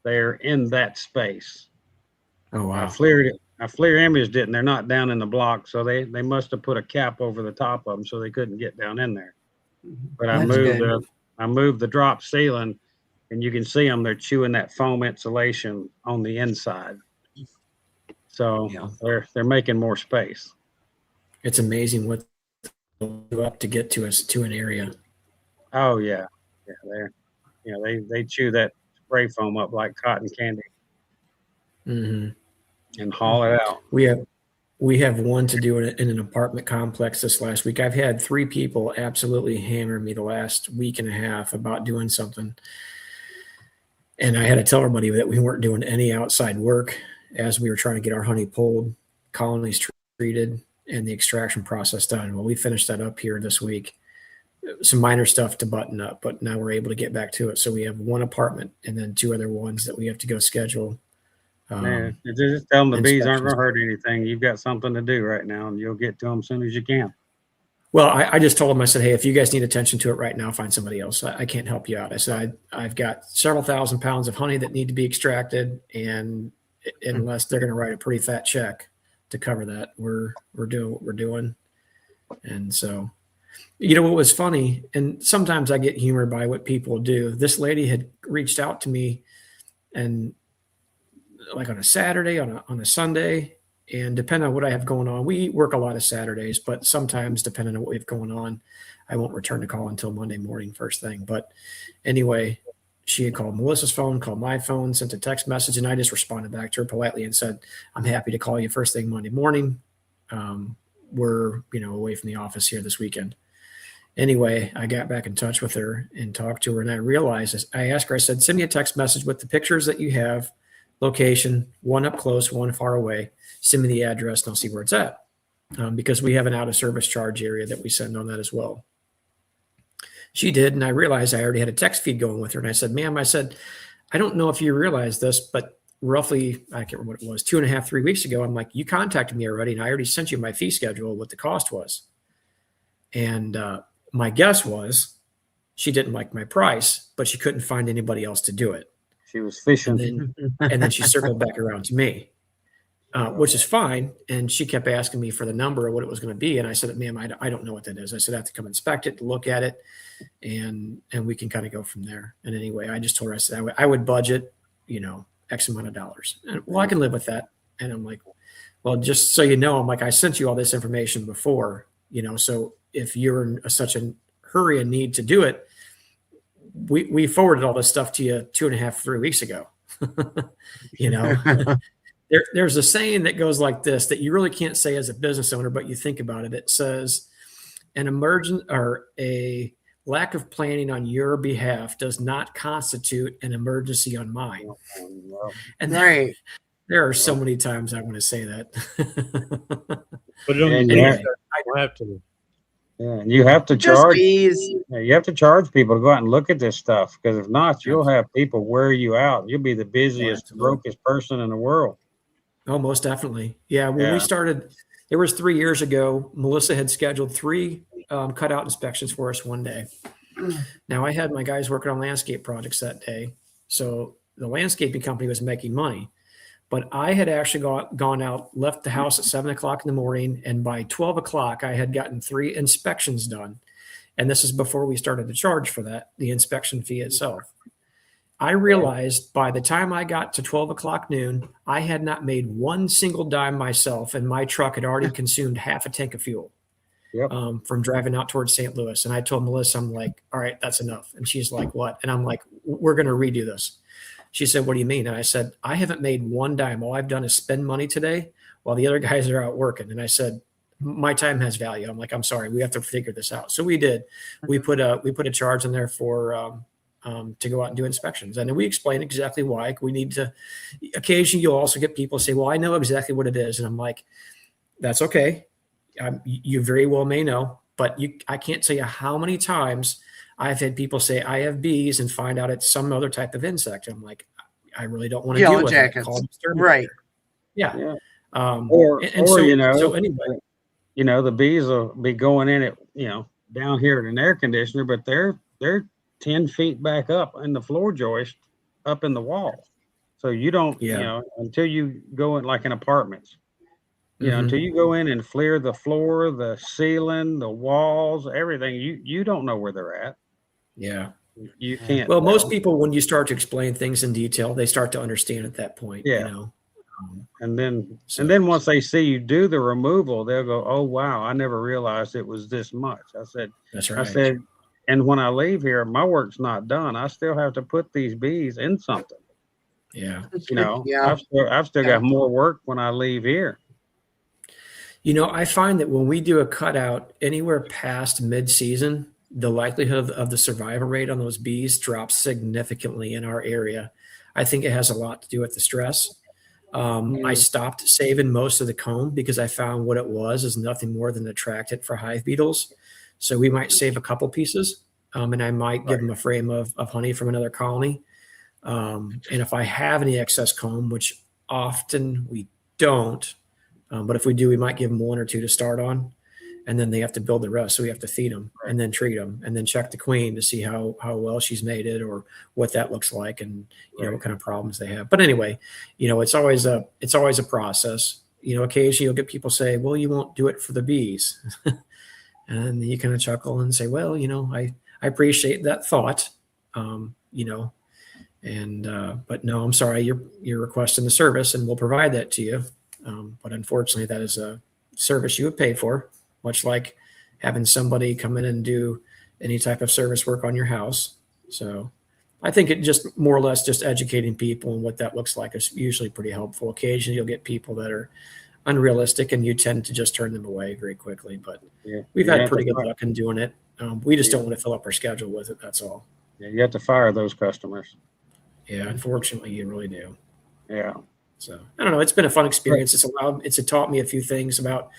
they're in that space.
Oh, wow.
I FLIR imaged it, and they're not down in the block, so they must have put a cap over the top of them so they couldn't get down in there. But I moved the drop ceiling, and you can see them. They're chewing that foam insulation on the inside, so they're making more space.
It's amazing what they'll do up to get to us to an area.
Oh yeah, they chew that spray foam up like cotton candy and haul it out.
We have one to do in an apartment complex this last week. I've had 3 people absolutely hammer me the last week and a half about doing something. And I had to tell everybody that we weren't doing any outside work as we were trying to get our honey pulled, colonies treated, and the extraction process done. Well, we finished that up here this week. Some minor stuff to button up, but now we're able to get back to it. So we have 1 apartment and then 2 other ones that we have to go schedule.
Just tell them the bees aren't going to hurt anything. You've got something to do right now, and you'll get to them as soon as you can.
Well, I just told them, I said, hey, if you guys need attention to it right now, find somebody else. I can't help you out. I said, I've got several thousand pounds of honey that need to be extracted, and unless they're going to write a pretty fat check to cover that, we're doing what we're doing. And so, you know what was funny, and sometimes I get humored by what people do. This lady had reached out to me, and like on a Saturday, on a Sunday, and depending on what I have going on, we work a lot of Saturdays, but sometimes depending on what we have going on, I won't return the call until Monday morning, first thing. But anyway, she had called Melissa's phone, called my phone, sent a text message, and I just responded back to her politely and said, I'm happy to call you first thing Monday morning. We're, away from the office here this weekend. Anyway, I got back in touch with her and talked to her, and I realized, I asked her, I said, send me a text message with the pictures that you have, location, one up close, one far away. Send me the address and I'll see where it's at. Because we have an out of service charge area that we send on that as well. She did. And I realized I already had a text feed going with her. And I said, ma'am, I don't know if you realize this, but roughly, I can't remember what it was, 2.5, 3 weeks ago, I'm like, you contacted me already. And I already sent you my fee schedule, what the cost was. And my guess was she didn't like my price, but she couldn't find anybody else to do it.
She was fishing.
And then she circled back around to me, which is fine. And she kept asking me for the number or what it was going to be. And I said, ma'am, I don't know what that is. I said, I have to come inspect it, look at it, and we can kind of go from there. And anyway, I just told her, I said, I would budget, X amount of dollars. And, well, I can live with that. And I'm like, well, just so you know, I'm like, I sent you all this information before, so if you're in such a hurry and need to do it, we forwarded all this stuff to you 2.5, 3 weeks ago. There's a saying that goes like this that you really can't say as a business owner, but you think about it. It says an emergent or a lack of planning on your behalf does not constitute an emergency on mine. And there are so many times I want to say that.
But anyway, I have to.
Yeah, and you have to charge. You have to charge people to go out and look at this stuff, because if not, you'll have people wear you out. You'll be the busiest, brokest person in the world.
Oh, most definitely. Yeah. When we started, it was 3 years ago. Melissa had scheduled 3 cutout inspections for us one day. Now I had my guys working on landscape projects that day, so the landscaping company was making money. But I had actually gone out, left the house at 7 o'clock in the morning, and by 12 o'clock, I had gotten 3 inspections done. And this is before we started to charge for that, the inspection fee itself. I realized by the time I got to 12 o'clock noon, I had not made one single dime myself, and my truck had already consumed half a tank of fuel from driving out towards St. Louis. And I told Melissa, I'm like, all right, that's enough. And she's like, what? And I'm like, we're going to redo this. She said, what do you mean? And I said, I haven't made one dime. All I've done is spend money today while the other guys are out working. And I said, my time has value. I'm like, I'm sorry, we have to figure this out. So we did. We put a charge in there for to go out and do inspections. And then we explained exactly why. We need to, occasionally you'll also get people say, well, I know exactly what it is. And I'm like, that's okay. You very well may know, but I can't tell you how many times I've had people say, I have bees, and find out it's some other type of insect. I'm like, I really don't want to deal with
jackets.
it. Call
Right.
Yeah.
Or
so,
you know,
so anyway,
you know, the bees will be going in it, you know, down here at an air conditioner, but they're 10 feet back up in the floor joist up in the wall. So you don't, you know, until you go in like in apartments, you know, until you go in and clear the floor, the ceiling, the walls, everything, you don't know where they're at.
Yeah.
You can't.
Well, most people, when you start to explain things in detail, they start to understand at that point, you know.
And then once they see you do the removal, they'll go, oh, wow, I never realized it was this much. I said,
that's right.
I said, and when I leave here, my work's not done. I still have to put these bees in something.
Yeah.
You know, I've still got more work when I leave here.
You know, I find that when we do a cutout anywhere past mid-season, the likelihood of the survival rate on those bees drops significantly in our area. I think it has a lot to do with the stress. I stopped saving most of the comb because I found what it was is nothing more than an attractant for hive beetles. So we might save a couple pieces, and I might give them a frame of honey from another colony. And if I have any excess comb, which often we don't, but if we do, we might give them one or two to start on, and then they have to build the rest. So we have to feed them and then treat them and then check the queen to see how well she's made it or what that looks like and you know what kind of problems they have. But anyway, you know, it's always a process. You know, occasionally you'll get people say, well, you won't do it for the bees. And you kind of chuckle and say, well, you know, I appreciate that thought, you know, and but no, I'm sorry, you're requesting the service and we'll provide that to you. But unfortunately, that is a service you would pay for, much like having somebody come in and do any type of service work on your house. So I think it just more or less just educating people and what that looks like is usually pretty helpful. Occasionally you'll get people that are unrealistic and you tend to just turn them away very quickly, but we've had pretty good luck in doing it. We just don't want to fill up our schedule with it. That's all.
Yeah, you have to fire those customers.
Yeah, unfortunately, you really do.
Yeah.
So I don't know. It's been a fun experience. It's taught me a few things about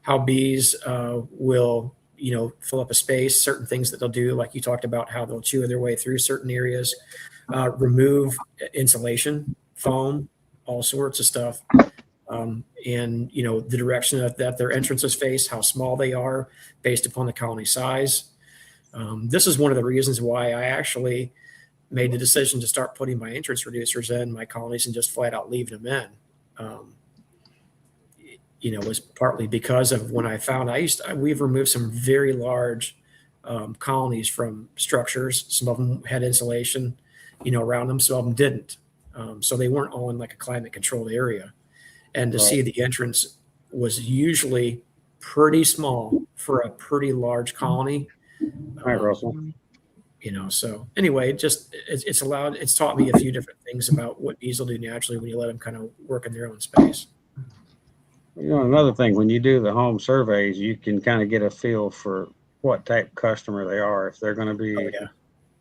how bees will, you know, fill up a space. Certain things that they'll do, like you talked about, how they'll chew their way through certain areas, remove insulation, foam, all sorts of stuff. And, you know, the direction that their entrances face, how small they are based upon the colony size. This is one of the reasons why I actually made the decision to start putting my entrance reducers in my colonies and just flat out leaving them in. You know, was partly because of when I found we've removed some very large colonies from structures. Some of them had insulation, you know, around them. Some of them didn't. So they weren't all in like a climate controlled area. And to see the entrance was usually pretty small for a pretty large colony.
Right, Russell.
You know, so anyway, it's taught me a few different things about what bees will do naturally when you let them kind of work in their own space.
You know, another thing, when you do the home surveys, you can kind of get a feel for what type of customer they are. If they're going to be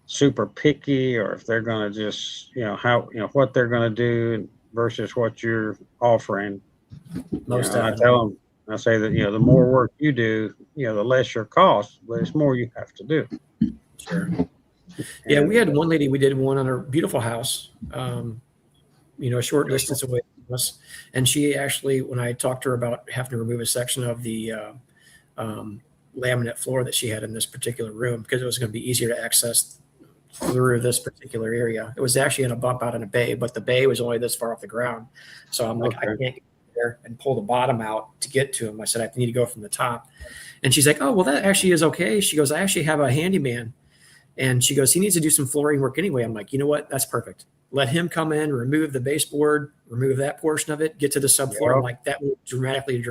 super picky, or if they're going to just, you know, what they're going to do versus what you're offering.
Most
I tell them, I say that, you know, the more work you do, you know, the less your cost, but it's more you have to do.
Sure. Yeah, we had one lady, we did one on her beautiful house, you know, a short distance away from us. And she actually, when I talked to her about having to remove a section of the laminate floor that she had in this particular room, because it was going to be easier to access through this particular area. It was actually in a bump out in a bay, but the bay was only this far off the ground. So I'm like, I can't get there and pull the bottom out to get to him. I said, I need to go from the top. And she's like, oh, well, that actually is okay. She goes, I actually have a handyman. And she goes, he needs to do some flooring work anyway. I'm like, you know what? That's perfect. Let him come in, remove the baseboard, remove that portion of it, get to the subfloor. I'm like, that will dramatically,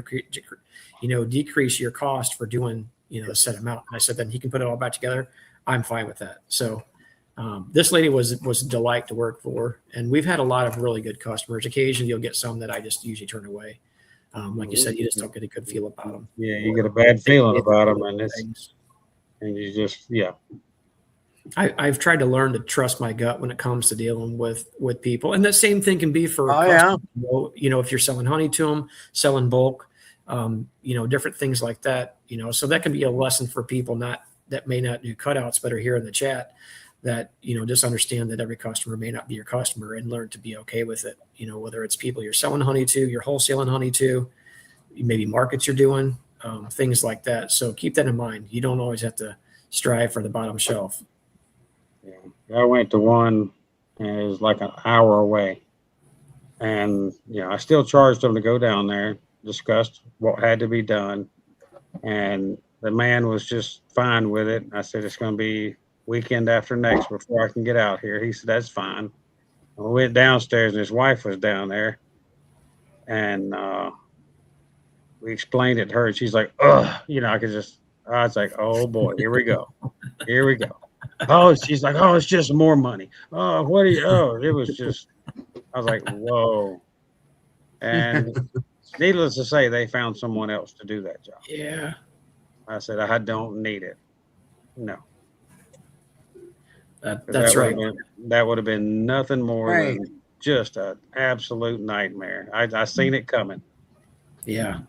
you know, decrease your cost for doing, you know, a set amount. And I said, then he can put it all back together. I'm fine with that. So This lady was a delight to work for, and we've had a lot of really good customers. Occasionally, you'll get some that I just usually turn away. Like you said, you just don't get a good feel about them.
Yeah, you get a bad feeling about them, and you just
I've tried to learn to trust my gut when it comes to dealing with people, and the same thing can be for
yeah.
you know, if you're selling honey to them, selling bulk, you know, different things like that. You know, so that can be a lesson for people that may not do cutouts, but are here in the chat. That, you know, just understand that every customer may not be your customer, and learn to be okay with it. You know, whether it's people you're selling honey to, you're wholesaling honey to, maybe markets you're doing, things like that. So keep that in mind. You don't always have to strive for the bottom shelf.
I went to one, and it was like an hour away, and I still charged them to go down there, discussed what had to be done, and the man was just fine with it. I said, it's going to be weekend after next before I can get out here. He said, that's fine. And we went downstairs, and his wife was down there, and we explained it to her, and she's like, ugh, I was like, oh boy, here we go. Oh, she's like, oh, it's just more money. Oh, it was just, I was like, whoa. And needless to say, they found someone else to do that job.
Yeah.
I said, I don't need it. No.
That's right.
That would have been nothing more than just an absolute nightmare. I seen it coming.
Yeah.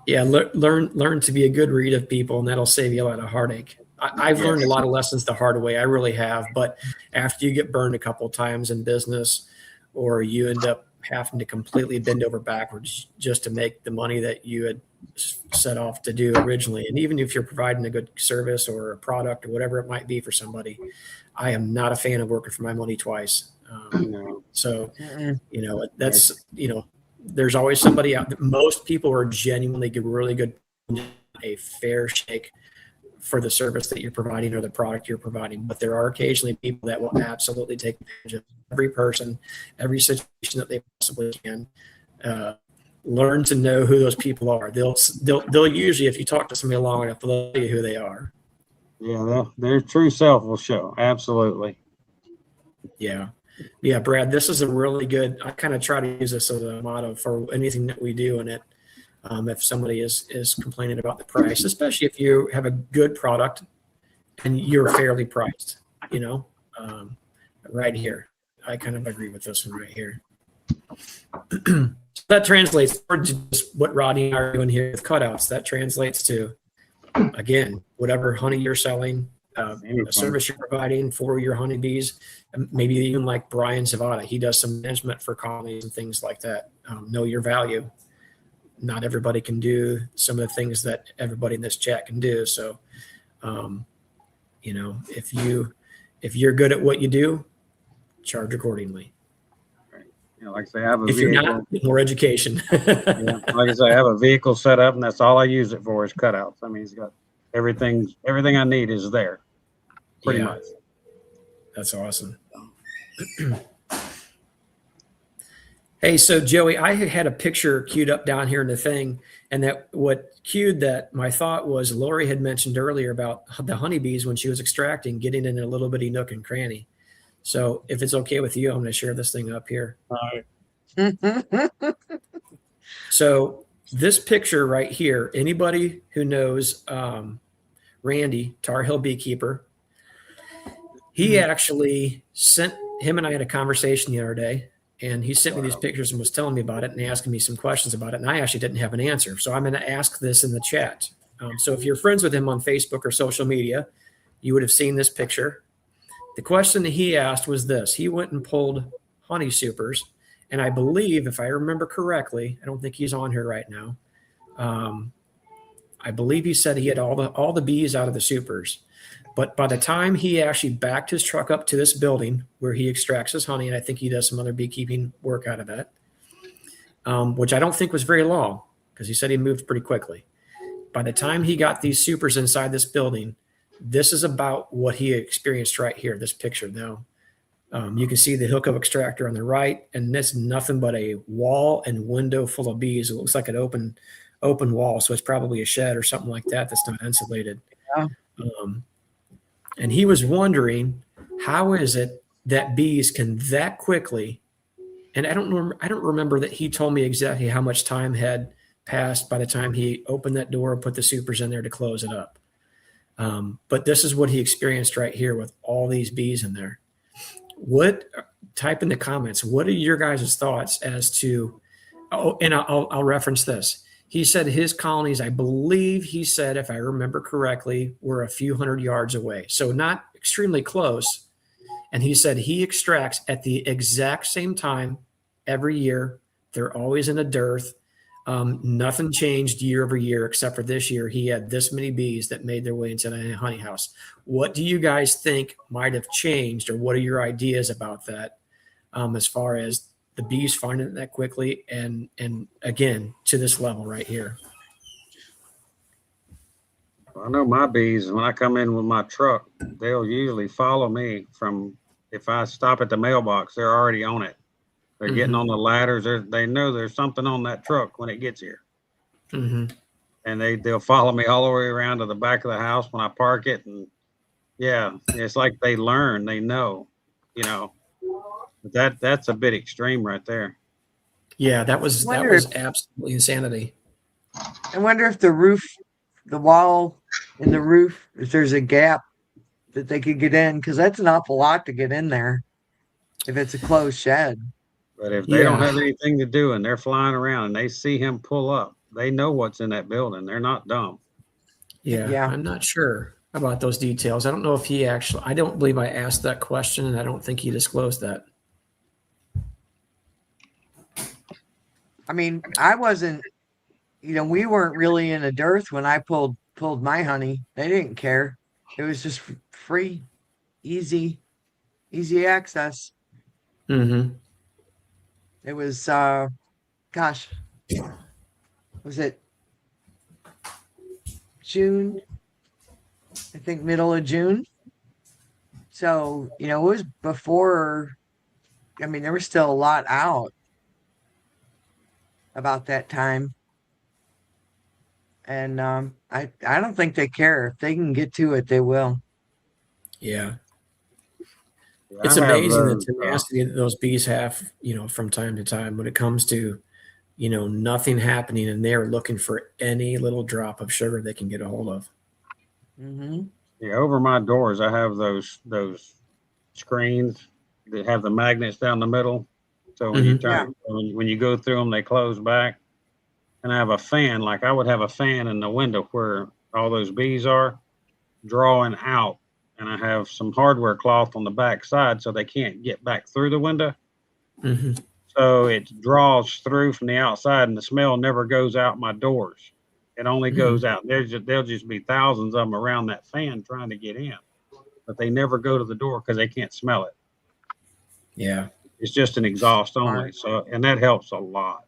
Yeah. Learn to be a good read of people, and that'll save you a lot of heartache. I've learned a lot of lessons the hard way. I really have. But after you get burned a couple of times in business, or you end up having to completely bend over backwards just to make the money that you had set off to do originally, and even if you're providing a good service or a product or whatever it might be for somebody, I am not a fan of working for my money twice. So, that's, there's always somebody out there. Most people are genuinely really good, a fair shake for the service that you're providing or the product you're providing. But there are occasionally people that will absolutely take advantage of every person, every situation that they possibly can. Learn to know who those people are. They'll usually, if you talk to somebody long enough, they'll tell you who they are.
Yeah, their true self will show. Absolutely.
Yeah. Yeah, Brad, this is a really good, I kind of try to use this as a motto for anything that we do in it. If somebody is complaining about the price, especially if you have a good product and you're fairly priced, right here. I kind of agree with this one right here. That translates to just what Rodney and I are doing here with cutouts. That translates to, again, whatever honey you're selling, a service you're providing for your honeybees, maybe even like Brian Zavada. He does some management for colonies and things like that. Know your value. Not everybody can do some of the things that everybody in this chat can do. So, if you're good at what you do, charge accordingly.
Like I say, I have a
if
vehicle.
You're not, more education.
Like I say, I have a vehicle set up, and that's all I use it for is cutouts. I mean, it's got everything I need is there, pretty much.
That's awesome. Hey, so Joey, I had a picture queued up down here in the thing, and my thought was Lori had mentioned earlier about the honeybees when she was extracting, getting in a little bitty nook and cranny. So if it's okay with you, I'm going to share this thing up here.
All right.
So this picture right here, anybody who knows Randy, Tar Heel Beekeeper, he actually sent him and I had a conversation the other day, and he sent me these pictures and was telling me about it and asking me some questions about it. And I actually didn't have an answer. So I'm going to ask this in the chat. So if you're friends with him on Facebook or social media, you would have seen this picture. The question that he asked was this. He went and pulled honey supers, and I believe, if I remember correctly, I don't think he's on here right now. I believe he said he had all the bees out of the supers. But by the time he actually backed his truck up to this building where he extracts his honey, and I think he does some other beekeeping work out of that, which I don't think was very long because he said he moved pretty quickly. By the time he got these supers inside this building, this is about what he experienced right here, this picture. Now, you can see the hook of extractor on the right, and this is nothing but a wall and window full of bees. It looks like an open wall, so it's probably a shed or something like that that's not insulated.
Yeah.
And he was wondering, how is it that bees can that quickly, and I don't remember that he told me exactly how much time had passed by the time he opened that door and put the supers in there to close it up. But this is what he experienced right here with all these bees in there. Type in the comments, what are your guys' thoughts as to, and I'll reference this. He said his colonies, I believe he said, if I remember correctly, were a few hundred yards away. So not extremely close. And he said he extracts at the exact same time every year. They're always in a dearth. Nothing changed year over year, except for this year. He had this many bees that made their way into the honey house. What do you guys think might have changed, or what are your ideas about that, as far as the bees finding it that quickly and again, to this level right here?
I know my bees, when I come in with my truck, they'll usually follow me from, if I stop at the mailbox, they're already on it. They're getting on the ladders. They know there's something on that truck when it gets here. And they'll follow me all the way around to the back of the house when I park it. And yeah, it's like they learn, they know, you know. But that's a bit extreme right there.
Yeah, that was absolutely insanity.
I wonder if the wall in the roof, if there's a gap that they could get in, because that's an awful lot to get in there if it's a closed shed.
But if they don't have anything to do and they're flying around and they see him pull up, they know what's in that building. They're not dumb.
Yeah. I'm not sure about those details. I don't know if he actually, I don't believe I asked that question, and I don't think he disclosed that.
I mean, I wasn't, we weren't really in a dearth when I pulled my honey. They didn't care. It was just free, easy access. It was, was it June? I think middle of June. So, it was before, there was still a lot out about that time. And I don't think they care. If they can get to it, they will.
Yeah. It's amazing the tenacity that those bees have, from time to time when it comes to, nothing happening, and they're looking for any little drop of sugar they can get a hold of.
Yeah, over my doors, I have those screens that have the magnets down the middle. So when you turn, when you go through them, they close back. And I have a fan, like I would have a fan in the window where all those bees are drawing out. And I have some hardware cloth on the back side so they can't get back through the window. So it draws through from the outside, and the smell never goes out my doors. It only goes out. There'll just be thousands of them around that fan trying to get in, but they never go to the door because they can't smell it.
Yeah.
It's just an exhaust only. So, and that helps a lot.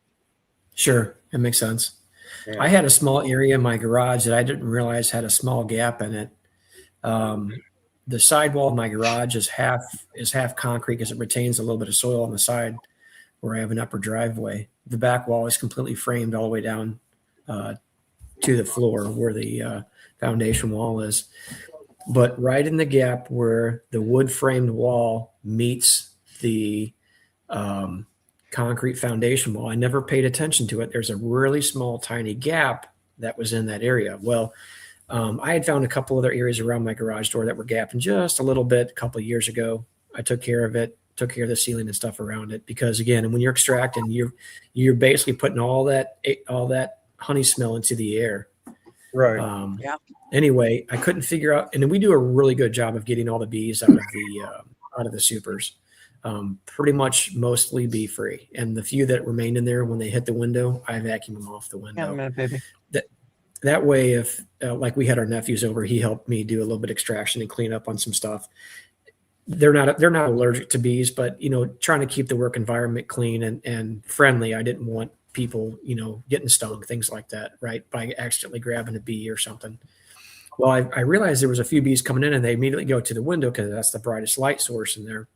Sure. That makes sense. Yeah. I had a small area in my garage that I didn't realize had a small gap in it. The sidewall of my garage is half concrete because it retains a little bit of soil on the side where I have an upper driveway. The back wall is completely framed all the way down to the floor where the foundation wall is. But right in the gap where the wood framed wall meets the concrete foundation wall, I never paid attention to it. There's a really small, tiny gap that was in that area. Well, I had found a couple other areas around my garage door that were gapping just a little bit a couple of years ago. I took care of it, took care of the ceiling and stuff around it, because again, when you're extracting, you're basically putting all that honey smell into the air.
Right.
Anyway, I couldn't figure out, and we do a really good job of getting all the bees out of the supers. Pretty much mostly bee free, and the few that remained in there, when they hit the window, I vacuum them off the window. That way, if like we had our nephews over, he helped me do a little bit of extraction and clean up on some stuff. They're not allergic to bees, but trying to keep the work environment clean and friendly. I didn't want people getting stung, things like that, right, by accidentally grabbing a bee or something. Well, I realized there was a few bees coming in, and they immediately go to the window because that's the brightest light source in there.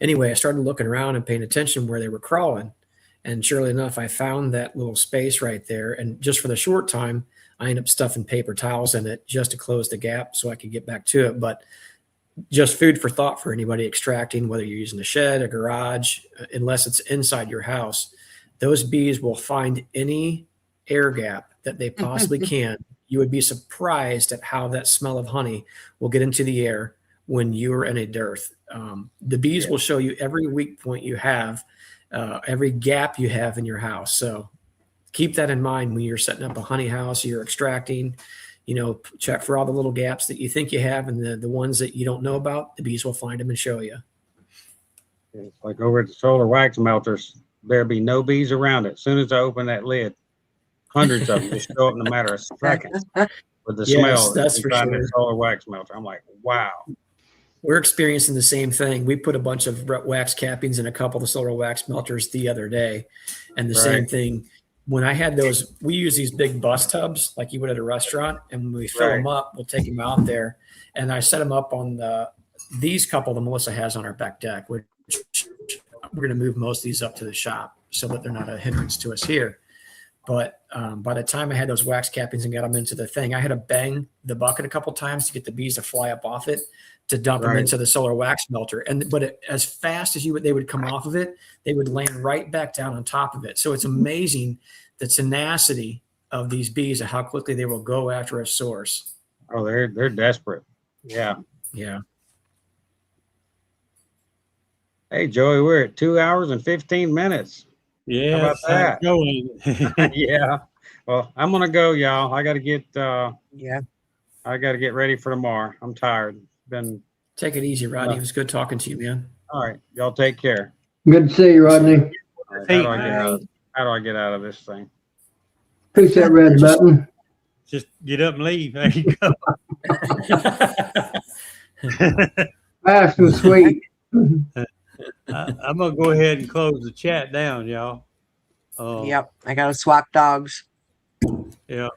Anyway, I started looking around and paying attention where they were crawling, And surely enough, I found that little space right there. And just for the short time, I ended up stuffing paper towels in it just to close the gap so I could get back to it. But just food for thought for anybody extracting, whether you're using a shed, a garage, unless it's inside your house, those bees will find any air gap that they possibly can. You would be surprised at how that smell of honey will get into the air when you're in a dearth. The bees will show you every weak point you have, every gap you have in your house. So keep that in mind when you're setting up a honey house, you're extracting. Check for all the little gaps that you think you have, and the ones that you don't know about, the bees will find them and show you.
It's like over at the solar wax melters, there'll be no bees around it. As soon as I open that lid, hundreds of them just show up in a matter of seconds with the smell
that's for
inside
sure.
the solar wax melter. I'm like, wow.
We're experiencing the same thing. We put a bunch of wax cappings in a couple of the solar wax melters the other day, and the same thing. When I had those, we use these big bus tubs like you would at a restaurant, and when we fill them up, we'll take them out there, and I set them up on these couple that Melissa has on our back deck, which we're going to move most of these up to the shop so that they're not a hindrance to us here. But by the time I had those wax cappings and got them into the thing, I had to bang the bucket a couple times to get the bees to fly up off it to dump them into the solar wax melter. But as fast as they would come off of it, they would land right back down on top of it. So it's amazing the tenacity of these bees and how quickly they will go after a source.
Oh, they're desperate. Yeah.
Yeah.
Hey, Joey, we're at 2 hours and 15 minutes.
Yeah.
How about that?
Going.
Yeah. Well, I'm gonna go, y'all. I gotta get ready for tomorrow. I'm tired.
Take it easy, Rodney. It was good talking to you, man.
All right. Y'all take care.
Good to see you, Rodney.
Right, how do I get out of this thing?
Push that red button.
Just get up and leave. There you go.
Fast and sweet.
I'm gonna go ahead and close the chat down, y'all.
Yep, I gotta swap dogs.
Yeah,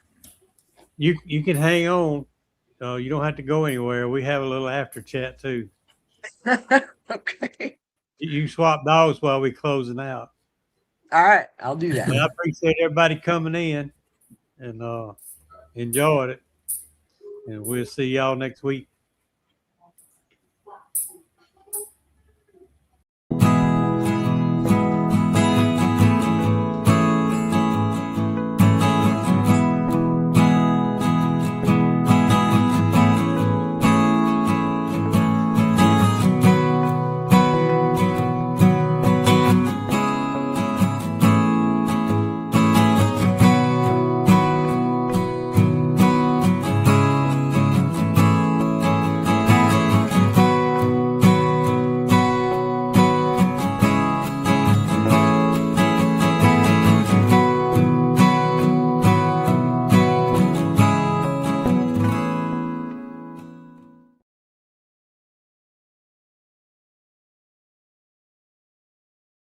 you can hang on. You don't have to go anywhere. We have a little after chat too.
Okay.
You swap dogs while we closing out.
All right, I'll do that.
And I appreciate everybody coming in and enjoyed it. And we'll see y'all next week.